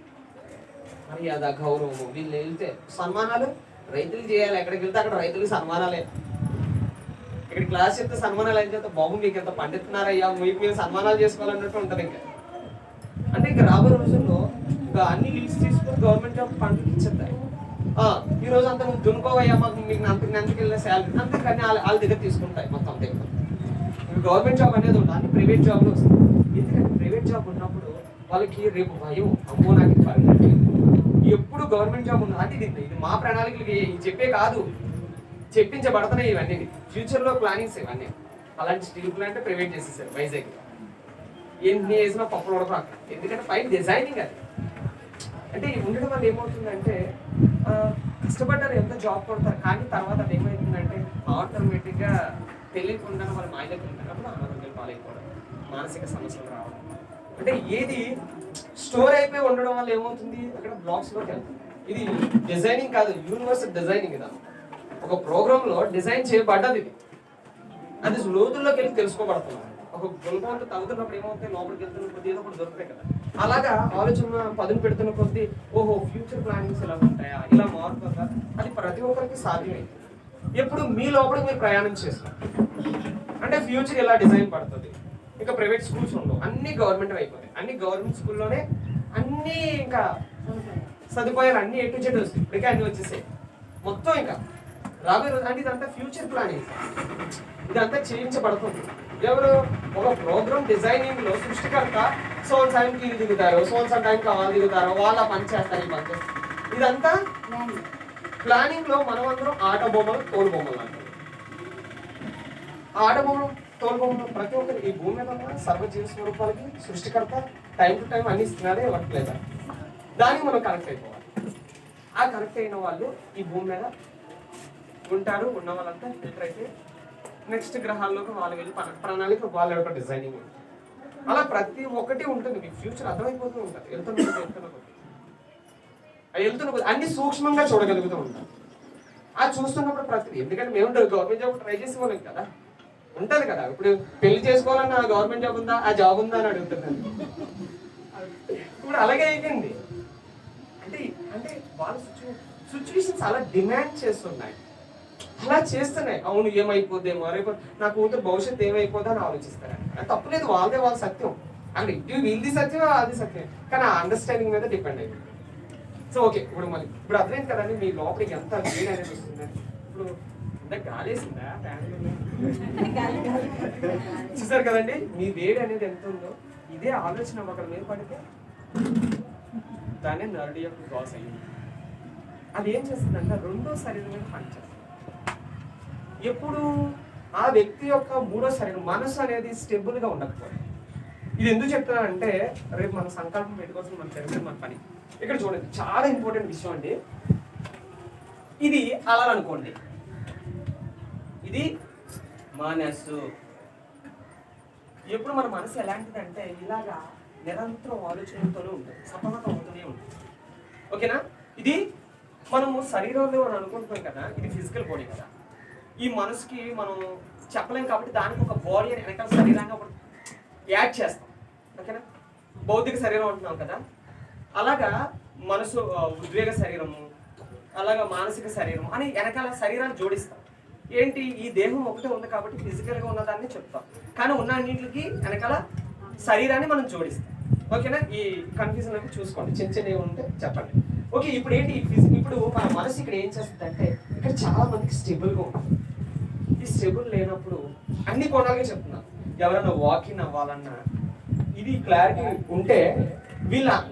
మర్యాద, గౌరవం. వీళ్ళు వెళ్తే సన్మానాలు రైతులు చేయాలి, ఎక్కడికి వెళ్తే అక్కడ రైతులకు సన్మానాలే. ఇక్కడ క్లాస్ చెప్తే సన్మానాలు అయిన తర్వాత బాబు మీకు ఎంత పండిస్తున్నారయ్యా, మీకు మీరు సన్మానాలు చేసుకోవాలన్నట్టు ఉంటుంది. ఇంకా అంటే ఇంకా రాబోయే రోజుల్లో ఇంకా అన్ని లీడ్స్ తీసుకుని గవర్నమెంట్ జాబ్ పంటలు ఇచ్చేస్తాయి. ఈ రోజు అంతా నువ్వు దున్నుకోవయ్యా, మాకు మీకు అంతకు వెళ్ళిన శాలరీ అంతకన్నీ వాళ్ళ దగ్గర తీసుకుంటాయి మొత్తం దగ్గర. ఇప్పుడు గవర్నమెంట్ జాబ్ అనేది ఉంటుంది, అన్ని ప్రైవేట్ జాబ్లు వస్తుంది. ఎందుకంటే ప్రైవేట్ జాబ్ ఉన్నప్పుడు వాళ్ళకి రేపు భయం, అమ్మో నాకు పర్మనెంట్. ఎప్పుడు గవర్నమెంట్ జాబ్ ఉంది అంటే ఇది మా ప్రణాళికలకి చెప్పే కాదు, చెప్పించబడుతున్నాయి ఇవన్నీ. ఫ్యూచర్లో ప్లానింగ్స్ ఇవన్నీ. అలాంటి స్టీల్ ప్లాంట్ ప్రైవేట్ చేసేసారు వైజాగ్. ఎన్ని వేసినా పప్పులు ఉడకం అక్కడ, ఎందుకంటే పైన డిజైనింగ్ అది. అంటే ఉండడం వల్ల ఏమవుతుందంటే కష్టపడ్డారు, ఎంత జాబ్ కొడతారు, కానీ తర్వాత అది ఏమవుతుందంటే ఆటోమేటిక్గా తెలియకుండా వాళ్ళు మాయలోకి వెళ్తున్నప్పుడు అనారోగ్యాలు పాలైపోవడం, మానసిక సమస్యలు రావడం. అంటే ఏది స్టోర్ అయిపోయి ఉండడం వల్ల ఏమవుతుంది, అక్కడ బ్లాక్స్లోకి వెళ్తుంది. ఇది డిజైనింగ్ కాదు, యూనివర్సల్ డిజైనింగ్. ఇది ఒక ప్రోగ్రాంలో డిజైన్ చేయబడ్డది. ఇది అది లోతుల్లోకి వెళ్ళి తెలుసుకోబడుతుంది. ఒక గుల్బంతో తగ్గుతున్నప్పుడు ఏమవుతాయి, లోపలికి వెళ్తున్న కొద్ది ఏదో ఒకటి దొరుకుతాయి కదా. అలాగా ఆలోచన పదును పెడుతున్న కొద్ది ఓహో ఫ్యూచర్ ప్లానింగ్స్ ఇలా ఉంటాయా, ఇలా మారుతుందా, అది ప్రతి ఒక్కరికి సాధ్యమైంది. ఎప్పుడు మీ లోపలికి మీరు ప్రయాణం చేస్తారు అంటే ఫ్యూచర్ ఎలా డిజైన్ పడుతుంది. ఇంకా ప్రైవేట్ స్కూల్స్ ఉండవు, అన్ని గవర్నమెంట్ అయిపోతాయి. అన్ని గవర్నమెంట్ స్కూల్లోనే అన్ని ఇంకా సదుపాయాలు అన్ని ఎటు చెట్టు వస్తాయి. ఇప్పటికే అన్ని వచ్చేసాయి మొత్తం. ఇంకా రాబోయే రోజు అంటే ఇదంతా ఫ్యూచర్ ప్లానింగ్, ఇదంతా చేయించబడుతుంది. ఎవరు ఒక ప్రోగ్రామ్ డిజైనింగ్ లో సృష్టికర్త సోన్ టైంకి ఇది దిగుతారు, సోన్ టైంకి వాళ్ళు దిగుతారు, వాళ్ళ పని చేస్తారు. ఈ పని ఇదంతా ప్లానింగ్ లో మనమందరం ఆట బొమ్మలు, తోలు బొమ్మలు అంటారు. ఆట బొమ్మలు, తోలు బొమ్మలు ప్రతి ఒక్కరు ఈ భూమి మీద ఉన్న సర్వజీవ స్వరూపాలకి సృష్టికర్త టైం టు టైం అన్ని ఇస్తున్నాడే వర్క్లేదా, దానికి మనం కనెక్ట్ అయిపోవాలి. ఆ కనెక్ట్ అయిన వాళ్ళు ఈ భూమి మీద ఉంటారు. ఉన్న వాళ్ళంతా ఫిల్టర్ అయితే నెక్స్ట్ గ్రహాల్లోకి వాళ్ళు వెళ్ళి ప్రణాళిక వాళ్ళ యొక్క డిజైనింగ్ ఉంటుంది. అలా ప్రతి ఒక్కటి ఉంటుంది, మీకు ఫ్యూచర్ అర్థమైపోతూ ఉంటుంది. వెళ్తున్నప్పుడు అన్ని సూక్ష్మంగా చూడగలుగుతూ ఉంటాం. ఆ చూస్తున్నప్పుడు ప్రతి, ఎందుకంటే మేము గవర్నమెంట్ జాబ్ ట్రై చేసుకోలేం కదా, ఉంటుంది కదా. ఇప్పుడు పెళ్లి చేసుకోవాలన్నా గవర్నమెంట్ జాబ్ ఉందా, ఆ జాబ్ ఉందా అని అడుగుతున్నాను. ఇప్పుడు అలాగే అయిపోయింది. అంటే అంటే వాళ్ళ సిచ్యువేషన్స్ అలా డిమాండ్ చేస్తున్నాయి, అలా చేస్తున్నాయి. అవును ఏమైపోద్దేమో, రేపు నా కూతురు భవిష్యత్తు ఏమైపోద్దో అని ఆలోచిస్తారు. అది తప్పులేదు, వాళ్ళదే వాళ్ళ సత్యం. అంటే ఇటు వీళ్ళది సత్యం, అది సత్యం, కానీ ఆ అండర్స్టాండింగ్ మీద డిపెండ్ అయిపోయింది. సో ఓకే, ఇప్పుడు మళ్ళీ ఇప్పుడు అర్థమైంది కదండి మీ లోపలికి ఎంత వేడి అనేది వస్తుంది. ఇప్పుడు గాలి వేసిందా, చూసారు కదండి మీ వేడి అనేది ఎంత ఉందో. ఇదే ఆలోచన ఒకరి మీద పడితే దాన్ని నరుడి యొక్క క్రాస్ అయ్యింది. అది ఏం చేస్తుందంటే రెండో శరీరం మీద పనిచేస్తుంది. ఎప్పుడు ఆ వ్యక్తి యొక్క మూడో శరీరం మనసు అనేది స్టెబుల్గా ఉండకపోతే. ఇది ఎందుకు చెప్తున్నానంటే రేపు మన సంకల్పం పెట్టుకోవాల్సిన మన శరీరం మన పని. ఇక్కడ చూడండి చాలా ఇంపార్టెంట్ విషయం అండి. ఇది అలలనుకోండి, ఇది మనస్సు. ఎప్పుడు మన మనసు ఎలాంటిదంటే ఇలాగా నిరంతరం ఆలోచనతోనే ఉంటుంది, సతమతం అవుతూనే ఉంటుంది. ఓకేనా? ఇది మనము శరీరంలో మనం అనుకుంటున్నాం కదా, ఇది ఫిజికల్ బాడీ కదా. ఈ మనసుకి మనం చెప్పలేం కాబట్టి దానికి ఒక బాడీ అని వెనకాల శరీరాన్ని ఒకటి యాడ్ చేస్తాం. ఓకేనా? భౌతిక శరీరం అంటున్నాం కదా, అలాగా మనసు ఉద్వేగ శరీరము, అలాగా మానసిక శరీరం అని వెనకాల శరీరాలు జోడిస్తాం. ఏంటి, ఈ దేహం ఒకటే ఉంది కాబట్టి ఫిజికల్గా ఉన్నదాన్ని చెప్తాం, కానీ ఉన్న అన్నింటికి వెనకాల శరీరాన్ని మనం జోడిస్తాం. ఓకేనా? ఈ కన్ఫ్యూజన్ అనేది చూసుకోండి, చిన్న చిన్నవి ఉంటే చెప్పండి. ఓకే, ఇప్పుడు ఏంటి ఇప్పుడు మన మనసు ఇక్కడ ఏం చేస్తుంది అంటే ఇక్కడ చాలా మందికి స్టేబుల్గా ఉంటుంది. ఈ స్టేబుల్ లేనప్పుడు అన్ని కోణాలుగా చెప్తున్నా, ఎవరైనా వాకింగ్ అవ్వాలన్నా ఇది క్లారిటీ ఉంటే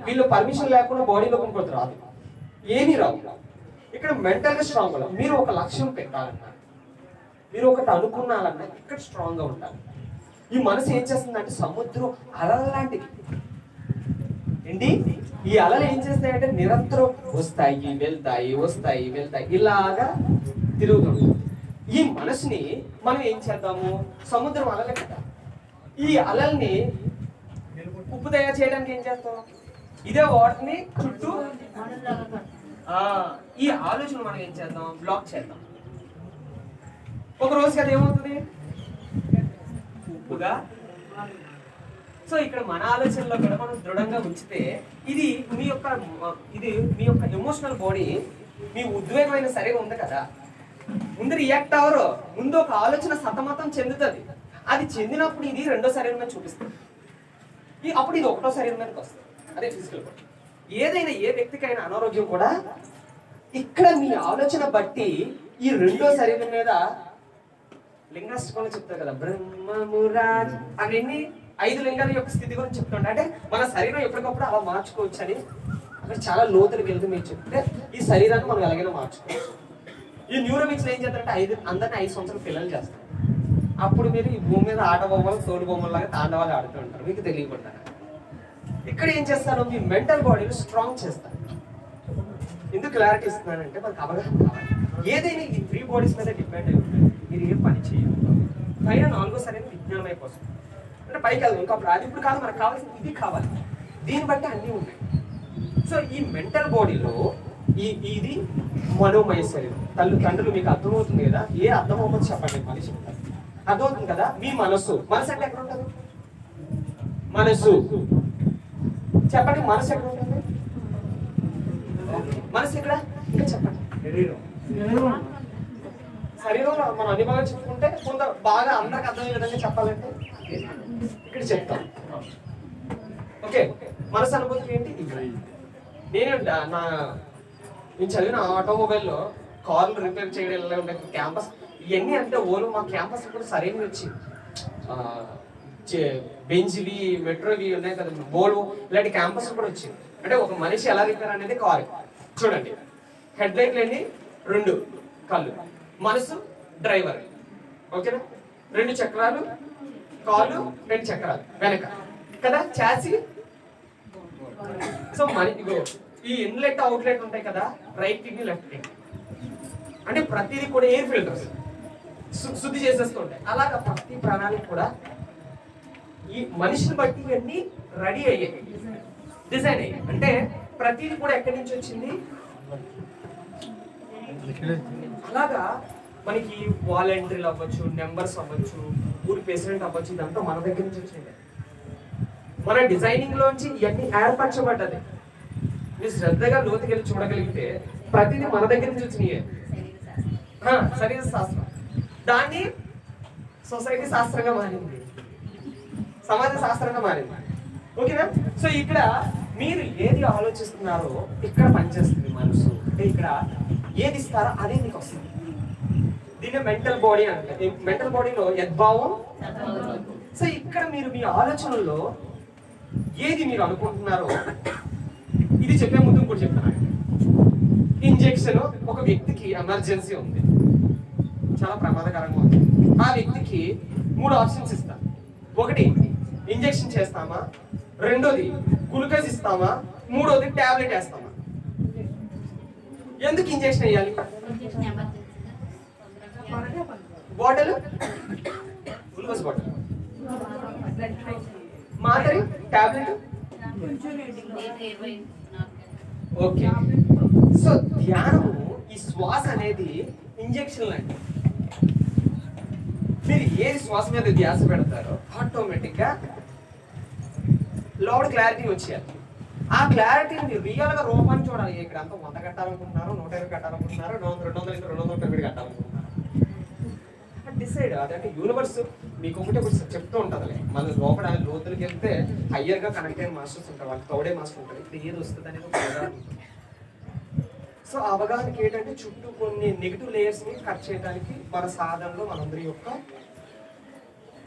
వీళ్ళు పర్మిషన్ లేకుండా బాడీలో ఇంకోటి రాదు, ఏమీ రాదు. ఇక్కడ మెంటల్గా స్ట్రాంగ్ ఉండాలి. మీరు ఒక లక్ష్యం పెట్టాలన్నా, మీరు ఒకటి అనుకున్నాలన్నా ఇక్కడ స్ట్రాంగ్గా ఉండాలి. ఈ మనసు ఏం చేస్తుందంటే సముద్రం అలల లాంటిది ఏంటి, ఈ అలలు ఏం చేస్తాయంటే నిరంతరం వస్తాయి వెళ్తాయి, వస్తాయి వెళ్తాయి, ఇలాగా తిరుగుతుంది. ఈ మనసుని మనం ఏం చేద్దాము, సముద్రం అలలే కదా, ఈ అలల్ని ఉప్పు తయారు చేయడానికి ఏం చేస్తాం, ఇదే వాటిని చుట్టూ ఈ ఆలోచన మనం ఏం చేద్దాం, బ్లాక్ చేద్దాం. ఒక రోజుకి అది ఏమవుతుంది, ఉప్పుగా. సో ఇక్కడ మన ఆలోచనలో కూడా మనం దృఢంగా ఉంచితే ఇది మీ యొక్క ఎమోషనల్ బాడీ, మీ ఉద్వేగమైన శరీరం ఉంది కదా, ముందు రియాక్ట్ అవరు, ముందు ఒక ఆలోచన సతమతం చెందుతుంది. అది చెందినప్పుడు ఇది రెండో శరీరం మీద చూపిస్తుంది, అప్పుడు ఇది ఒకటో శరీరం మీదకి వస్తుంది. అదే ఫిజికల్ బాడీ. ఏదైనా ఏ వ్యక్తికైనా అనారోగ్యం కూడా ఇక్కడ మీ ఆలోచన బట్టి ఈ రెండో శరీరం మీద లింగాష్టకంలో చెప్తారు కదా, బ్రహ్మమురాజ్ అవన్నీ 5 లింగాల యొక్క స్థితి గురించి చెప్తుంటే, అంటే మన శరీరం ఎప్పటికప్పుడు అలా మార్చుకోవచ్చు అని అక్కడ చాలా లోతులకు వెళ్తూ మీరు చెప్తే ఈ శరీరాన్ని మనం ఎలాగైనా మార్చుకోవచ్చు. ఈ న్యూరోమిక్స్ ఏం చేస్తారంటే అందరినీ 5 సంవత్సరాలు పిల్లలు చేస్తారు. అప్పుడు మీరు ఈ భూమి మీద ఆట బొమ్మలు తోడు బొమ్మలాగా తాండవాలు ఆడుతూ ఉంటారు, మీకు తెలియకుండా. ఇక్కడ ఏం చేస్తారు, మీ మెంటల్ బాడీని స్ట్రాంగ్ చేస్తారు. ఎందుకు క్లారిటీ ఇస్తున్నానంటే మనకు అవగాహన కావాలి. ఏదైనా ఈ 3 బాడీస్ మీద డిపెండ్ అయి ఉంటుంది. మీరు ఏం పని చేయాలి, పైన 4వ శరీరం విజ్ఞానమై కోసం అంటే పైకి వెళ్దాం. ఇంకా అది ఇప్పుడు కాదు, మనకు కావాల్సింది ఇది కావాలి. దీన్ని బట్టి అన్నీ ఉన్నాయి. సో ఈ మెంటల్ బాడీలో ఇది మనోమయ శరీరం. తండ్రులు మీకు అర్థమవుతుంది కదా, ఏ అర్థం అవ్వదు చెప్పండి, మళ్ళీ చెప్తారు. అర్థమవుతుంది కదా. మీ మనసు అంటే ఎక్కడ ఉంటుంది, మనసు చెప్పండి, మనసు ఎక్కడ ఉంటుంది, మనసు ఇక్కడ చెప్పండి, శరీరంలో మనం అన్ని బాగా చెప్పుకుంటే కొంత బాగా అందరికి అర్థమయ్యే విధంగా చెప్పాలంటే ఇక్కడ చెప్తాం. ఓకే, మనసు అనుభూతి ఏంటి, నేను చదివిన ఆటోమొబైల్లో కార్లు రిపేర్ చేయడం ఉండే క్యాంపస్ ఇవన్నీ అంటే ఓలు మా క్యాంపస్ కూడా సరైనవి వచ్చింది. బెంజ్వి మెట్రోవి ఉన్నాయి కదా, బోల్వో ఇలాంటి క్యాంపస్ కూడా వచ్చింది. అంటే ఒక మనిషి ఎలా రిపేర్ అనేది కారు చూడండి, హెడ్ లైట్లు అన్ని 2 కళ్ళు, మనసు డ్రైవర్. ఓకేనా? 2 చక్రాలు, కాళ్ళు 2 చక్రాలు వెనక కదా, చాసి. సో ఇగో ఈ ఇన్లెట్ అవుట్లెట్ ఉంటాయి కదా, రైట్ కిడ్నీ లెఫ్ట్ కిడ్నీ, అంటే ప్రతిదీ కూడా ఎయిర్ ఫిల్టర్స్. శుద్ధి చేసేస్తూ ఉంటాయి. అలాగా ప్రతి ప్రాణానికి కూడా ఈ మనిషిని బట్టి ఇవన్నీ రెడీ అయ్యాయి, డిజైన్ అయ్యాయి. అంటే ప్రతిది కూడా ఎక్కడి నుంచి వచ్చింది? అలాగా మనకి వాలంటీర్లు అవ్వచ్చు, నెంబర్స్ అవ్వచ్చు, ఊరి ప్రెసిడెంట్ అవ్వచ్చు, ఇదంతా మన దగ్గర నుంచి వచ్చింది. మన డిజైనింగ్ లోంచి ఇవన్నీ ఏర్పరచబడ్డది. మీరు శ్రద్ధగా లోతుకెళ్ళి చూడగలిగితే ప్రతిదీ మన దగ్గర నుంచి వచ్చినాయే. శరీర శాస్త్రం దాన్ని సొసైటీ శాస్త్రంగా మారింది, సమాజ శాస్త్రంగా మారింది. ఓకేనా? సో ఇక్కడ మీరు ఏది ఆలోచిస్తున్నారో ఇక్కడ పనిచేస్తుంది మనసు. అంటే ఇక్కడ ఏది ఇస్తారో అదే మీకు వస్తుంది. దీన్ని మెంటల్ బాడీ అంటే, మెంటల్ బాడీలో యద్భావం. సో ఇక్కడ మీరు మీ ఆలోచనల్లో ఏది మీరు అనుకుంటున్నారో ఇది చెప్పే ముందు ఇంకోటి చెప్తాను. ఇంజెక్షన్ ఒక వ్యక్తికి ఎమర్జెన్సీ ఉంది, చాలా ప్రమాదకరంగా ఉంది. ఆ వ్యక్తికి 3 ఆప్షన్స్ ఇస్తాను. ఒకటి ఇంజెక్షన్ చేస్తామా, రెండోది గ్లూకోజ్ ఇస్తామా, మూడోది టాబ్లెట్ వేస్తామా. ఎందుకు ఇంజెక్షన్ వేయాలి? బాటిల్, గ్లూకోజ్ బాటిల్, మాదిరి టాబ్లెట్. ఓకే. సో ధ్యానము, ఈ శ్వాస అనేది ఇంజెక్షన్ లాంటి. మీరు ఏది శ్వాస మీద ధ్యాస పెడతారో ఆటోమేటిక్ గా లోడ్ క్లారిటీ వచ్చేయాలి. ఆ క్లారిటీని రియల్ గా రూపాన్ని చూడాలి. ఇక్కడ అంతా 100 కట్టాలనుకుంటున్నారు, 120 కట్టాలనుకుంటున్నారు, 200, 250 కట్టాలనుకుంటున్నారు. డిసైడ్. అదంటే యూనివర్స్ మీకు ఒకటి చెప్తూ ఉంటుందిలే. మన లోపల లోతులకి వెళ్తే హయ్యర్ గా కనెక్ట్ అయిన మాస్టర్స్ ఉంటారు, వాళ్ళకి తౌడే మాస్టర్ ఉంటారు. ఇప్పుడు ఏది వస్తుంది అనేది ఒక అవగాహన ఉంటుంది. సో అవగాహనకి ఏంటంటే చుట్టూ కొన్ని నెగిటివ్ లేయర్స్ ని కట్ చేయడానికి మన సాధనలో మనందరి యొక్క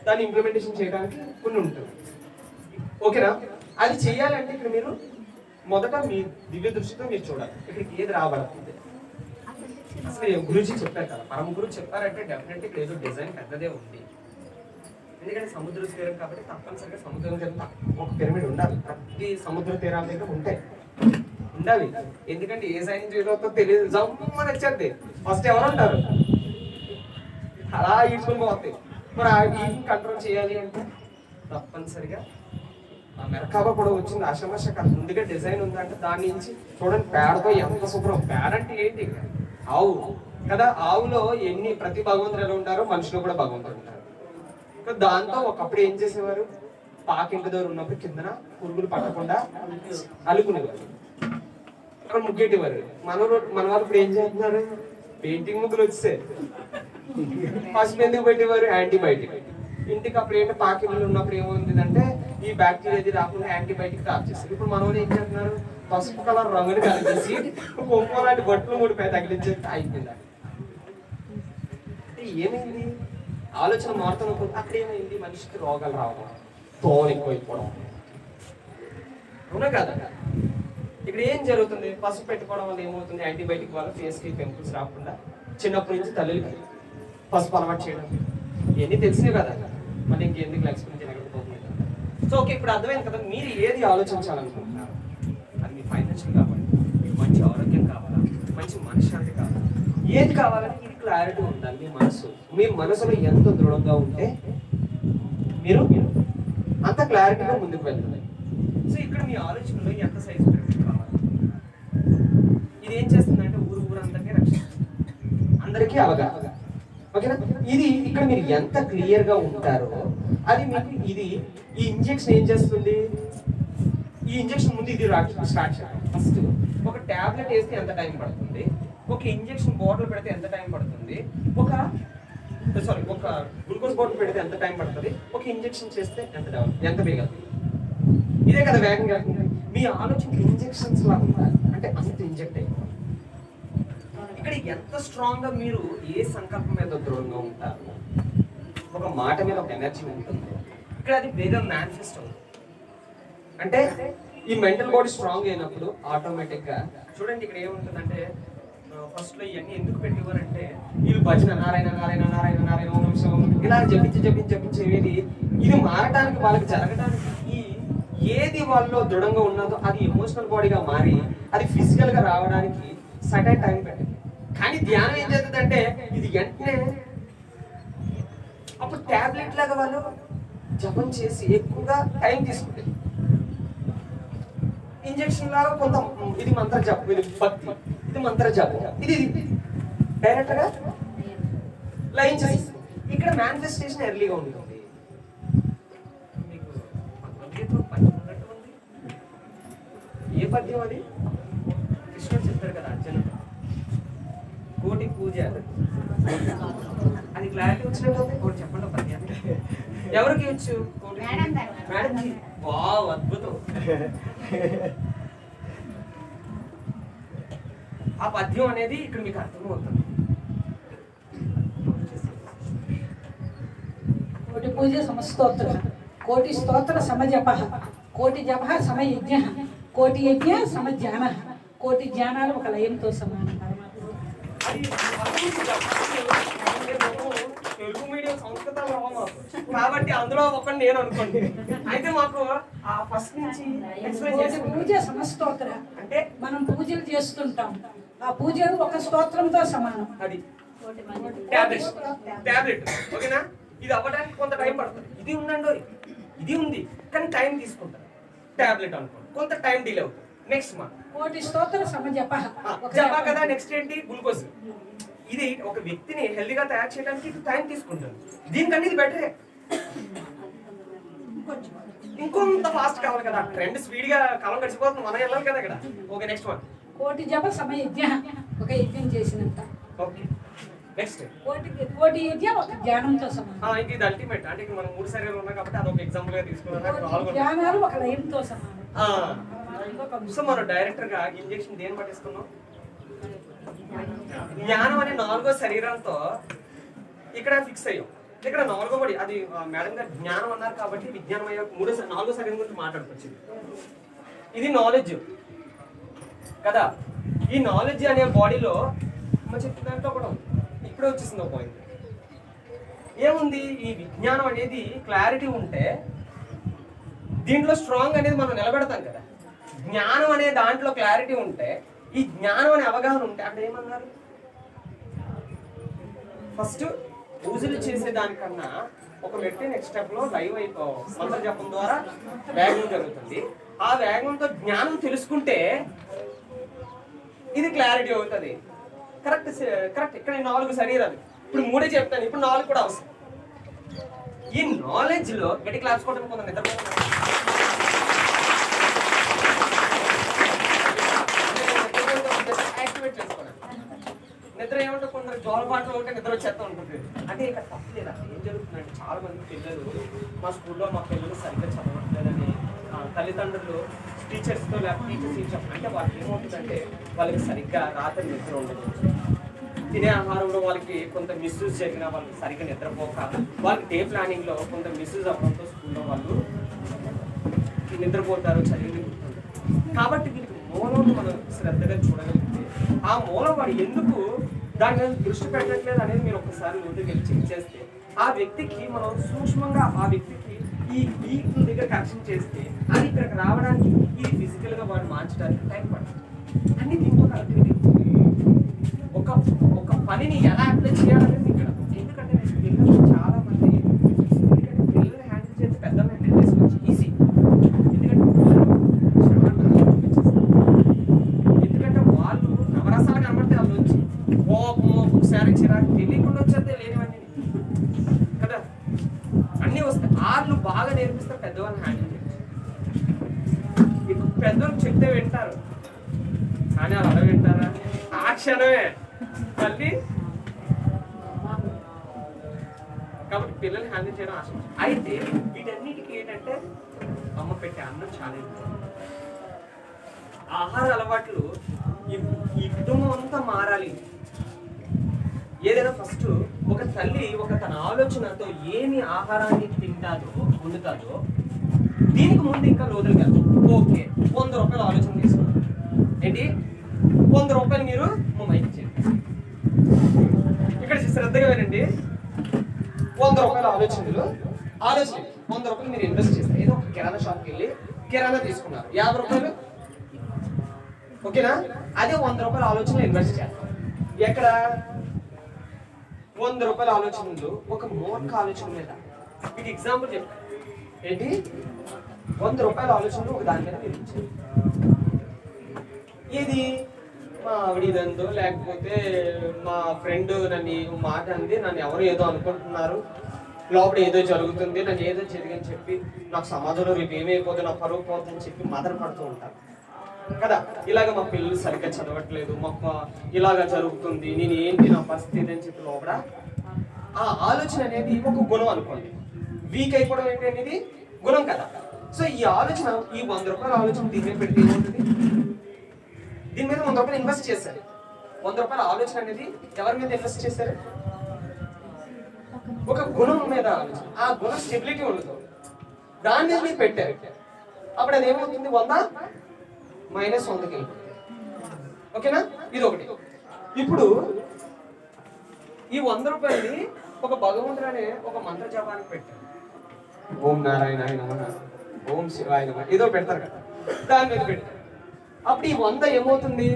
దాన్ని ఇంప్లిమెంటేషన్ చేయడానికి కొన్ని ఉంటుంది. ఓకేనా? అది చేయాలంటే ఇక్కడ మీరు మొదట మీ దివ్య దృష్టితో మీరు చూడాలి ఇక్కడికి ఏది రాబడుతుంది. అసలు గురుజీ చెప్పారు కదా, పరమ గురువు చెప్పారంటే డెఫినెట్లీ ఏదో డిజైన్ పెద్దదే ఉంది. ఎందుకంటే సముద్ర తీరం కాబట్టి తప్పనిసరిగా సముద్రం తీరం ఒక పిరమిడ్ ఉండాలి. ప్రతి సముద్ర తీరాల దగ్గర ఉండాలి. ఎందుకంటే ఏ సైన్స్ చేయడంతో తెలియదు, జమ్మని వచ్చేది. ఫస్ట్ ఎవరు ఉంటారు అలా ఈడ్చుకుని పోతాయి. మరి ఆ ఈడ్ని కంట్రోల్ చేయాలి అంటే తప్పనిసరిగా ఆ మెరకాబా కూడా వచ్చింది. ఆశమర్ష ముందుగా డిజైన్ ఉందంటే దాని నుంచి చూడండి, పేడతో ఎంత శుభ్రం. పేడ అంటే ఏంటి? ఆవు కదా. ఆవులో ప్రతి భగవంతుడు ఎలా ఉంటారో మనుషులు కూడా భగవంతుడు ఉంటారు. దాంతో ఒకప్పుడు ఏం చేసేవారు? పాకింటి దగ్గర ఉన్నప్పుడు కిందన పురుగులు పట్టకుండా అల్లుకునేవారు, అక్కడ ముగ్గెట్టేవారు. మన వాళ్ళు ఇప్పుడు ఏం చేస్తున్నారు? పెయింటింగ్ ముగ్గులు వచ్చేసాయి. ఫస్ట్ ఎందుకు పెట్టేవారు? యాంటీబయాటిక్. ఇంటికి అప్పుడు ఏంటంటే పాకిళ్ళు ఉన్నప్పుడు ఏమవుతుందంటే ఈ బ్యాక్టీరియా రాకుండా యాంటీబయాటిక్ తాప్ చేస్తారు. ఇప్పుడు మన వాళ్ళు ఏం చేస్తున్నారు? పసుపు కలర్ రంగుని కలిపేసి కుంకుమ లాంటి బొట్లు 3 తగిలించే అయిపోయింది. అంటే ఏమైంది? ఆలోచన మారుతున్నప్పుడు అక్కడ ఏమైంది? మనిషికి రోగాలు రావడం, తోలు ఎక్కువైపోవడం. అవునా కదా? ఇక్కడ ఏం జరుగుతుంది? పసుపు పెట్టుకోవడం వల్ల ఏమవుతుంది? యాంటీబయాటిక్ వల్ల ఫేస్కి పింపుల్స్ రాకుండా చిన్నప్పటి నుంచి తల్లికి పసుపు అలవాటు చేయడం, ఇవన్నీ తెలిసినవి కదా. మరి ఇంకెందుకు ఎక్స్ప్లెయిన్ చేయలేకపోతుంది. సో ఓకే, ఇప్పుడు అర్థమైంది కదా మీరు ఏది ఆలోచించాలనుకుంటున్నారు. అది మీ ఫైనాన్షియల్ కావాలి, మీకు మంచి ఆరోగ్యం కావాలా, మంచి మనశ్శాంతి కావాలా, ఏది కావాలని ఇది క్లారిటీ ఉండాలి. మీ మనసులో ఎంత దృఢంగా ఉంటే మీరు అంత క్లారిటీగా ముందుకు వెళ్తుంది. సో ఇక్కడ మీ ఆలోచనలో ఎంత సైజు కావాలి. ఇది ఏం చేస్తుందంటే ఊరందరికీ రక్షిస్తుంది, అందరికీ అవగాహన. ఓకేనా? ఇది ఇక్కడ మీరు ఎంత క్లియర్ గా ఉంటారో అది మీకు ఇది ఈ ఇంజెక్షన్ ఏం చేస్తుంది? ఈ ఇంజెక్షన్ ముందు ఇది స్టార్ట్ చేయాలి. ఫస్ట్ ఒక టాబ్లెట్ వేస్తే ఎంత టైం పడుతుంది, ఒక ఇంజెక్షన్ బాటిల్ పెడితే ఎంత టైం పడుతుంది, ఒక గ్లూకోజ్ బాటిల్ పెడితే ఎంత టైం పడుతుంది, ఒక ఇంజెక్షన్ చేస్తే ఎంత వేగదు. ఇదే కదా వేగంగా. మీ ఆలోచన ఇంజెక్షన్స్ లాగా ఉండాలి, అంటే అంత ఇంజెక్ట్ అయిపోవాలి. ఇక్కడ ఎంత స్ట్రాంగ్ గా మీరు ఏ సంకల్పం మీద దృఢంగా ఉంటారు, ఒక మాట మీద ఒక ఎనర్జీ ఉంటుంది, ఇక్కడ అది వేగం మేనిఫెస్ట్ అవుతుంది. అంటే ఈ మెంటల్ బాడీ స్ట్రాంగ్ అయినప్పుడు ఆటోమేటిక్ గా చూడండి ఇక్కడ ఏముంటుందంటే ఫస్ట్ లో ఇవన్నీ ఎందుకు పెట్టేవారంటే వీళ్ళు భజన నారాయణ నారాయణ నారాయణ నారాయణ ఓం శివం ఇలా జపించేది ఇది మారడానికి వాళ్ళకి జరగడానికి ఏది వాళ్ళలో దృఢంగా ఉన్నదో అది ఎమోషనల్ బాడీగా మారి అది ఫిజికల్ గా రావడానికి సటైన్ టైం పెట్టింది. కానీ ధ్యానం ఏం చేస్తుందంటే ఇది వెంటనే అప్పుడు టాబ్లెట్ లాగా వాళ్ళు జపం చేసి ఎక్కువగా టైం తీసుకుంటుంది. ఇంజెక్షన్ లాగా కొంత ఇది మంత్ర జపం, ఇది భక్తి, ఇది మంత్ర జపం, ఇది డైరెక్ట్ గా లైన్ చేసి ఇక్కడ మేనిఫెస్టేషన్ ఎర్లీగా ఉంటుంది. మీకు భగవద్గీతలో పద్యం ఉన్నట్టు ఉంది. ఏ పద్యం అది? కృష్ణుడు చెప్తాడు కదా అర్జునుడు, కోటి పూజ, అది క్లారిటీ వచ్చినట్టు ఒకటి చెప్పండి పద్యాన్ని. ఎవరికి వచ్చు? మేడంకి. వావ్, అద్భుతం. ఆ పద్యం అనేది ఇక్కడ మీకు అర్థమవుతుంది. కోటి పూజ సమస్తోత్ర, కోటి స్తోత్ర సమజప, కోటి జప సమయజ్ఞ, కోటి యజ్ఞ సమజ్ఞాన, కోటి జ్ఞానాలు ఒక లయంతో సమానం. తెలుగు మీడియం సంస్కృతం కాబట్టి అందులో ఒకటి నేను అనుకోండి. అయితే మాకు ఆ ఫస్ట్ నుంచి కోటి పూజ సమస్తోత్ర అంటే మనం పూజలు చేస్తుంటాం, ఆ పూజలు ఒక స్తోత్రంతో సమానం. అది టాబ్లెట్ ఓకేనా? ఇది అవ్వడానికి కొంత టైం పడుతుంది. ఇది ఉందండి, ఇది ఉంది కానీ టైం తీసుకుంటారు. టాబ్లెట్ అనుకోండి, కొంత టైం డిలే అవుతుంది. నెక్స్ట్ మంత్ కోటి స్తోత్ర సమజప జప కదా. నెక్స్ట్ ఏంటి? గ్లూకోజ్. ఇది ఒక వ్యక్తిని హెల్దీగా తయారు చేయడానికి టైం తీసుకుంటుంది. దీనికన్నా ఇది బెటరే. ఇంకొంత ఫాస్ట్ కావాలి కదా, ట్రెండ్ స్పీడ్ గా కాలం గడిచిపోతుంది, మనం వెళ్ళాలి కదా ఇక్కడ. ఓకే, నెక్స్ట్ వన్ కోటి జప సమయజ్ఞ, ఒక యజ్ఞం చేసినంత. ఓకే, నెక్స్ట్ కోటి యజ్ఞం ఒక జ్ఞానంతో సమానం. ఇంక ఇది అల్టిమేట్. అంటే మన 3 శరీరాలు ఉన్నాయి కాబట్టి అదొక ఎగ్జాంపుల్ గా తీసుకున్నాను. జ్ఞానాలు ఒక లయంతో సమానం. సో మనం డైరెక్టర్ గా ఇంజెక్షన్ దేని పట్టిస్తున్నాం? జ్ఞానం అనే 4వ శరీరంతో ఇక్కడ ఫిక్స్ అయ్యాం. ఇక్కడ 4వ బడి, అది మేడం గారు జ్ఞానం అన్నారు కాబట్టి విజ్ఞానం అయ్యే 4వ శరీరం గురించి మాట్లాడుకొచ్చింది. ఇది నాలెడ్జ్ కదా. ఈ నాలెడ్జ్ అనే బాడీలో మనం చెప్పిన దాంట్లో కూడా ఉంది. ఇప్పుడే వచ్చేసింది ఒక పాయింట్. ఏముంది? ఈ విజ్ఞానం అనేది క్లారిటీ ఉంటే దీంట్లో స్ట్రాంగ్ అనేది మనం నిలబెడతాం కదా. జ్ఞానం అనే దాంట్లో క్లారిటీ ఉంటే, ఈ జ్ఞానం అనే అవగాహన ఉంటే, అక్కడ ఏమన్నారు? ఫస్ట్ పూజలు చేసే దానికన్నా ఒక వ్యక్తి నెక్స్ట్ స్టెప్ లో లైవ్ అయిపో మంత్ర జపం ద్వారా వేగం జరుగుతుంది. ఆ వేగంతో జ్ఞానం తెలుసుకుంటే ఇది క్లారిటీ అవుతుంది. Correct correct. ఇక్కడ 4 శరీరాలు, ఇప్పుడు 3 చెప్తాను, ఇప్పుడు 4 కూడా అవసరం. ఈ నాలెడ్జ్ లో గట్టి క్లాస్ కొట్టడం కొంత నిద్ర ఏమంటే కొందరు జోలపాట్లు ఉంటే నిద్ర వచ్చేస్తూ ఉంటుంది. అంటే ఇక్కడ తప్పలేదు. ఏం జరుగుతుందంటే చాలా మంది పిల్లలు మా స్కూల్లో మా పిల్లలు సరిగ్గా చదవట్లేదని తల్లిదండ్రులు టీచర్స్తో లేకపోతే టీచర్స్ ఏం చెప్పాలి అంటే వాళ్ళకి ఏమవుతుందంటే వాళ్ళకి సరిగ్గా రాత్రి నిద్ర ఉండదు. తినే ఆహారంలో వాళ్ళకి కొంత మిస్యూజ్ జరిగిన వాళ్ళకి సరిగ్గా నిద్రపోక, వాళ్ళకి డే ప్లానింగ్ లో కొంత మిస్యూజ్ అవ్వడంతో స్కూల్లో వాళ్ళు నిద్రపోతారు, చదివి. కాబట్టి వీళ్ళకి మూలం మనం శ్రద్ధగా చూడగలిగితే, ఆ మూలం వాడు ఎందుకు దాని మీద దృష్టి పెట్టట్లేదు అనేది మీరు ఒకసారి ముందుకు వెళ్ళి చెక్ చేస్తే, ఆ వ్యక్తికి మనం సూక్ష్మంగా ఆ వ్యక్తికి ఈ వీక్ దగ్గర కరెక్షన్ చేస్తే అది ఇక్కడికి రావడానికి, ఇది ఫిజికల్ గా వాడు మార్చడానికి టైం పడుతుంది. అన్ని దీంతో కరెక్ట్ ఒక పనిని ఎలా అప్లై చేయాలనేది ఇక్కడ. ఎందుకంటే పిల్లలు చాలా మంది పిల్లలు హ్యాండిల్ చేస్తే పెద్దలు హ్యాండిల్ చేసుకోవచ్చు ఈజీ. ఎందుకంటే వాళ్ళు నవరసాలు కనబడితే వాళ్ళు వచ్చి కోపము ఒకసారి చిరాకు తెలియకుండా వచ్చేస్తే లేనివన్నీ కదా, అన్నీ వస్తాయి. వాళ్ళు బాగా నేర్పిస్తారు పెద్దవాళ్ళని హ్యాండిల్ చేయొచ్చు. ఇప్పుడు పెద్దవాళ్ళు చెప్తే వింటారు కానీ వాళ్ళు అలా వింటారా? ఆ క్షణమే మళ్ళీ. కాబట్టి పిల్లల్ని హ్యాండిల్ చేయడం ఆశ. అయితే వీటన్నిటికీ ఏంటంటే అమ్మ పెట్టే అన్నం చాలా ఇంపార్టెంట్. ఆహార అలవాట్లు ఈ కుటుంబం అంతా మారాలి. ఏదైనా ఫస్ట్ ఒక తల్లి తన ఆలోచనతో ఏమి ఆహారాన్ని తింటాదో వండుతాదో దీనికి ముందు ఇంకా లోతులుగా ఓకే 100 రూపాయల ఆలోచన తీసుకున్నాను ఏంటి 100 రూపాయలు మీరు మా మైక్ ఇచ్చేయండి. ఇక్కడ శ్రద్ధగా వినండి. 100 రూపాయల ఆలోచన 100 రూపాయలు మీరు ఇన్వెస్ట్ చేస్తారు. ఏదో ఒక కిరాణా షాప్కి వెళ్ళి కిరాణా తీసుకున్నారు 50 రూపాయలు ఓకేనా. అదే 100 రూపాయల ఆలోచన ఇన్వెస్ట్ చేస్తారు. ఎక్కడ రూపాయల ఆలోచనలు ఒక మూర్ఖ ఆలోచన మీద. మీకు ఎగ్జాంపుల్ చెప్తాను. ఏంటి? 100 రూపాయల ఆలోచనలు ఒక దాని మీద మీరు ఇచ్చారు. ఏది? మా ఆవిడదందో లేకపోతే మా ఫ్రెండ్ నన్ను మాట అంది, నన్ను ఎవరు ఏదో అనుకుంటున్నారు, లోపల ఏదో జరుగుతుంది, నన్ను ఏదో జరిగని చెప్పి నాకు సమాజంలో రేపు ఏమైపోతుంది, నా పరువు పోతుందని చెప్పి మదన పడుతూ ఉంటారు కదా. ఇలాగ మా పిల్లలు సరిగ్గా చదవట్లేదు, మాకు ఇలాగ జరుగుతుంది, నేను ఏంటి నా పరిస్థితి అని చెప్పి లోపల ఆ ఆలోచన అనేది ఒక గుణం అనుకోండి. వీక్ అయిపోవడం ఏంటి అనేది గుణం కదా. సో ఈ ఆలోచన, ఈ 100 రూపాయల ఆలోచన దీని మీద పెడితే ఏమవుతుంది? దీని మీద 100 రూపాయలు ఇన్వెస్ట్ చేశారు. 100 రూపాయల ఆలోచన అనేది ఎవరి మీద ఇన్వెస్ట్ చేశారు? ఒక గుణం మీద ఆలోచన. ఆ గుణం స్టెబిలిటీ ఉండదు, దాని మీద మీరు పెట్టారు. అప్పుడు అది ఏమవుతుంది? 100 మైనస్ 100కి వెళ్ళిపోతుంది. ఓకేనా? ఇది ఒకటి. ఇప్పుడు ఈ 100 రూపాయలని ఒక భగవంతుడు అనే ఒక మంత్ర జపానికి పెట్టారు. ఓం నారాయణ నమః, ఓం శివాయ నమః, ఏదో పెడతారు కదా, దాని మీద పెడతారు. అప్పుడు ఈ 100 ఏమవుతుంది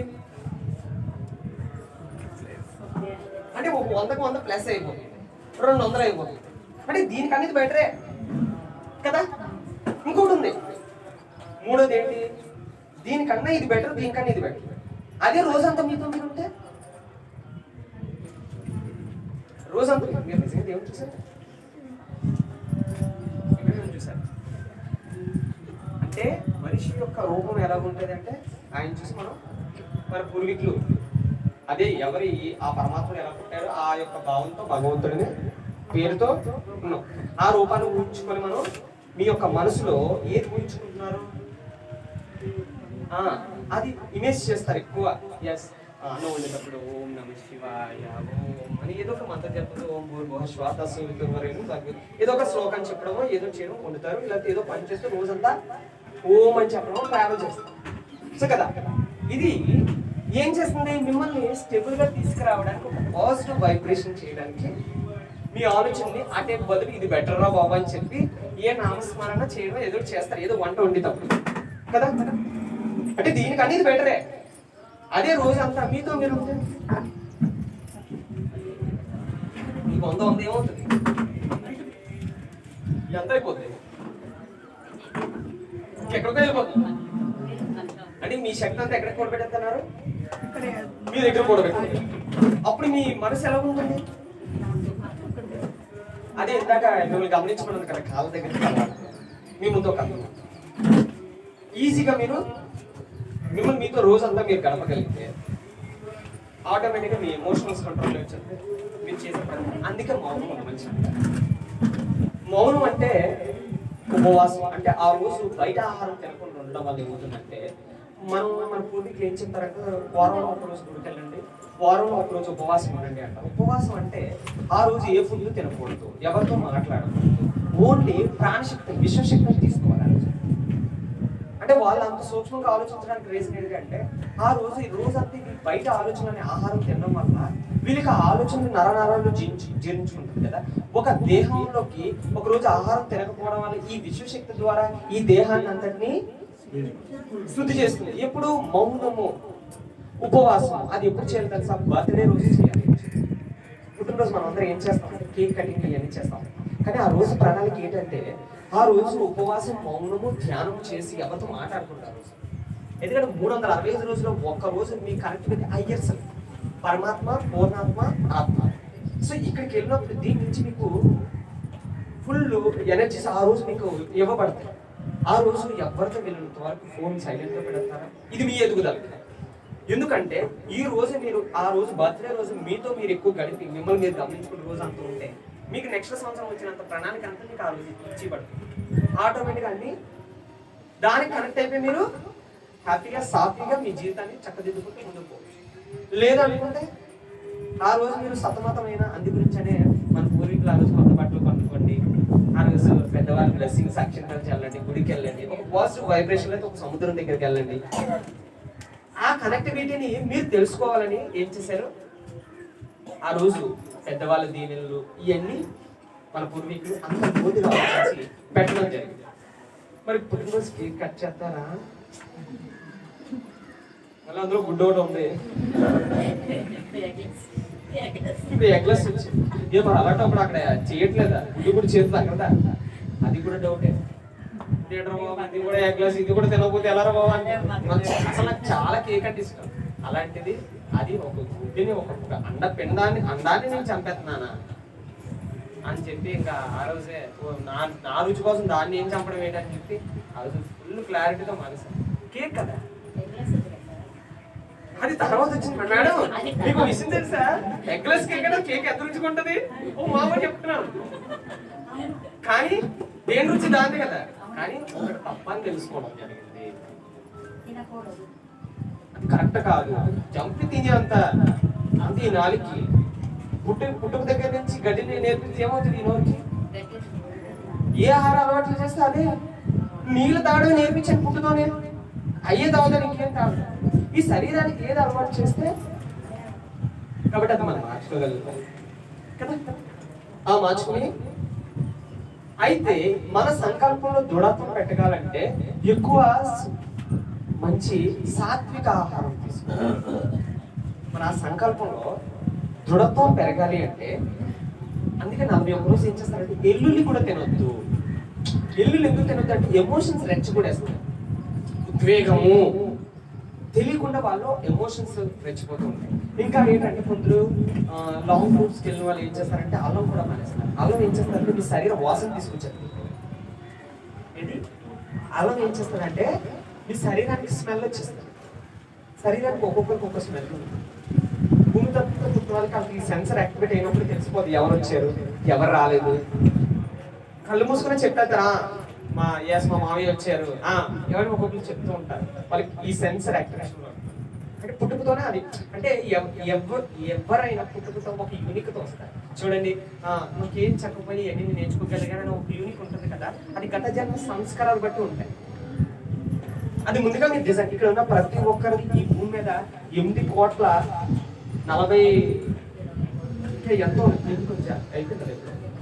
అంటే ఒక 100కు 100 ప్లస్ అయిపోతుంది, 200 అయిపోతుంది. అంటే దీనికనేది బెటరే కదా. ఇంకోటి ఉంది, మూడోది ఏంటి? దీనికన్నా ఇది బెటర్, దీనికన్నా ఇది బెటర్. అదే రోజంతా మీతో మీరు ఉంటే, రోజంతా మీరు నిజంగా దేవుడు చూసారు, చూసారు అంటే మనిషి యొక్క రూపం ఎలా ఉంటుంది అంటే ఆయన చూసి మనం మన పూర్వీకులు అదే ఎవరి ఆ పరమాత్ముడు ఎలా పుట్టారో ఆ యొక్క భావంతో భగవంతుడిని పేరుతో ఉన్నాం. ఆ రూపాన్ని ఊహించుకొని మనం మీ యొక్క మనసులో ఏది ఊహించుకుంటున్నారు అది ఇమేజ్ చేస్తారు ఎక్కువ. ఎస్ అన్నం వండేటప్పుడు ఓం నమ శివాయ ఓం అని ఏదో ఒక మంత్రం చెప్పడం, ఓం భూర్భువః స్వః తస్సవితుర్వరేణ్యం భర్గో, ఏదో ఒక శ్లోకం చెప్పడమో ఏదో చేయడం వండుతారు. ఇలా ఏదో పని చేస్తే రోజంతా ఓం అని చెప్పడం ట్రావెల్ చేస్తారు. సో కదా, ఇది ఏం చేస్తుంది? మిమ్మల్ని స్టెబుల్గా తీసుకురావడానికి, ఒక పాజిటివ్ వైబ్రేషన్ చేయడానికి మీ ఆలోచనని అటే బదులు ఇది బెటర్ రా బాబా అని చెప్పి ఏ నామస్మరణ చేయడం ఏదో చేస్తారు, ఏదో వంట వండేటప్పుడు కదా. అంటే దీనికి అనేది బెటరే. అదే రోజంతా మీతో మీరు ఉంటే మీకు 100 ఏమవుతుంది? ఎంత అయిపోతుంది? ఎక్కడికో వెళ్ళిపోతుంది. అంటే మీ శక్తి అంతా ఎక్కడికి కూడబెట్టేస్తున్నారు? మీ దగ్గర కూడబెట్టారు. అప్పుడు మీ మనసు ఎలా ఉంటుంది? అదే ఇందాక మిమ్మల్ని గమనించుకున్నాను కదా, కాళ్ళ దగ్గర మీ ముందు ఒక ఈజీగా మీరు మిమ్మల్ని మీతో రోజంతా మీరు గడపగలిగితే ఆటోమేటిక్గా మీ ఎమోషనల్స్ కంట్రోల్ వచ్చేది మీరు చేసే పని. అందుకే మౌనం ఒక మంచి. మౌనం అంటే ఉపవాసం. అంటే ఆ రోజు బయట ఆహారం తినకుండా ఉండడం వల్ల ఏమవుతుందంటే, మన పూర్వీకులు ఏం చెప్తారంటే వారంలో ఒకరోజు గుడికి వెళ్ళండి, వారంలో ఒకరోజు ఉపవాసం ఉండండి అంటారు. ఉపవాసం అంటే ఆ రోజు ఏ ఫుడ్ తినకూడదు, ఎవరితో మాట్లాడకూడదు, ఓన్లీ ప్రాణశక్తిని విశ్వశక్తిని తీసుకోవాలి. అంటే వాళ్ళు అంత సూక్ష్మంగా ఆలోచించడానికి రీజన్ ఏంటంటే ఆ రోజు ఈ రోజంతా బయట ఆలోచన అనే ఆహారం తినడం వల్ల వీళ్ళకి ఆ ఆలోచనలు నరనరాలు జీర్ణించుకుంటుంది కదా. ఒక దేహంలోకి ఒక రోజు ఆహారం తినకపోవడం వల్ల ఈ విశ్వశక్తి ద్వారా ఈ దేహాన్ని అంతటినీ శుద్ధి చేస్తుంది. ఎప్పుడు మౌనము, ఉపవాసం. అది ఎప్పుడు చేయాలి తెలుసా? బర్త్డే రోజు చేయాలి. పుట్టినరోజు మనం అందరం ఏం చేస్తాం? కేక్ కటింగ్ ఇవన్నీ చేస్తాం. కానీ ఆ రోజు ప్రణాళిక ఏంటంటే ఆ రోజు ఉపవాసం, మౌనము, ధ్యానం చేసి ఎవరితో మాట్లాడుకుంటారు. ఎందుకంటే 365 రోజుల్లో ఒక్క రోజు మీ కనెక్టివిటీ హయ్యర్ సెల్ఫ్, పరమాత్మ, పూర్ణాత్మ, ఆత్మ. సో ఇక్కడికి వెళ్ళినప్పుడు దీని నుంచి మీకు ఫుల్ ఎనర్జీస్ ఆ రోజు మీకు ఇవ్వబడతాయి. ఆ రోజు ఎవరితో వెళ్ళినంత వరకు ఫోన్ సైలెంట్గా పెడతారా? ఇది మీ ఎదుగుదల. ఎందుకంటే ఈ రోజు మీరు ఆ రోజు బర్త్డే రోజు మీతో మీరు ఎక్కువ గడిపి మిమ్మల్ని మీరు గమనించుకునే రోజు అంటూ ఉంటే మీకు నెక్స్ట్ సంవత్సరం వచ్చినంత ప్రణాళిక అంతా మీకు ఆ రోజు ఇచ్చిపడుతుంది. ఆటోమేటిక్గా అన్ని దానికి కనెక్ట్ అయిపోయి మీరు హ్యాపీగా సాఫీగా మీ జీవితాన్ని చక్కదిద్దుకుంటూ ముందుకు పోవచ్చు. లేదనుకుంటే ఆ రోజు మీరు సతమతమైన అందు గురించి అనే మన పూర్వీకులు ఆ రోజు కొత్త బట్టలు కొనుక్కోండి, ఆ రోజు పెద్దవాళ్ళ బ్లెస్సింగ్స్ అక్షంతలు చల్లండి, గుడికి వెళ్ళండి, ఒక పాజిటివ్ వైబ్రేషన్ అయితే ఒక సముద్రం దగ్గరికి వెళ్ళండి. ఆ కనెక్టివిటీని మీరు తెలుసుకోవాలని ఏం చేశారు? ఆ రోజు పెద్దవాళ్ళ దీవెనలు ఇవన్నీ మన పూర్వీకులు అంత పూర్తిగా ఆలోచించి పెట్టడం జరిగింది. మరి పుట్టినరోజు కేక్ కట్ చేస్తారా? మళ్ళీ అందులో గుడ్ ఒకటి ఉంది. ఇప్పుడు ఎగ్లెస్ వచ్చింది ఏ మరి అలాంటప్పుడు అక్కడ చేయట్లేదా ఇప్పుడు చేతులు అక్కడ అది కూడా డౌటే తినడం బాబు అది కూడా ఎగ్లెస్ ఇది కూడా తినకపోతే ఎలా బాబు అంటే అసలు నాకు చాలా కేక్ అంటే ఇష్టం అలాంటిది అది ఒక గుడ్డిని ఒక అండాన్ని నేను చంపేస్తున్నానా అని చెప్పి ఇంకా ఆ రోజే నా రుచి కోసం దాన్ని ఏం చంపడం ఏంటని చెప్పి ఆ రోజు ఫుల్ క్లారిటీతో మనసు కేక్ కదా అది తర్వాత వచ్చింది మేడం మీకు విషయం తెలుసా ఎగ్లెస్ కేక్ అంటే కేక్ ఎంత రుచిగా ఉంటది ఓ మామ చెప్తున్నాను కానీ దేని రుచి దాంది కదా కానీ ఒకటి తప్పని తెలుసుకోవడం జరిగింది అది కరెక్ట్ కాదు చంపి తినే అంత ఈ నాలుగుకి పుట్టుక దగ్గర నుంచి గడ్డిని నేర్పించి ఏమవుతుంది ఈ నోరుకి ఏ ఆహార అలవాట్లు చేస్తే అదే నీళ్ళు తాగడం నేర్పించాను పుట్టుతోనే అయ్యే తాగుతాను ఇంకేం తాగు ఈ శరీరానికి ఏది అలవాటు చేస్తే కాబట్టి అది మనం మార్చుకోగలుగుతాం కదా ఆ మార్చుకుని అయితే మన సంకల్పంలో దృఢత్వం పెట్టగాలంటే ఎక్కువ మంచి సాత్విక ఆహారం తీసుకోవాలి మన ఆ సంకల్పంలో దృఢత్వం పెరగాలి అంటే అందుకే 41 రోజు ఏం చేస్తారంటే ఎల్లుల్లి కూడా తినొద్దు ఎల్లుల్లి ఎందుకు తినొద్దు అంటే ఎమోషన్స్ రెచ్చగొడేస్తాయి ఉద్వేగము తెలియకుండా వాళ్ళు ఎమోషన్స్ రెచ్చిపోతూ ఉంటాయి ఇంకా ఏంటంటే కొందరు లాంగ్ రూట్స్కి వెళ్ళిన వాళ్ళు ఏం చేస్తారంటే అల్లం కూడా మానేస్తారు అల్లం ఏం చేస్తారంటే మీ శరీర వాసన తీసుకొచ్చారు ఏంటి అల్లం ఏం చేస్తారంటే మీ శరీరానికి స్మెల్ వచ్చేస్తారు శరీరానికి ఒక్కొక్కరికి ఒక్కొక్క స్మెల్ ఉంటుంది భూమి తప్పుతో పుట్టిన వాళ్ళకి ఈ సెన్సర్ యాక్టివేట్ అయినప్పుడు తెలిసిపోదు ఎవరు వచ్చారు ఎవరు రాలేదు కళ్ళు మూసుకునే చెప్పేస్తారా మా మామయ్య వచ్చారు ఎవరు ఒక్కొక్కరు చెప్తూ ఉంటారు వాళ్ళకి ఈ సెన్సర్ యాక్టివేషన్ అంటే పుట్టుకతోనే అది అంటే ఎవరైనా పుట్టుకతో ఒక యూనిక్తో వస్తారు చూడండి నాకేం చెప్పకపోయి ఎన్ని నేర్చుకోగలిగానని ఒక యూనిక్ ఉంటుంది కదా అది గత జన్మ సంస్కారాలు బట్టి ఉంటాయి అది ముందుగా మీరు డిజైన్ ఇక్కడ ఉన్న ప్రతి ఒక్కరికి ఈ భూమి మీద 8,40,00,000 ఎంతో అయిపోతుంది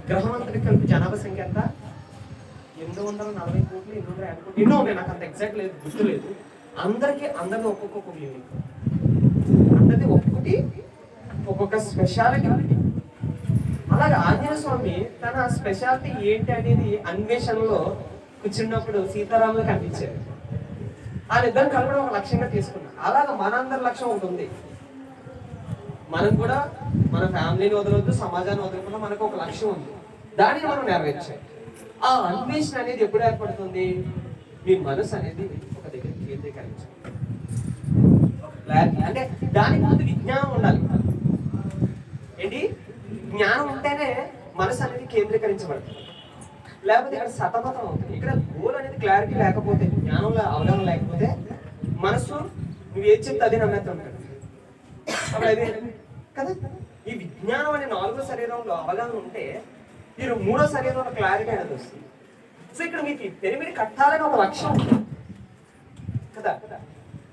గ్రహం అంతటి కలిపి జనాభా సంఖ్య ఎంత 840 కోట్లు 850 కోట్లు ఎన్నో ఉన్నాయి నాకు అంత ఎగ్జాక్ట్ లేదు గుర్తు లేదు అందరిది ఒక్కొక్క యూనిక్ అందరిది ఒక్కొక్క స్పెషాలిటీ అలాగే ఆంజనేయ స్వామి తన స్పెషాలిటీ ఏంటి అనేది అన్వేషణలో కూర్చున్నప్పుడు సీతారాములు కనిపించారు వాళ్ళిద్దరు కలపడం ఒక లక్ష్యంగా తీసుకున్నారు అలాగే మనందరి లక్ష్యం ఒకటి ఉంది మనం కూడా మన ఫ్యామిలీని వదలవద్దు సమాజాన్ని వదలకుండా మనకు ఒక లక్ష్యం ఉంది దాన్ని మనం నెరవేర్చాలి ఆ అన్వేషణ అనేది ఎప్పుడు ఏర్పడుతుంది మీ మనసు అనేది ఒక దగ్గర కేంద్రీకరించాలి అంటే దానికి ముందు విజ్ఞానం ఉండాలి ఏంటి జ్ఞానం ఉంటేనే మనసు అనేది కేంద్రీకరించబడుతుంది లేకపోతే ఇక్కడ సతమతం అవుతుంది ఇక్కడ గోల్ అనేది క్లారిటీ లేకపోతే జ్ఞానంలో అవగాహన లేకపోతే మనసు నువ్వు ఏది చెప్తే అది నమ్మేస్తూ ఉంటాడు అప్పుడు అదే కదా ఈ విజ్ఞానం అనే 4వ శరీరంలో అవగాహన ఉంటే మీరు 3వ శరీరంలో క్లారిటీ అనేది వస్తుంది సో ఇక్కడ మీకు పిరమిడ్ కట్టాలని ఒక లక్ష్యం కదా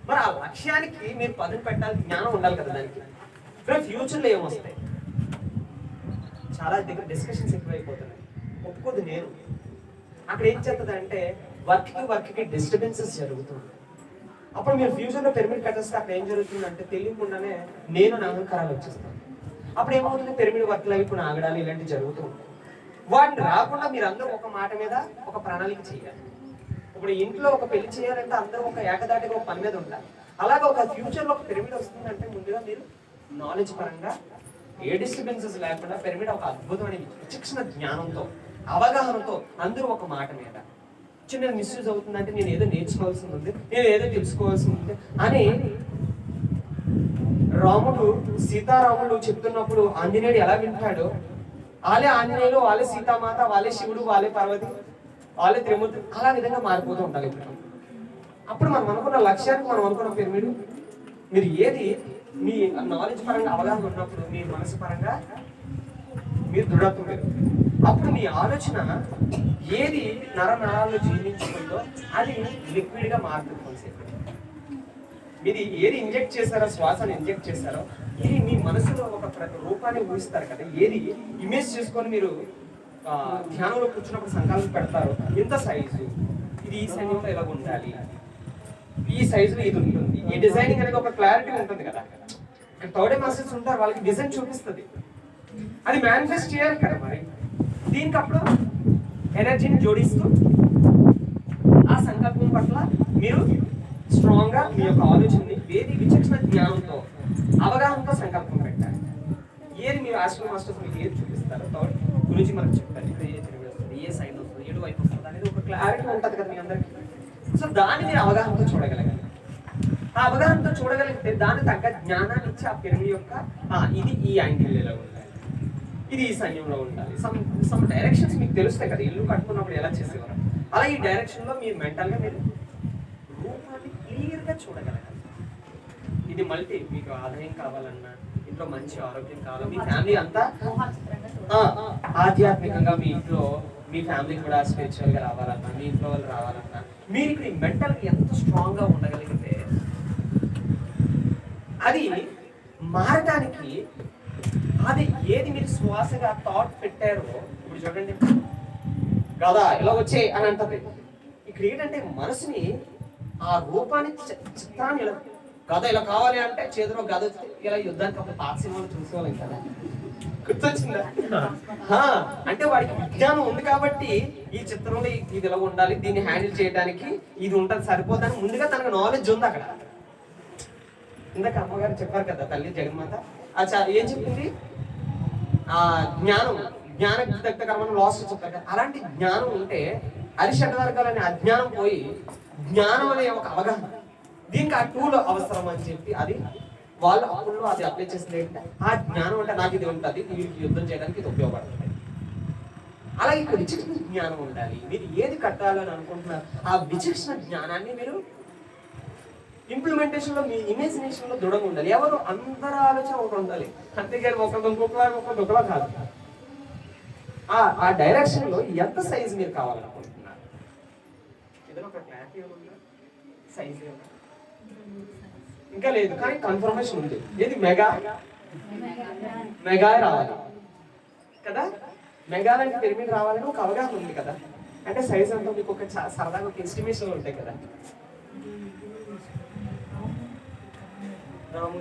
మరి ఆ లక్ష్యానికి మీరు పదును పెట్టాలి జ్ఞానం ఉండాలి కదా దానికి మరి ఫ్యూచర్లో ఏమొస్తాయి చాలా దగ్గర డిస్కషన్స్ ఎక్కువైపోతున్నాయి ఒప్పుకోదు నేను అక్కడ ఏం చేస్తుంది అంటే వర్క్కి డిస్టర్బెన్సెస్ జరుగుతుంది అప్పుడు మీరు ఫ్యూచర్లో పిరమిడ్ కట్టేస్తే అక్కడ ఏం జరుగుతుందంటే తెలియకుండానే నేను నా అహంకారాలు వచ్చేస్తాను అప్పుడు ఏమవుతుంది పిరమిడ్ వర్క్లు అవి ఇప్పుడు ఆగడాలు ఇలాంటివి జరుగుతూ ఉంటాయి వాటిని రాకుండా మీరు అందరూ ఒక మాట మీద ఒక ప్రణాళిక చేయాలి ఇప్పుడు ఇంట్లో ఒక పెళ్లి చేయాలంటే అందరూ ఒక ఏకదాటిగా ఒక పని మీద ఉండాలి అలాగే ఒక ఫ్యూచర్లో ఒక పిరమిడ్ వస్తుందంటే ముందుగా మీరు నాలెడ్జ్ పరంగా ఏ డిస్టర్బెన్సెస్ లేకుండా పిరమిడ్ ఒక అద్భుతమైన విచక్షణ జ్ఞానంతో అవగాహనతో అందరూ ఒక మాట మీద చిన్న మిస్యూజ్ అవుతుందంటే నేను ఏదో నేర్చుకోవాల్సింది ఉంది నేను ఏదో తెలుసుకోవాల్సింది ఉంది అని రాముడు సీతారాముడు చెప్తున్నప్పుడు ఆంజనేయుడు ఎలా వింటాడో వాళ్ళే ఆంజనేయులు వాళ్ళే సీతామాత వాళ్ళే శివుడు వాళ్ళే పార్వతి వాళ్ళే త్రిమూర్తి అలా విధంగా మారిపోతూ ఉండాలి ఇప్పుడు అప్పుడు మనం అనుకున్న లక్ష్యానికి మనం అనుకున్న పిరమిడ్ మీరు ఏది మీ నాలెడ్జ్ పరంగా అవగాహన ఉన్నప్పుడు మీ మనసు పరంగా మీరు దృఢత్వం అప్పుడు మీ ఆలోచన ఏది నరాల్లో జీర్ణించుకుందో అది లిక్విడ్గా మారుతుంది కొంతసేపు మీరు ఏది ఇంజెక్ట్ చేశారో శ్వాసను ఇంజెక్ట్ చేశారో ఇది మీ మనసులో ఒక రూపాన్ని ఊహిస్తారు కదా ఏది ఇమేజ్ చేసుకొని మీరు ధ్యానంలో కూర్చున్నప్పుడు సంకల్పం పెడతారు ఇంత సైజు ఇది ఈ సమయంలో ఎలా ఉండాలి ఈ సైజులో ఇది ఉంటుంది ఈ డిజైనింగ్ అనేది ఒక క్లారిటీ ఉంటుంది కదా ఇక్కడ థర్డ్ మాస్టర్స్ ఉంటారు, వాళ్ళకి డిజైన్ చూపిస్తుంది, అది మేనిఫెస్ట్ చేయాలి కదా. మరి దీనికి అప్పుడు ఎనర్జీని జోడిస్తూ ఆ సంకల్పం పట్ల మీరు స్ట్రాంగ్ గా మీ యొక్క ఆలోచనని ఏది విచక్షణ జ్ఞానంతో అవగాహనతో సంకల్పం పెట్టాలి. ఏది మీరు ఆశ్రమ మాస్టర్స్ మీకు ఏది చూపిస్తారో థర్డ్ గురించి మనకు చెప్తారు. ఇక్కడ ఏ తిరిగి వస్తుంది, ఏ సైడ్ వస్తుంది, ఎటు వైపు వస్తుంది అనేది ఒక క్లారిటీ ఉంటుంది కదా మీ అందరికీ. సో దాన్ని మీరు అవగాహనతో చూడగలగాలి. ఆ అవగాహనతో చూడగలిగితే దాని తగ్గ జ్ఞానాన్ని ఇచ్చి ఆ పిరమిడ్ యొక్క ఇది ఈ యాంగిల్లో ఉండాలి, ఇది ఈ సైన్యంలో ఉండాలి, సమ్ డైరెక్షన్స్ మీకు తెలుస్తాయి కదా, ఇల్లు కట్టుకున్నప్పుడు ఎలా చేసేవారు. అలా ఈ డైరెక్షన్ లో మీరు మెంటల్ గా మీరు రూపాన్ని క్లియర్ గా చూడగలగాలి. ఇది మల్టీ, మీకు ఆదాయం కావాలన్నా, ఇంట్లో మంచి ఆరోగ్యం కావాలి, మీ ఫ్యామిలీ అంతా ఆధ్యాత్మికంగా మీ ఇంట్లో మీ ఫ్యామిలీ కూడా స్పిరిచువల్ గా రావాలన్నా, మీ ఇంట్లో వాళ్ళు రావాలన్నా, మీరు ఇక్కడ మెంటల్ ఎంత స్ట్రాంగ్ గా ఉండగలిగితే అది మారడానికి అది ఏది మీరు శ్వాసగా థాట్ పెట్టారో, ఇప్పుడు చూడండి కదా ఇలా వచ్చే అని అంటది. ఇక్కడ ఏంటంటే మనసుని ఆ రూపాన్ని చిత్రాన్ని ఇలా గద ఇలా కావాలి అంటే చేతిలో గద ఇలా యుద్ధానికి ఒక పాత సినిమాలు చూసుకోవాలి కదా, గుర్తొచ్చిందా? అంటే వాడికి విజ్ఞానం ఉంది కాబట్టి ఈ చిత్రంలో ఇది ఇలా ఉండాలి, దీన్ని హ్యాండిల్ చేయడానికి ఇది ఉంటుంది సరిపోదని ముందుగా తనకు నాలెడ్జ్ ఉంది అక్కడ. ఇందాక అమ్మగారు చెప్పారు కదా తల్లి జగన్మాత, ఏం చెప్పింది? ఆ జ్ఞాన దగ్ధకరమైన లాస్ట్ చెప్పారు కదా, అలాంటి జ్ఞానం ఉంటే అరిషడ్ వర్గాలనే అజ్ఞానం పోయి జ్ఞానం అనే ఒక అవగాహన, దీనికి ఆ టూల్ అవసరం అని చెప్పి అది వాళ్ళు అప్పుడు అది అప్లై చేసింది ఏంటంటే ఆ జ్ఞానం అంటే నాకు ఇది ఉంటుంది, వీరికి యుద్ధం చేయడానికి ఇది ఉపయోగపడుతుంది. అలాగే ఇక్కడ విచక్షణ జ్ఞానం ఉండాలి. మీరు ఏది కట్టాలని అనుకుంటున్నారు ఆ విచక్షణ జ్ఞానాన్ని మీరు ఇంప్లిమెంటేషన్ లో మీ ఇమాజినేషన్ లో దృఢంగా ఉండాలి. ఎవరు అందరి ఆలోచన ఒకటి ఉండాలి, అంతేగాని ఒకలా కాదు. ఆ డైరెక్షన్ లో ఎంత సైజ్ మీరు కావాలనుకుంటున్నారు, ఏదైనా ఒక క్లారిటీ ఉందా? సైజ్ ఇంకా లేదు కానీ కన్ఫర్మేషన్ ఉంది. ఏది మెగా రావాలి కదా, మెగా లాంటి పిరమిడ్ రావాలని ఒక అవగాహన ఉంది కదా. అంటే సైజ్ అంతా మీకు ఒక సరదాగా ఒక ఎస్టిమేషన్ ఉంటాయి కదా. రాము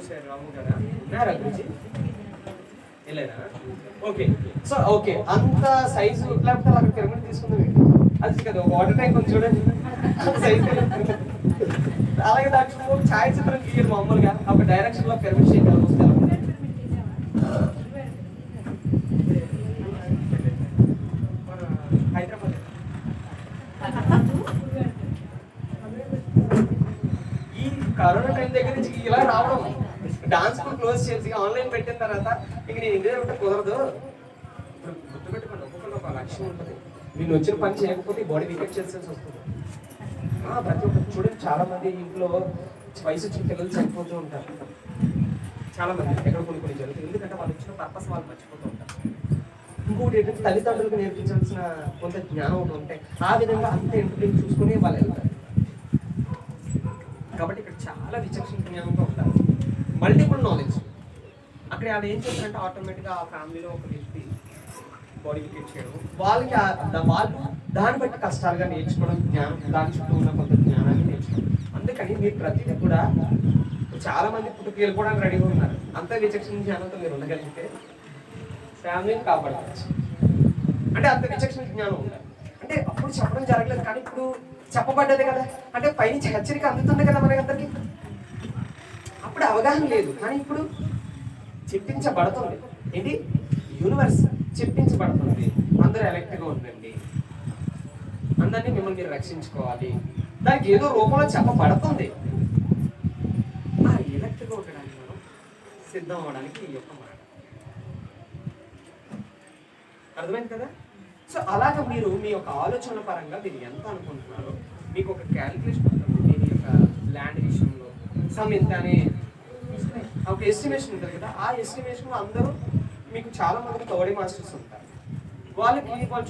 కదా ఉన్నారా గురించి వెళ్ళారా? ఓకే, సో ఓకే అంత సైజు లేకపోతే అక్కడ పిరమిడ్ తీసుకుందాం అది కదా. వాటర్ ట్యాంక్ ఉంది చూడండి సైజ్. అలాగే దాంట్లో ఒక ఛాయాచిత్రం గీయరు మామూలుగా ఒక డైరెక్షన్ లో పిరమిడ్ షేప్ వస్తే హైదరాబాద్ ఈ కరోనా టైం దగ్గర నుంచి ఇలా రావడం, డాన్స్ క్లోజ్ చేసి ఆన్లైన్ పెట్టిన తర్వాత ఇక నేను ఇండియా ఉంటే కుదరదు. ఇప్పుడు గుర్తుపెట్టుకోండి, ఒక్కొక్కరు ఒక లక్ష్యం ఉంటుంది. నేను వచ్చిన పని చేయకపోతే బాడీ వికెట్ చేసేసి వస్తుంది. ప్రతి ఒక్కరు చూడండి, చాలా మంది ఇంట్లో వయసు వచ్చిన పిల్లలు చనిపోతూ ఉంటారు. చాలా మంది ఎక్కడ కొన్ని జరుగుతుంది, ఎందుకంటే వాళ్ళు వచ్చిన పర్పస్ వాళ్ళు మర్చిపోతూ ఉంటారు. ఇంకోటి ఏంటంటే తల్లిదండ్రులకు నేర్పించాల్సిన కొంత జ్ఞానం ఒకటి ఉంటాయి, ఆ విధంగా అంత ఎంటర్టైన్ చూసుకుని వాళ్ళు వెళ్తారు. కాబట్టి ఇక్కడ చాలా విచక్షణ జ్ఞానంతో ఉంటారు, మల్టిపుల్ నాలెడ్జ్. అక్కడ వాళ్ళు ఏం చేస్తారంటే ఆటోమేటిక్గా ఆ ఫ్యామిలీలో ఒక వ్యక్తి బాడీ వికెట్ చేయడం, వాళ్ళకి వాళ్ళు దాన్ని బట్టి కష్టాలుగా నేర్చుకోవడం, జ్ఞానం దాని చుట్టూ ఉన్న కొంత జ్ఞానాన్ని నేర్చుకోవడం. అందుకని మీరు ప్రతిదీ కూడా చాలా మంది పుట్టుకు వెళ్ళిపోవడానికి రెడీగా ఉన్నారు. అంత విచక్షణ జ్ఞానంతో మీరు ఉండగలిగితే ఫ్యామిలీని కాపాడవచ్చు. అంటే అంత విచక్షణ జ్ఞానం ఉండాలి. అంటే అప్పుడు చెప్పడం జరగలేదు కానీ ఇప్పుడు చెప్పబడ్డది కదా, అంటే పైనుంచి హెచ్చరిక అందుతుంది కదా మనకందరికి. అప్పుడు అవగాహన లేదు కానీ ఇప్పుడు చెప్పించబడుతుంది. ఏంటి? యూనివర్స్ చెప్పించబడుతుంది, అందరూ ఎలక్ట్గా ఉండండి, అందరినీ మిమ్మల్ని మీరు రక్షించుకోవాలి. దానికి ఏదో రూపంలో చెప్పబడుతుంది. ఆ ఎలక్ట్గా ఉండడానికి మనం సిద్ధం అవ్వడానికి ఈ యొక్క మాట అర్థమైంది కదా. సో అలాగే మీరు మీ యొక్క ఆలోచనల పరంగా మీరు ఎంత అనుకుంటున్నారో మీకు ఒక క్యాలిక్యులేషన్ ఉంటుంది. దీని యొక్క ల్యాండ్ విషయంలో సమ్ ఎంత అనే ఒక ఎస్టిమేషన్ ఉంటుంది కదా. ఆ ఎస్టిమేషన్లో అందరూ మీకు చాలా మంది తోడి మాస్టర్స్ ఉంటారు. వాళ్ళు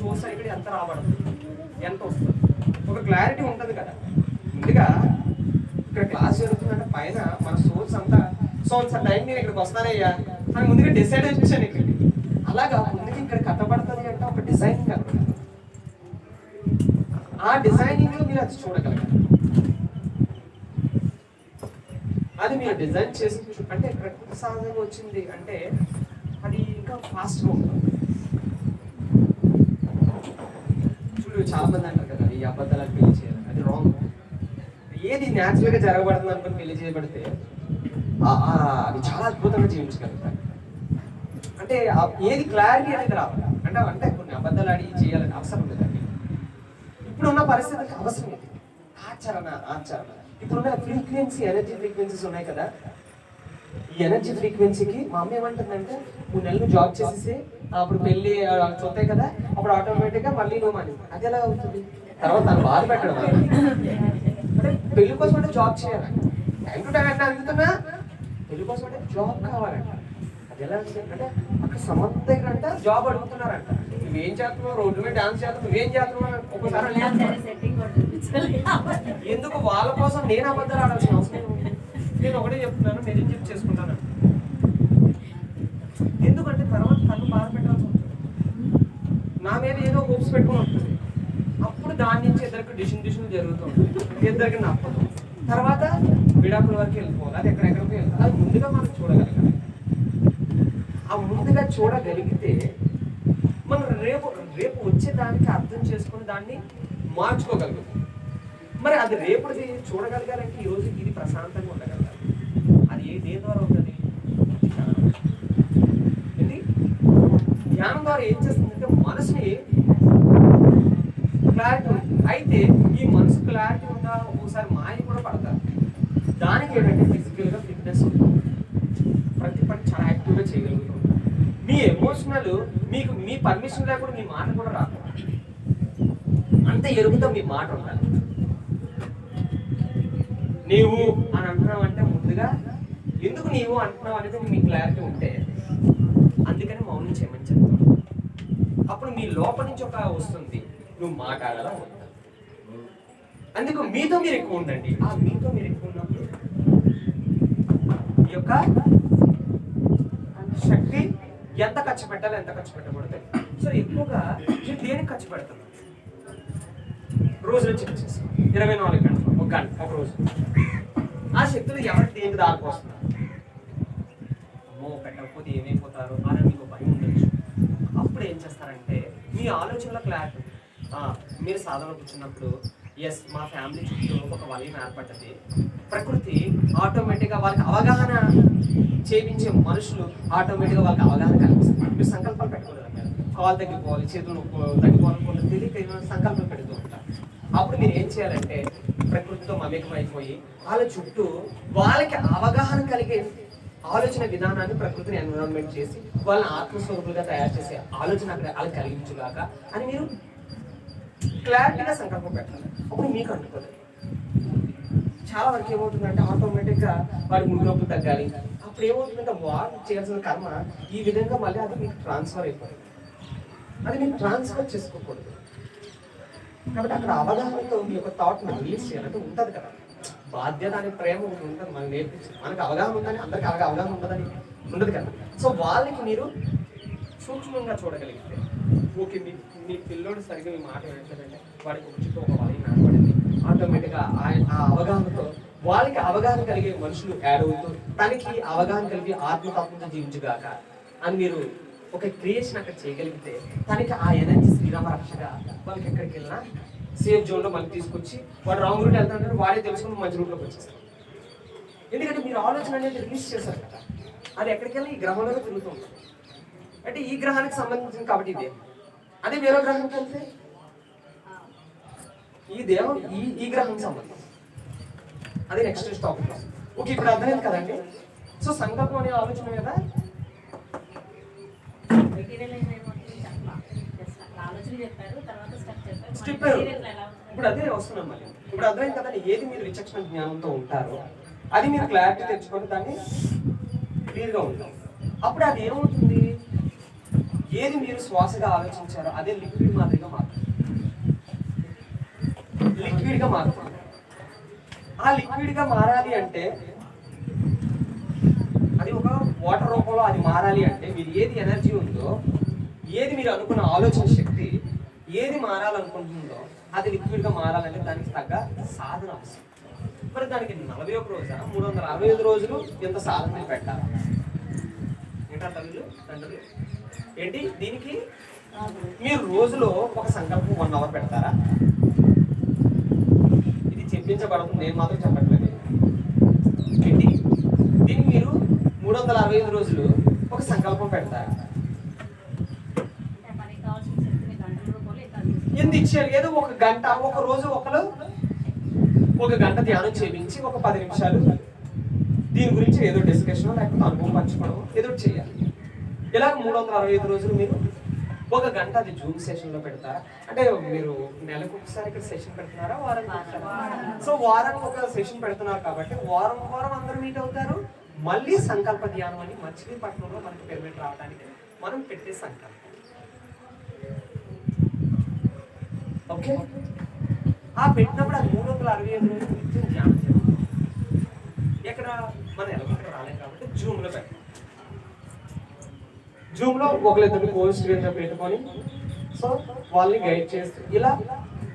చూస్తారు ఇక్కడ ఎంత రాబడుతుంది, ఎంత వస్తుంది, ఒక క్లారిటీ ఉంటుంది కదా. ముందుగా ఇక్కడ క్లాస్ జరుగుతుందంటే పైన మన సోర్స్ అంతా సార్ టైం నేను ఇక్కడికి వస్తానయ్యా అని ముందుగా డిసైడ్ వచ్చాను ఇక్కడ. అలాగా ముందుగా ఇక్కడ కట్టబడుతుంది అంటే ఒక డిజైనింగ్ అనుకుంటారు. ఆ డిజైనింగ్ లో మీరు అది చూడగలగాలి. అది మీరు డిజైన్ చేసి అంటే ప్రకృతి సహజంగా వచ్చింది అంటే అది ఇంకా ఫాస్ట్గా ఉంటుంది. చూడు చాలా మంది అంటారు కదా ఈ అబద్ధాలకు పెళ్లి చేయాలి, అది రాంగ్. ఏది న్యాచురల్గా జరగబడుతుంది అనుకుని పెళ్లి చేయబడితే అది చాలా అద్భుతంగా జీవించగలుగుతారు. అంటే ఏది క్లారిటీ అనేది రావాలి అంటే అంటే కొన్ని అబద్ధాలు ఆడి చేయాలని అవసరం లేదండి. ఇప్పుడున్న పరిస్థితులకు అవసరం లేదు. ఆచరణ ఇప్పుడున్న ఫ్రీక్వెన్సీ ఎనర్జీ ఫ్రీక్వెన్సీస్ ఉన్నాయి కదా, ఈ ఎనర్జీ ఫ్రీక్వెన్సీకి మా అమ్మ ఏమంటుందంటే 3 నెలలు జాబ్ చేసేసి అప్పుడు పెళ్ళి చూస్తాయి కదా, అప్పుడు ఆటోమేటిక్గా మళ్ళీ నువ్వు మనీ. అది ఎలా అవుతుంది? తర్వాత తను బాధ పెట్టడం అంటే పెళ్లి కోసం అంటే జాబ్ చేయాలంట, టైం టు టైం అంటే అందుతున్నా పెళ్లి కోసం అంటే జాబ్ కావాలంట. అది ఎలా అంటే అక్కడ సంబంధం దగ్గర అంట జాబ్ అడుగుతున్నారంట. నువ్వేం చేస్తున్నావు, రోడ్డు మీద డాన్స్ చేస్తున్నావు, నువ్వేం చేస్తున్నావు ఒకసారి ఎందుకు వాళ్ళ కోసం నేను అబద్ధాలు ఆడాల్సిన అవసరం లేదు. నేను ఒకటే చెప్తున్నాను, నిజం చెప్పి చేసుకుంటాను. ఎందుకంటే తర్వాత తను బాధ పెట్టాల్సి ఉంటుంది, నా మీద ఏదో హోప్స్ పెట్టుకుని ఉంటుంది. అప్పుడు దాని నుంచి ఇద్దరికి డిసిషన్ జరుగుతుంది, ఇద్దరికి నప్పదు. తర్వాత విడాకుల వరకు వెళ్ళిపోవాలి, అది ఎక్కడెక్కడికి వెళ్తుంది. అది ముందుగా మనం చూడగలగాలి. ఆ ముందుగా చూడగలిగితే మనం రేపు వచ్చే దానికి అర్థం చేసుకుని దాన్ని మార్చుకోగలుగుతాం. మరి అది రేపటిది చూడగలగాలంటే ఈరోజు ఇది ప్రశాంతంగా ఉండగలగాలి. అది దేని ద్వారా ఉంటుంది? ధ్యానం ద్వారా ఏం చేస్తుందంటే మనసుని క్లారిటీ. అయితే ఈ మనసు క్లారిటీ ఉందా, ఒక్కోసారి మాయ కూడా పడతారు. దానికి ఏంటంటే ఫిజికల్గా ఫిట్నెస్ ఉంటుంది, ప్రతి పని చాలా యాక్టివ్గా చేయగలుగుతుంది. మీ ఎమోషనల్ మీకు మీ పర్మిషన్ లేకుండా మీ మాట కూడా రాదు, అంత ఎరుగుతో మీ మాట ఉండాలి. నీవు అని అంటున్నావు అంటే ముందుగా ఎందుకు నీవు అంటున్నావు అనేది మీ క్లారిటీ ఉంటే, అందుకని మౌనం చేయమని చెప్తాను. అప్పుడు మీ లోపల నుంచి ఒక వస్తుంది, నువ్వు మాట్లాడాలా వద్దా. అందుకు మీతో మీరు ఎక్కువ ఉండండి. ఆ మీతో మీరు ఎక్కువ ఉన్నప్పుడు ఈ యొక్క శక్తి ఎంత ఖర్చు పెట్టాలి, ఎంత ఖర్చు పెట్టకూడదు. సో ఎక్కువగా మీరు దేనికి ఖర్చు పెడతాను? రోజులో చెక్ చేస్తాం 24 గంటలు, ఒక గంట, ఒక రోజు. ఆ శక్తులు ఎవరికి దేనికి దారిపోస్తున్నారు? అమ్మో పెట్టకపోతే ఏమైపోతారు అని మీకు భయం ఉండొచ్చు. అప్పుడు ఏం చేస్తారంటే మీ ఆలోచనలో క్లారిటీ. మీరు సాధన కూర్చున్నప్పుడు ఎస్ మా ఫ్యామిలీ చుట్టూ ఒక వలయం ఏర్పడ్డది, ప్రకృతి ఆటోమేటిక్గా వాళ్ళకి అవగాహన చేయించే మనుషులు ఆటోమేటిక్గా వాళ్ళకి అవగాహన కల్పిస్తారు. మీరు సంకల్పాలు పెట్టుకోలేదు, మీరు కాలు తగ్గిపోవాలి, చేతులు తగ్గిపోవాలనుకుంటే తెలియక సంకల్పం పెడుతూ ఉంటారు. అప్పుడు మీరు ఏం చేయాలంటే ప్రకృతితో మమేకమైపోయి వాళ్ళ చుట్టూ వాళ్ళకి అవగాహన కలిగే ఆలోచన విధానాన్ని ప్రకృతిని ఎన్విరాన్మెంట్ చేసి వాళ్ళని ఆత్మస్వరూపులుగా తయారు చేసే ఆలోచన వాళ్ళకి కలిగించుగాక అని మీరు క్లారిటీగా సంకల్పం పెట్టాలి. అప్పుడు మీకు అంటుకోలేదు. చాలా వరకు ఏమవుతుందంటే ఆటోమేటిక్గా వాడికి ముగ్గురొప్పులు తగ్గాలి. అప్పుడు ఏమవుతుందంటే వాడు చేయాల్సిన కర్మ ఈ విధంగా మళ్ళీ అది మీకు ట్రాన్స్ఫర్ అయిపోతుంది. అది మీకు ట్రాన్స్ఫర్ చేసుకోకూడదు. కాబట్టి అక్కడ అవగాహనతో మీ యొక్క థాట్ని రిలీజ్ చేయాలంటే ఉంటుంది కదా, బాధ్యత అనే ప్రేమ ఒకటి ఉంటుంది మనకు నేర్పించి. మనకు అవగాహన ఉందని అందరికి అలాగే అవగాహన ఉండదని ఉండదు కదా. సో వాళ్ళకి మీరు సూక్ష్మంగా చూడగలిగితే ఓకే మీ పిల్లోడు సరిగ్గా మీ మాట ఏంటంటే వాడికి ఒక చుట్టూ ఒక వలయం ఏర్పడింది. ఆటోమేటిక్గా ఆ అవగాహనతో వాళ్ళకి అవగాహన కలిగే మనుషులు యాడ్ అవుతూ తనకి అవగాహన కలిగి ఆత్మతత్వంతో జీవించుగాక అని మీరు ఒక క్రియేషన్ అక్కడ చేయగలిగితే తనకి ఆ ఎనర్జీ శ్రీరామ రక్షగా వాళ్ళకి ఎక్కడికి వెళ్ళినా సేఫ్ జోన్లో మళ్ళీ తీసుకొచ్చి వాడు రాంగ్ రూట్ వెళ్తాడంటే వాడే తెలుసుకుని మంచి రూట్లోకి వచ్చేస్తారు. ఎందుకంటే మీరు ఆలోచన అనేది రిలీజ్ చేశారు కదా, అది ఎక్కడికి వెళ్ళి ఈ గ్రహంలో తిరుగుతూ ఉంటుంది. అంటే ఈ గ్రహానికి సంబంధించింది కాబట్టి ఇదే. అదే వేరే గ్రహానికి వెళ్తే ఈ దేవం ఈ గ్రహానికి సంబంధించి అదే నెక్స్ట్ టాపిక్. ఓకే ఇప్పుడు అర్థమైంది కదండి. సో సంకల్పం అనే ఆలోచన కదా స్టెప్. ఇప్పుడు అదే వస్తున్నాం మళ్ళీ. ఇప్పుడు అర్థమైంది కదండి, ఏది మీరు విచక్షణ జ్ఞానంతో ఉంటారో అది మీరు క్లారిటీ తెచ్చుకొని దాన్ని క్లియర్గా ఉంటాం. అప్పుడు అది ఏమవుతుంది, ఏది మీరు శ్వాసగా ఆలోచించారో అదే లిక్విడ్ మాదిరిగా మారుతుంది. లిక్విడ్గా మారుతుంది. ఆ లిక్విడ్గా మారాలి అంటే అది ఒక వాటర్ రూపంలో అది మారాలి అంటే మీరు ఏది ఎనర్జీ ఉందో, ఏది మీరు అనుకున్న ఆలోచన శక్తి ఏది మారాలనుకుంటుందో అది లిక్విడ్గా మారాలంటే దానికి తగ్గ సాధన అవసరం. మరి దానికి 41 రోజా 365 రోజులు ఇంత సాధన పెట్టాలి. ఏంటా తల్లులు తండ్రులు ఏంటి దీనికి మీరు రోజులో ఒక సంకల్పం 1 అవర్ పెడతారా? ఇది చెప్పించబడుతుంది, నేను మాత్రం చెప్పట్లేదు. ఏంటి దీనికి మీరు 365 రోజులు ఒక సంకల్పం పెడతారా? ఎంత ఇచ్చారు? ఏదో ఒక గంట, ఒక రోజు ఒకరు 1 గంట ధ్యానం చేయించి ఒక 10 నిమిషాలు దీని గురించి ఏదో డిస్కషన్ లేకపోతే అనుభవం పంచుకోవడం ఏదో చేయాలి. ఇలాగ 365 రోజులు మీరు 1 గంట అది జూమ్ సెషన్ లో పెడతారా? అంటే మీరు నెలకు ఒకసారి ఇక్కడ సెషన్ పెడుతున్నారా, వారానికి ఒకసారి? సో వారానికి ఒక సెషన్ పెడుతున్నారు కాబట్టి వారం వారం అందరూ మీట్ అవుతారు. మళ్ళీ సంకల్ప ధ్యానం అని మచిలీపట్నంలో మనకి పిరమిడ్ రావడానికి మనం పెట్టే సంకల్పం. ఓకే, ఆ పెట్టినప్పుడు అది 365 రోజులు నిత్యం ధ్యానం చేయాలి. ఎక్కడ మన ఎలక్ట్రిక్ రాలేదు కాబట్టి జూమ్ లో పెట్టాలి. జూమ్ లో ఒకరిద్దరు కోర్స్ కింద పెట్టుకొని సో వాళ్ళని గైడ్ చేస్తూ ఇలా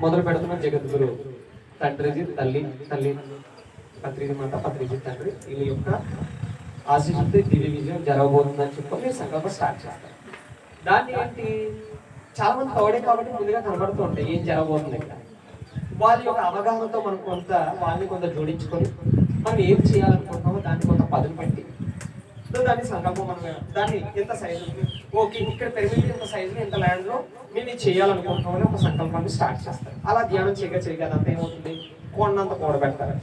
మొదలు పెడుతున్న జగద్గురు తండ్రిజీ తల్లి పత్రిజీ మాత పత్రిజీ తండ్రి వీళ్ళ యొక్క ఆశీస్సులతో దివ్య విజయం జరగబోతుందని చెప్పి మీరు సంకల్పం స్టార్ట్ చేస్తారు. దాన్ని ఏంటి చాలా మంది తోడే కాబట్టి ముందుగా కనబడుతూ ఉంటాయి ఏం జరగబోతుంది ఇక్కడ. వాళ్ళ యొక్క అవగాహనతో మనం వాళ్ళని కొంత జోడించుకొని మనం ఏం చేయాలనుకుంటున్నామో దాన్ని కొంత పదును పెట్టి దాన్ని సంకల్పం మనం దాన్ని ఎంత సైజు ఓకే ఇక్కడ పిరమిడ్ ఇంత సైజులో ఇంత ల్యాండ్లో మేము ఇది చేయాలనుకుంటున్నామని ఒక సంకల్పాన్ని స్టార్ట్ చేస్తారు. అలా ధ్యానం చేయగా అదంతా ఏమవుతుంది, కొండంత కూడబెడతారు.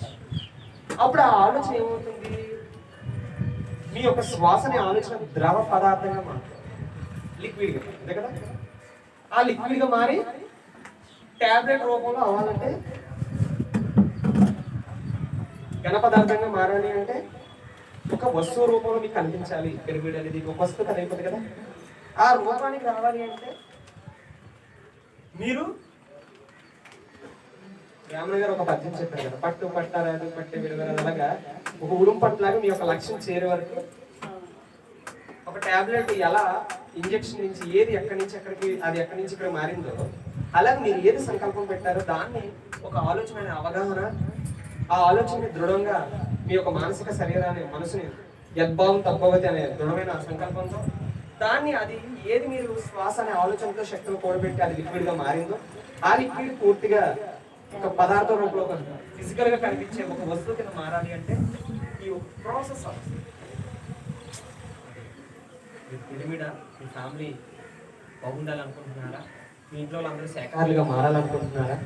అప్పుడు ఆ ఆలోచన ఏమవుతుంది, మీ యొక్క శ్వాసని ఆలోచన ద్రవ పదార్థంగా మారుతుంది, లిక్విడ్గా. అంతే కదా, ఆ లిక్విడ్గా మారి టాబ్లెట్ రూపంలో అవ్వాలంటే ఘన పదార్థంగా మారాలి అంటే ఒక వస్తువు రూపంలో మీకు కనిపించాలి. పిరమిడ్ అనేది ఒక వస్తువు కదా అయిపోతుంది కదా. ఆ రూపానికి రావాలి అంటే మీరు రామణ గారు ఒక పద్యం చెప్పారు కదా, పట్టు పట్టారాదు పట్టే విలువరాదు. అలాగా ఒక ఉడుం పట్టులాగా మీ యొక్క లక్ష్యం చేరే వరకు ఒక టాబ్లెట్ ఎలా ఇంజెక్షన్ నుంచి ఏది ఎక్కడి నుంచి ఎక్కడికి అది ఎక్కడి నుంచి ఇక్కడ మారిందో అలాగే మీరు ఏది సంకల్పం పెట్టారో దాన్ని ఒక ఆలోచన అనే అవగాహన, ఆ ఆలోచనని దృఢంగా మీ యొక్క మానసిక శరీరాన్ని మనసుని యద్భావం తద్భవతి అనే దృఢమైన సంకల్పంతో దాన్ని అది ఏది మీరు శ్వాస అనే ఆలోచనతో శక్తులు కూడబెట్టి అది లిక్విడ్గా మారిందో ఆ లిక్విడ్ పూర్తిగా ఒక పదార్థ రూపంలో ఫిజికల్గా కనిపించే ఒక వస్తువు కింద మారాలి అంటే ఈ ప్రాసెస్ పిరమిడ్ మీ ఫ్యామిలీ బాగుండాలనుకుంటున్నారా, మీ ఇంట్లో అందరూ శాఖాహారులుగా మారాలనుకుంటున్నారా,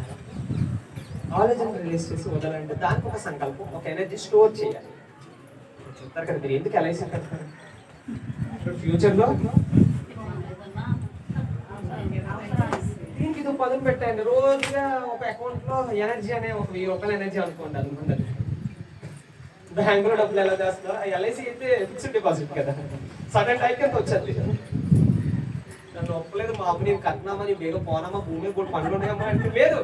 ఆలోచన రిలీజ్ చేసి వదలంటే దానికి ఒక సంకల్పం, ఒక ఎనర్జీ స్టోర్ చేయాలి. చెప్తారు కదా మీరు ఎందుకు ఎల్ఐసి కడతారు ఫ్యూచర్లో దీనికి ఇది పదులు పెట్టండి. రోజుగా ఒక అకౌంట్లో ఎనర్జీ అనే ఒక 1000 రూపాయల ఎనర్జీ అనుకోండి, అనుకుంటుంది. బ్యాంకులో డబ్బులు ఎలా చేస్తున్నారు, ఎల్ఐసి అయితే ఫిక్స్డ్ డిపాజిట్ కదా, సడన్ టైంకి ఎంత వచ్చేది. నన్ను ఒప్పలేదు మా అమ్మ నేను కట్టినామని బేగ పోనామా భూమి కూడా పండ్లు ఉన్నాయమ్మా అంటే లేదు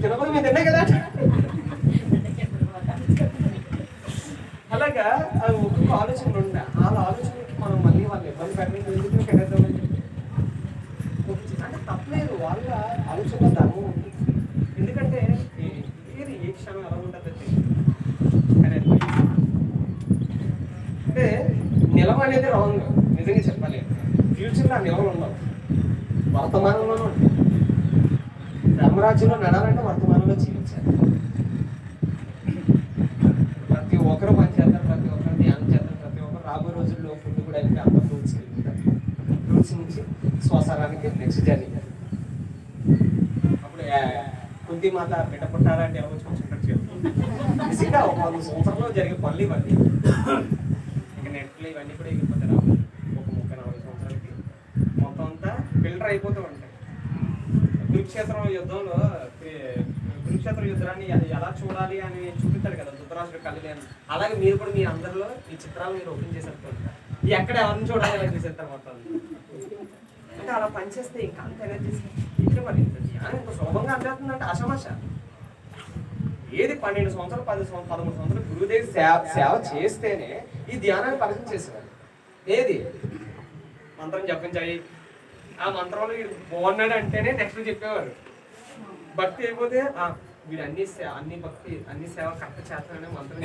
తినకపోతే మేము తిన్నాయి కదా. అలాగా అది ఒక్కొక్క ఆలోచనలు ఉండే ఆ ఆలోచనకి మనం మళ్ళీ వాళ్ళు ఇబ్బంది పెట్టడం ఎందుకు కట్టేద్దామని చెప్పి అంటే తప్పలేదు, వాళ్ళ ఆలోచన ధర్మం ఉంది. ఎందుకంటే ఏది ఏ క్షణం ఎలా ఉంటుందంటే అంటే నిలవ అనేది రాంగ్. నిజంగా చెప్పాలి, ఫ్యూచర్లో ఆ నిలవలు ఉండవు, వర్తమానంలోనే ఉంటాయి. ధర్మరాజ్యంలో నడాలంటే వర్తమానంలో జీవించాలి. ప్రతి ఒక్కరు పని చేస్తారు, ప్రతి ఒక్కరు ధ్యానం చేస్తారు, ప్రతి ఒక్కరు రాబోయే రోజుల్లో ఫుడ్ కూడా అయితే అంత ఫ్రూట్స్కి వెళ్తారు. ఫ్రూట్స్ నుంచి శ్వాసానికి నెక్స్ట్ జర్నీ. అప్పుడు కుంతి మాత బిడ్డ పుట్టాలంటే ఎవరు చూసుకుంటారు చెప్పు. నిజంగా ఒక 100 సంవత్సరంలో జరిగే పనులు ఇవన్నీ. ఇక నెట్లో ఇవన్నీ కూడా ఎగిరిపోతాయి. రావు ఒక 30-40 సంవత్సరాలకి మొత్తం అంతా ఫిల్టర్ అయిపోతూ ఉంటాయి. కురుక్షేత్ర యుద్ధాన్ని ఎలా చూడాలి అని చూపిస్తాడు కదా ధృతరాష్ట్రుడు కళ్ళు అని. అలాగే మీరు కూడా మీ అందరిలో ఈ చిత్రాలు మీరు ఓపెన్ చేసేస్తారు. ఎక్కడ ఎవరిని చూడాలి ఎలా చూసేస్తారు మొత్తం. అంటే అలా పనిచేస్తే ఇంకా అంత ఎనర్జీ ఇక్కడ మరి ఇంత సులభంగా అంటేస్తుందంటే ఆషామాష. ఏది 12 సంవత్సరాలు 10 సంవత్సరాలు 13 సంవత్సరాలు గురుదేవి సేవ చేస్తేనే ఈ ధ్యానాన్ని పరిచయం చేసేవారు. ఏది మంత్రం జపించాయి, ఆ మంత్రంలో బాగున్నాడు అంటేనే నెక్స్ట్ చెప్పేవారు. భక్తి అయిపోతే వీడు అన్ని భక్తి అన్ని సేవ కరెక్ట్ చేస్తానని మంత్రం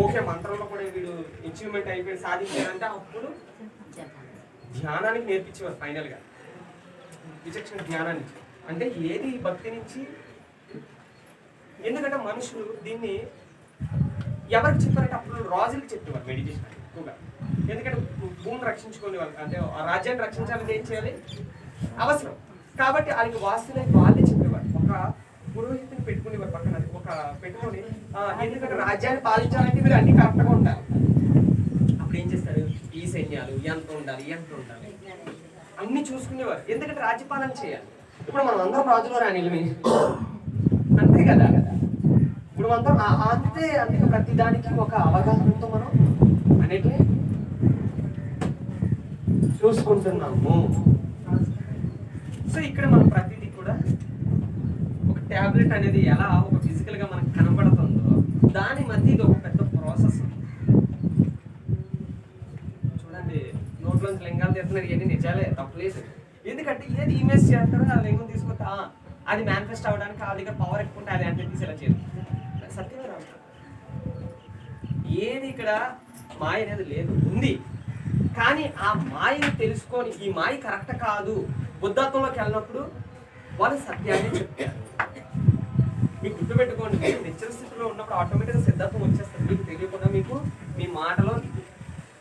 ఓకే మంత్రంలో కూడా వీడు అచీవ్మెంట్ అయిపోయి సాధించాడంటే అప్పుడు ధ్యానానికి నేర్పించేవారు ఫైనల్గా విచక్షణ ధ్యానానికి. అంటే ఏది భక్తి నుంచి, ఎందుకంటే మనుషులు దీన్ని ఎవరికి చెప్పారంటే అప్పుడు రాజులకి చెప్పేవారు మెడిటేషన్ ఎక్కువగా. ఎందుకంటే భూమిని రక్షించుకునే వాళ్ళు, అంటే ఆ రాజ్యాన్ని రక్షించాలని ఏం చేయాలి అవసరం కాబట్టి ఆయనకి వాస్తులే వాళ్ళే చెప్పేవారు. ఒక పురోహితుని పెట్టుకునేవారు పక్కన, ఒక పెట్టుకొని ఎందుకంటే రాజ్యాన్ని పాలించాలంటే మీరు అన్ని కరెక్ట్గా ఉండాలి. అప్పుడు ఏం చేస్తారు, ఈ సైన్యాలు ఎంత ఉండాలి అన్ని చూసుకునేవారు. ఎందుకంటే రాజ్యపాలన చేయాలి. ఇప్పుడు మనం అందరం రాజులో రాణిలమే అంతే కదా. ఇప్పుడు మనం అంతే అందుకే ప్రతి దానికి ఒక అవగాహనతో మనం అనేది చూసుకుంటున్నాము. సో ఇక్కడ మనం ప్రతిదీ కూడా ఒక టాబ్లెట్ అనేది ఎలా ఒక ఫిజికల్ గా మనకు కనబడుతుందో దాని మధ్య ఇది ఒక పెద్ద ప్రాసెస్. చూడండి నోట్లోంచి లింగాలు తీస్తున్నారు, ఇవన్నీ నిజాలే, తప్పలేదు. ఎందుకంటే ఏది ఇమేజ్ చేస్తారో ఆ లింగం తీసుకొస్తా అది మేనిఫెస్ట్ అవ్వడానికి ఆ దగ్గర పవర్ ఎక్కువ ఉంటే అది అంటే తీసేలా చేయదు. సత్యమే రాదు. ఏది ఇక్కడ మాయ అనేది లేదు, ఉంది. కానీ ఆ మాయని తెలుసుకొని ఈ మాయ కరెక్ట్ కాదు బుద్ధత్వంలోకి వెళ్ళినప్పుడు వాళ్ళు సత్యాన్ని చెప్తారు. మీకు గుర్తుపెట్టుకోండి, మీరు నిశ్చల స్థితిలో ఉన్నప్పుడు ఆటోమేటిక్గా సిద్ధార్థం వచ్చేస్తుంది. మీకు తెలియకుండా మీకు మీ మాటలో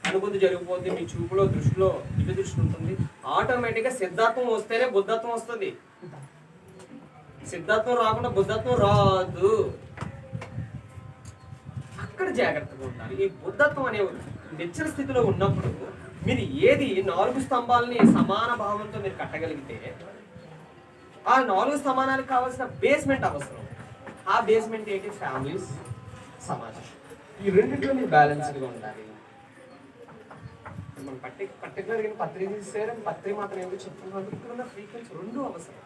అనుభూతి జరిగిపోతుంది, మీ చూపులో దృష్టిలో దివ్య దృష్టి ఉంటుంది. ఆటోమేటిక్గా సిద్ధార్థం వస్తేనే బుద్ధత్వం వస్తుంది. సిద్ధార్థం రాకుండా బుద్ధత్వం రాదు. అక్కడ జాగ్రత్తగా ఉండాలి. ఈ బుద్ధత్వం అనే నిశ్చల స్థితిలో ఉన్నప్పుడు మీరు ఏది 4 స్తంభాలని సమాన భావంతో మీరు కట్టగలిగితే ఆ 4 స్తంభాలకు కావాల్సిన బేస్మెంట్ అవసరం. ఆ బేస్మెంట్ ఏంటి? ఫ్యామిలీస్, సమాజం. ఈ రెండింటిలో మీరు బ్యాలెన్స్డ్గా ఉండాలి. మనం పర్టికులర్గా పత్రిక తీసేయడం పత్రిక మాత్రం ఎందుకు చెప్తున్నాం, ఇక్కడ ఉన్న ఫ్రీక్వెన్సీ రెండు అవసరం.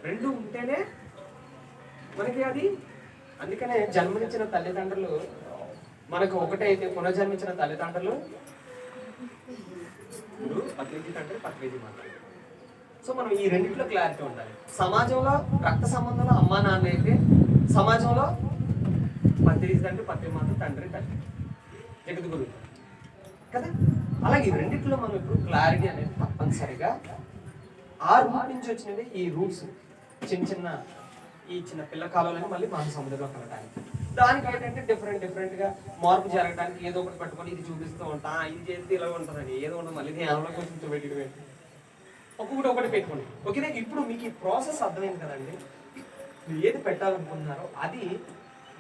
రెండు ఉంటేనే మనకి అది. అందుకనే జన్మనిచ్చిన తల్లిదండ్రులు మనకు ఒకటే అయితే పునర్జన్మించిన తల్లిదండ్రులు పత్రిక తండ్రి పత్రిక మాత్రం. సో మనం ఈ రెండింటిలో క్లారిటీ ఉండాలి. సమాజంలో రక్త సంబంధంలో అమ్మా నాన్న అయితే, సమాజంలో పత్రిక తండ్రి పత్రిక మాత్రం తండ్రి తండ్రి జగద్గురు కదా. అలాగే ఈ రెండింటిలో మనం ఇప్పుడు క్లారిటీ అనేది తప్పనిసరిగా ఆ రూట్ నుంచి వచ్చినవి. ఈ రూట్స్ చిన్న పిల్ల కాలంలో మళ్ళీ మన సముద్రంలో కలగడానికి దానికి ఏంటంటే డిఫరెంట్గా మార్పు జరగడానికి ఏదో ఒకటి పట్టుకొని ఇది చూపిస్తూ ఉంటా, ఇది చేస్తే ఇలా ఉంటుందని ఏదో ఉంటుంది. మళ్ళీ ధ్యానంలో కొంచెం పెట్టి ఒకటి పెట్టుకోండి. ఓకేనా? ఇప్పుడు మీకు ఈ ప్రాసెస్ అర్థమైంది కదండి. మీరు ఏది పెట్టాలనుకుంటున్నారో అది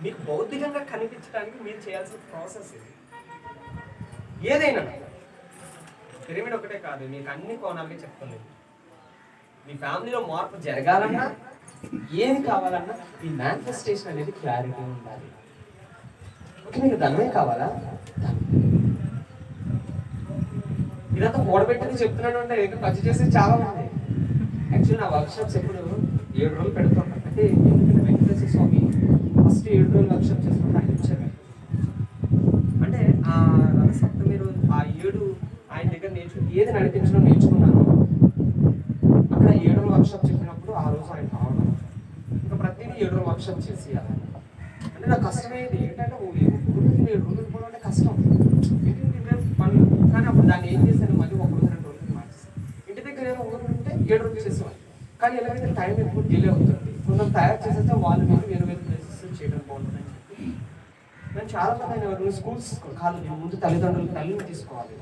మీకు భౌతికంగా కనిపించడానికి మీరు చేయాల్సిన ప్రాసెస్ ఇది. ఏదైనా పిరమిడ్ ఒకటే కాదు, మీకు అన్ని కోణాలుగా చెప్తుంది. మీ ఫ్యామిలీలో మార్పు జరగాలన్నా ఏది కావాలన్నా ఈ మేనిఫెస్టేషన్ అనేది క్లారిటీ ఉండాలి. ఓకే, మీకు ధనమే కావాలా? ఇదంతా ఓడబెట్టని చెప్తున్నాను అంటే ఇంకా ఖర్చు చేసి చాలా ఉంది. యాక్చువల్లీ నా వర్క్షాప్స్ ఎప్పుడు 7 రోజులు పెడుతుంటాను. అంటే ఎందుకంటే వెంకటేశ్వర స్వామి ఫస్ట్ 7 రోజులు వర్క్షాప్ చేసుకుంటే ఆయన ఇచ్చారు. అంటే ఆ రథసప్తమి మీరు ఆ 7 ఆయన దగ్గర ఏది నేర్చుకున్నాను. అక్కడ 7 రోజులు వర్క్షాప్ చెప్పినప్పుడు ఆ రోజు ఆయన రావడం, ఇంకా ప్రతిదీ 7 రోజులు వర్క్షాప్ చేసి అంటే నాకు కష్టమయ్యేది ఏంటంటే 7 రోజులు పోవడం అంటే కష్టం. పనులు కానీ అప్పుడు దాన్ని ఏం చేశాను, మళ్ళీ 1 రోజు 2 రోజులు మార్చేసాను. ఇంటి దగ్గర ఏమో ఊరు ఉంటే 7 రోజులు చేసేవాళ్ళు. కానీ ఎలాగైతే టైం ఎక్కువ డిలే అవుతుంది, కొంచెం తయారు చేసేస్తే వాళ్ళు వేరే ప్లేసెస్ చేయడం బాగుంటుందని చెప్పి నేను చాలా మంది స్కూల్స్ కాదు, నేను ముందు తల్లిని తీసుకోవాలి.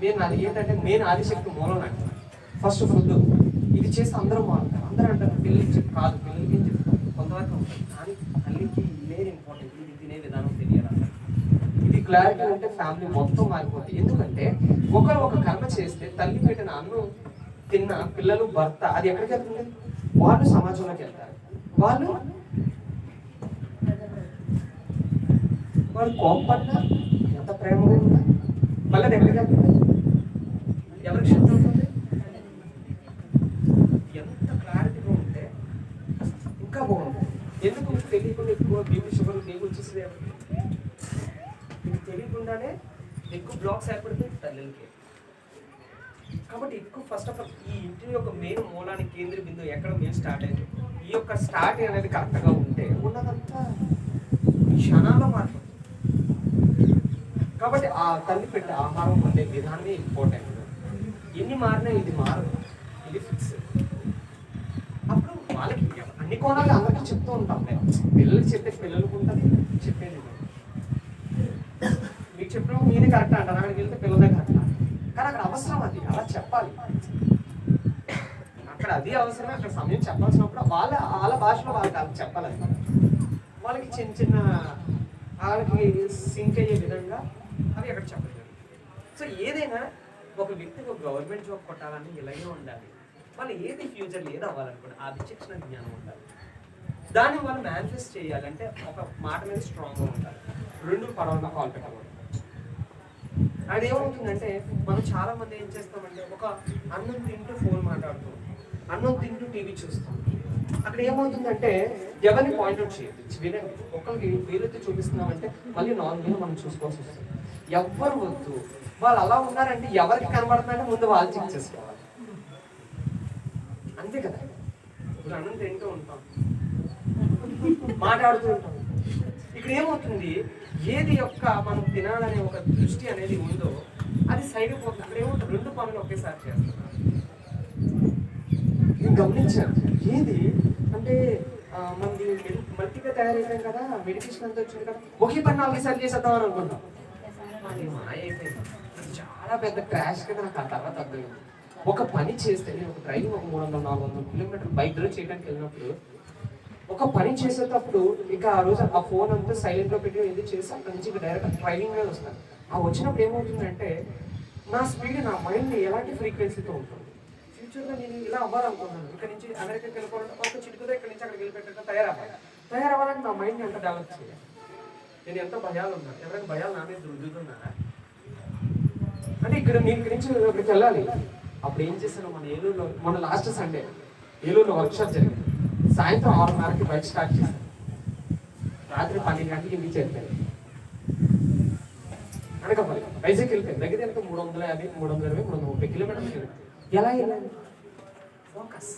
నేను అది ఏంటంటే మెయిన్ ఆదిశక్తి మూలం అంటాను. ఫస్ట్ ఫుడ్ ఇది చేస్తే అందరూ మారుతారు. అందరూ అంటారు పిల్లలకి చెప్పి కాదు, పిల్లలకి ఏం చెప్తారు కొంతవరకు ఉంటుంది. కానీ తల్లికి ఇదే ఇంపార్టెంట్, ఇది తినే విధానం తెలియాలంటారు. ఇది క్లారిటీ ఉంటే ఫ్యామిలీ మొత్తం మారిపోతుంది. ఎందుకంటే ఒక కర్మ చేస్తే తల్లి పెట్టిన అన్నం తిన్న పిల్లలు భర్త అది ఎక్కడికి వెళ్తుంది? వాళ్ళు సమాజంలోకి వెళ్తారు. వాళ్ళు కోపడినా ఎంత ప్రేమగా ఉన్నా మళ్ళీ అది ఎక్కడికి వెళ్తుంది? ఎవరికి శక్తి ఉంటుంది? ఎంత క్లారిటీగా ఉంటే ఇంకా బాగుంటుంది. ఎందుకు తెలియకుండా ఎక్కువ బీపీ షుగర్ దేవుడు వచ్చేసి మీకు తెలియకుండానే ఎక్కువ బ్లాక్స్ ఏర్పడితే తల్లికి. కాబట్టి ఎక్కువ ఫస్ట్ ఆఫ్ ఆల్ ఈ ఇంటి యొక్క మెయిన్ మూలానికి కేంద్ర బిందువు ఎక్కడ మెయిన్ స్టార్ట్ అయింది, యొక్క స్టార్ట్ అనేది కరెక్ట్గా ఉంటే ఉన్నదంతా క్షణాల్లో మారుతుంది. కాబట్టి ఆ తల్లి పెట్టే ఆహారం పొందే విధానమే ఇంపార్టెంట్. ఎన్ని మారినా ఇది మారదు, ఇది ఫిక్స్. అప్పుడు వాళ్ళకి అన్ని కోణాలు అందరికీ చెప్తూ ఉంటాం. పిల్లలకి చెప్పే పిల్లలకు ఉంటుంది, చెప్పేది మీకు చెప్పినప్పుడు మీరే కరెక్ట్ అంటారు, అక్కడికి వెళ్తే పిల్లలే కరెక్ట్. కానీ అక్కడ అవసరం అది అలా చెప్పాలి. అక్కడ అది అవసరమే, అక్కడ సమయం చెప్పాల్సినప్పుడు వాళ్ళ భాషలో వాళ్ళకి చెప్పాలి. వాళ్ళకి చిన్న చిన్న వాళ్ళకి సింక్ అయ్యే విధంగా అవి అక్కడ చెప్పలేదు. సో ఏదైనా ఒక వ్యక్తికి ఒక గవర్నమెంట్ జాబ్ కొట్టాలని ఇలాగే ఉండాలి. వాళ్ళు ఏది ఫ్యూచర్లో ఏది అవ్వాలనుకోండి ఆ విచక్షణ జ్ఞానం ఉండాలి. దాన్ని వాళ్ళు మేనిఫెస్ట్ చేయాలంటే ఒక మాట మీద స్ట్రాంగ్గా ఉండాలి. రెండు పడవగా కాల్ పెట్టకూడదు. అది ఏమవుతుందంటే మనం చాలా మంది ఏం చేస్తామంటే ఒక అన్నం తింటూ ఫోన్ మాట్లాడుతూ, అన్నం తింటూ టీవీ చూస్తాం. అక్కడ ఏమవుతుందంటే ఎవరిని పాయింట్అవుట్ చేయదు. వినండి, ఒకరికి వీలైతే చూపిస్తున్నామంటే మళ్ళీ నార్మల్గా మనం చూసుకోవాల్సి వస్తుంది. ఎవ్వరు వద్దు, వాళ్ళు అలా ఉన్నారంటే ఎవరికి కనబడుతుందంటే ముందు వాళ్ళు చెక్ చేసుకోవాలి. అంతే కదా. ఇప్పుడు అన్నం తింటూ ఉంటాం, మాట్లాడుతూ ఉంటాం. ఇక్కడ ఏమవుతుంది, ఏది యొక్క మనం తినాలనే ఒక దృష్టి అనేది ఉందో అది సైడ్ పోతుంది. అక్కడ ఏమవుతుంది, రెండు పనులు ఒకేసారి చేస్తున్నారు. నేను గమనించాను. ఏది అంటే మనది మల్టీగా తయారైపోయాం కదా, మెడిటేషన్ అంతా వచ్చింది కదా, ఒకే పని 4 సార్లు చేసేద్దాం అని అనుకుంటాం. అది మాయ అయిపోయింది. చాలా పెద్ద క్రాష్ కింద నాకు ఆ తర్వాత అర్థమైంది. ఒక పని చేస్తే నేను ఒక డ్రైవింగ్ ఒక 300-400 కిలోమీటర్లు బైక్ డ్రైవ్ చేయడానికి వెళ్ళినప్పుడు ఒక పని చేసేటప్పుడు ఇంకా ఆ రోజు ఆ ఫోన్ అంతా సైలెంట్లో పెట్టి ఏది చేసి అక్కడి నుంచి డైరెక్ట్ డ్రైవింగ్ మీద వస్తాను. ఆ వచ్చినప్పుడు ఏమవుతుందంటే నా స్పీడ్, నా మైండ్ ఎలాంటి ఫ్రీక్వెన్సీతో ఉంటుంది. ఫ్యూచర్లో నేను ఇలా అవ్వాలనుకున్నాను, ఇక్కడ నుంచి అమెరికాకి వెళ్ళిపోవాలంటే ఒక చిటికతో ఇక్కడ నుంచి అక్కడికి వెళ్ళిపెట్టడం తయారవ్వాలని నా మైండ్ ఎంత డెవలప్ చేయాలి. నేను ఎంతో భయాలు ఉన్నాను. ఎవరైనా భయాలు నా మీద రుద్దుతున్నారా అంటే ఇక్కడ నేను ఇక్కడి నుంచి ఇక్కడికి వెళ్ళాలి. అప్పుడు ఏం చేశాను, మన ఏలూరులో మన లాస్ట్ సండే ఏలూరులో వర్క్షాప్ జరిగింది. సాయంత్రం 6:30కి బయట స్టార్ట్ చేశాను, రాత్రి 12 గంటలకి ఇంటికి చేరిపోయాను. అనకాపల్లి వైజాగ్ వెళ్ళిపోయాను. దగ్గర ఎంత 350, 320, 330 కిలోమీటర్లు. ఎలా వెళ్ళాను? ఫోకస్.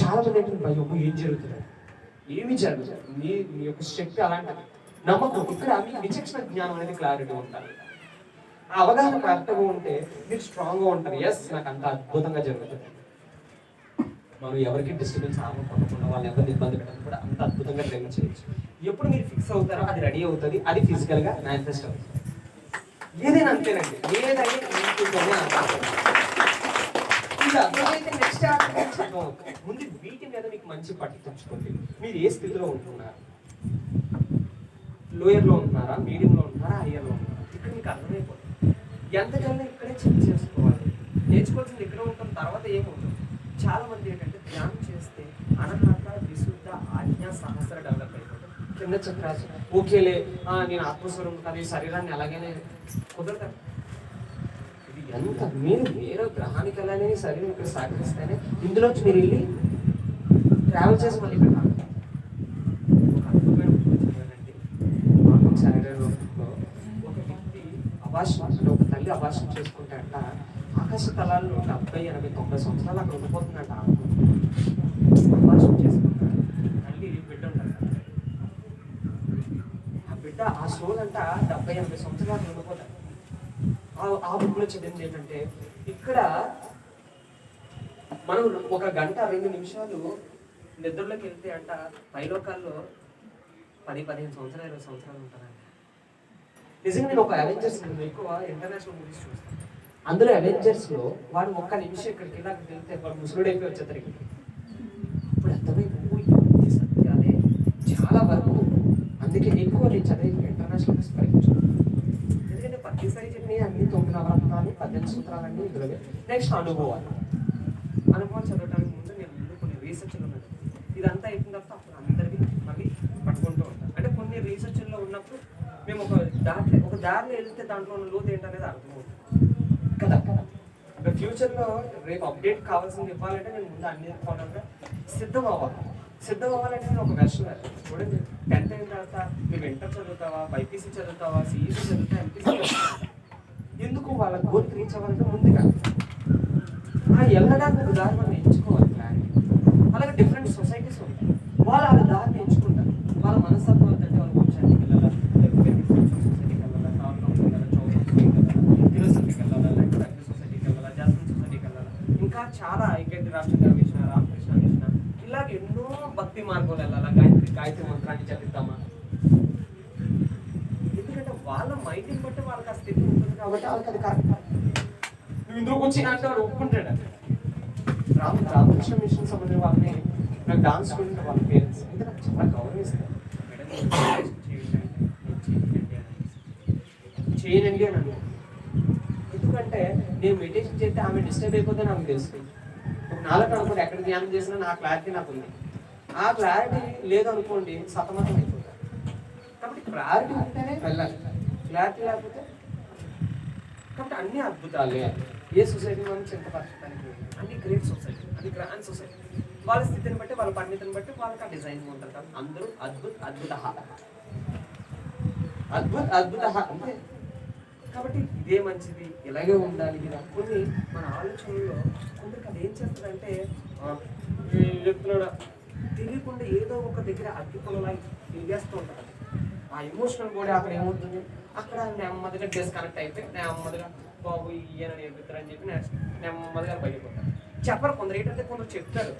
చాలా మంది ఏంటంటే భయం, ఏం జరుగుతుంది, ఏమి జరుగుతుంది, మీ యొక్క శక్తి అలాంటిది. నమ్మకం. ఇక్కడ మీ విచక్షణ జ్ఞానం అనేది క్లారిటీ ఉండాలి. ఆ అవగాహన కరెక్ట్గా ఉంటే మీరు స్ట్రాంగ్గా ఉంటారు. ఎస్, నాకు అంత అద్భుతంగా జరుగుతుంది. మనం ఎవరికి డిస్టర్బెన్స్ ఆగకుండా వాళ్ళు ఎవరిని ఇబ్బంది పెట్టడం కూడా అంత అద్భుతంగా ట్రైన్ చేయొచ్చు. ఎప్పుడు మీరు ఫిక్స్ అవుతారో అది రెడీ అవుతుంది, అది ఫిజికల్గా మేనిఫెస్ట్ అవుతుంది. ఏదైనా అంతేనండి, ఏదైనా ఇది అర్థమైతే నెక్స్ట్ ముందు వీటి మీద మీకు మంచి పట్టు తెచ్చుకోండి. మీరు ఏ స్థితిలో ఉంటున్నారు, లోయర్లో ఉంటున్నారా, మీడియంలో ఉంటున్నారా, హయ్యర్లో ఉంటున్నారా, ఇక్కడ మీకు అర్థమైపోతుంది. ఎంతకన్నా ఇక్కడే చెక్ చేసుకోవాలి. నేర్చుకోవాల్సింది ఇక్కడ ఉంటాం, తర్వాత ఏముంటుంది. చాలా మంది ఏంటంటే ధ్యానం చేస్తే అనర్హత, విశుద్ధ, ఆజ్ఞ, సహస్ర డెవలప్ అయిపోతుంది. కింద చక్రాలు ఓకేలే, నేను ఆత్మస్వరం కానీ శరీరాన్ని అలాగనే కుదరదు. ఇది ఎంత మీరు వేరే గ్రహానికి వెళ్ళాలని శరీరం ఇక్కడ సహకరిస్తేనే ఇందులోంచి మీరు వెళ్ళి ట్రావెల్ చేసి మళ్ళీ ఇక్కడ ఒక అద్భుతమైన శరీరంలో ఒక వ్యక్తి అభాషణ, ఒక తల్లి అభాషణ చేసుకుంటే అంట ఆకాశ తలాల్లో 70, 80, 90 సంవత్సరాలు అక్కడ ఉండిపోతుందంట. అభాషణ చేసుకుంటారు. తల్లి బిడ్డ ఉంటారు. ఆ బిడ్డ ఆ సోల్ అంట 70, 80 సంవత్సరాలు ఉండిపోతారు. ఆ బుక్లో చదివింది ఏంటంటే ఇక్కడ మనం 1 గంట 2 నిమిషాలు నిద్రలోకి వెళ్తే అంట పైలోకాల్లో 10-15 సంవత్సరాలు 20 సంవత్సరాలు ఉంటారంట. నిజంగా నేను ఒక అవెంజర్స్ ఎక్కువ ఇంటర్నేషనల్ మూవీస్ చూస్తాను. అందులో అవెంజర్స్లో వాడు 1 నిమిషం ఇక్కడికి ఇలా వెళ్తే వాడు ముసుగుడైపోయి వచ్చేసరి ఇప్పుడు అర్థమైపోయి సత్యాలే చాలా వరకు. అందుకే ఎక్కువ నేను చదివి ఇంటర్నేషనల్ పరిచయం. ఎందుకంటే ప్రతిసారి చెప్పిన అన్ని 9 నవరత్నాలు 18 సూత్రాలన్నీ ఇందులోనే. నెక్స్ట్ అనుభవాలు చదవడానికి ముందు నేను కొన్ని రీసెర్చ్లు ఉన్నాయి. ఇదంతా అయిపోయిన తర్వాత అప్పుడు అందరికీ మళ్ళీ పట్టుకుంటూ ఉంటాను. అంటే కొన్ని రీసెర్చ్ల్లో ఉన్నప్పుడు మేము ఒక దారిలో వెళ్తే దాంట్లో ఉన్న లోతు ఏంటనేది అర్థమవుతుంది కదా. ఫ్యూచర్లో రేపు అప్డేట్ కావాల్సింది ఇవ్వాలంటే నేను ముందు అన్ని చెప్పాలంటే సిద్ధం అవ్వాలంటే నేను ఒక వెర్షన్ చూడండి. 10th అయిన తర్వాత మేము ఇంటర్ చదువుతావా, బైపీసీ చదువుతావా, సిఈసీ చదువుతా, ఎంపీసీ చదువుతావా, ఎందుకు వాళ్ళ గోల్కి రీచ్ అవ్వాలంటే ముందుగా వెళ్ళడానికి ఒక దారి మనం ఎంచుకోవాలి. అలాగే డిఫరెంట్ భక్తి మార్గంలో వెళ్ళాలా, గాయత్రి మంత్రాన్ని చదివిద్దామా? ఎందుకంటే వాళ్ళ మైండ్ని బట్టి వాళ్ళకి ఆ స్థితి ఉంటుంది కాబట్టి వాళ్ళకి అది కరెక్ట్. నువ్వు ఇందులోకి వచ్చిన అంటే వాడు ఒప్పుకుంటాడు. రామకృష్ణ మిషన్ సంబంధించిన వాళ్ళని నాకు డాన్స్ గురించి వాళ్ళ పేరెంట్స్ అయితే నాకు చాలా గౌరవిస్తారు. చేయనండి అని అన్నాను. ఎందుకంటే నేను మెడిటేషన్ చేస్తే ఆమె డిస్టర్బ్ అయిపోతే నాకు తెలుస్తుంది. ఒక నాలుగు అనుకోండి ఎక్కడ ధ్యానం చేసినా నా క్లారిటీ నాకు ఉంది. ఆ క్లారిటీ లేదు అనుకోండి సతమతం అయిపోతాను. కాబట్టి క్లారిటీ ఉంటేనే వెళ్ళాలి, క్లారిటీ లేకపోతే. కాబట్టి అన్ని అద్భుతాలే. ఏ సొసైటీ మనం చింతపరచడానికి అన్ని గ్రేట్ సొసైటీ, అది గ్రాండ్ సొసైటీ. వాళ్ళ స్థితిని బట్టి వాళ్ళ పండితుని బట్టి వాళ్ళకి ఆ డిజైన్ ఉంటుంది కదా. అందరూ అద్భుత అంతే. కాబట్టి ఇదే మంచిది, ఇలాగే ఉండాలి. ఇలా కొన్ని మన ఆలోచనల్లో కొందరికి అది ఏం చేస్తుందంటే చెప్తున్నాడు తెలియకుండా ఏదో ఒక దగ్గర అగ్గిపుల్లలా తిరిగేస్తూ ఉంటారు. ఆ ఎమోషనల్ కూడా అక్కడ ఏమవుతుంది, అక్కడ నెమ్మదిగా డిస్కనెక్ట్ అయిపోయి నెమ్మదిగా బాబు ఈయన నేర్పిస్తారని చెప్పి నెమ్మదిగా బయటపోతారు. చెప్పరు కొందరు. ఏంటంటే కొందరు చెప్తారు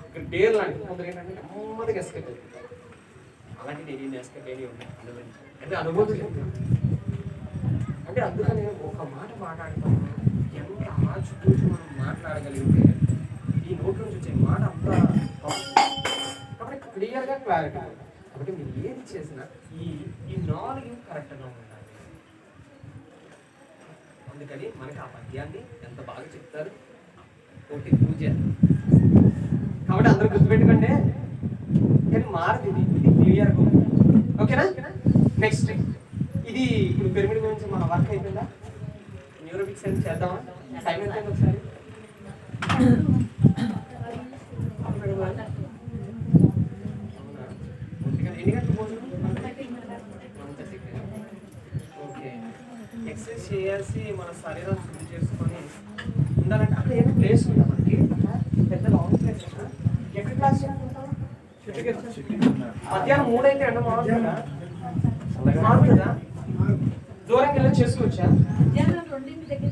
ఇక్కడ డేర్ లాంటి, కొందరు ఏంటంటే నెమ్మదిగా ఎస్కేప్ అవుతారు. అలాంటి నేను ఎస్కేప్ అయ్యి ఉన్నాయి అంటే అనుభూతి అంటే. అందుకని ఒక మాట మాట్లాడతాం ఎంత ఆచితూచి మనం మాట్లాడగలిగితే ఈ నోట్ నుంచి వచ్చే మాట అంతా కాబట్టి క్లియర్గా క్లారిటీ. కాబట్టి మీరు ఏది చేసినా ఈ నాలుగు కరెక్ట్గా ఉండాలి. అందుకని మనకి ఆ పద్యాన్ని ఎంత బాగా చెప్తారు, ఒకటి పూజ. కాబట్టి అందరూ గుర్తుపెట్టుకోండి. కానీ మారదు, ఇది క్లియర్గా ఉంది. ఓకేనా? నెక్స్ట్ ఇది ఇప్పుడు పిరమిడ్ గురించి మన వర్క్ అయిపోయిందా? న్యూరోబిక్స్ అని చేద్దామా? టైం ఎంత ఒకసారి ఎన్ని గంటలు పోతుంది? ఓకే. ఎక్సర్సైజ్ చేయాల్సి మన శరీరం శుద్ధి చేసుకొని ఉండాలంటే అక్కడ ఏదో ప్లేస్ ఉందా మనకి? పెద్ద లాంగ్ ప్లేస్. ఎక్కడ క్లాస్ చేసుకుంటాం? మధ్యాహ్నం 3 అయితే ఎండ మారుతుందా? మారుతుందా? దూరంకి వెళ్ళి చేసుకోవచ్చా? మధ్యాహ్నం 2 దగ్గర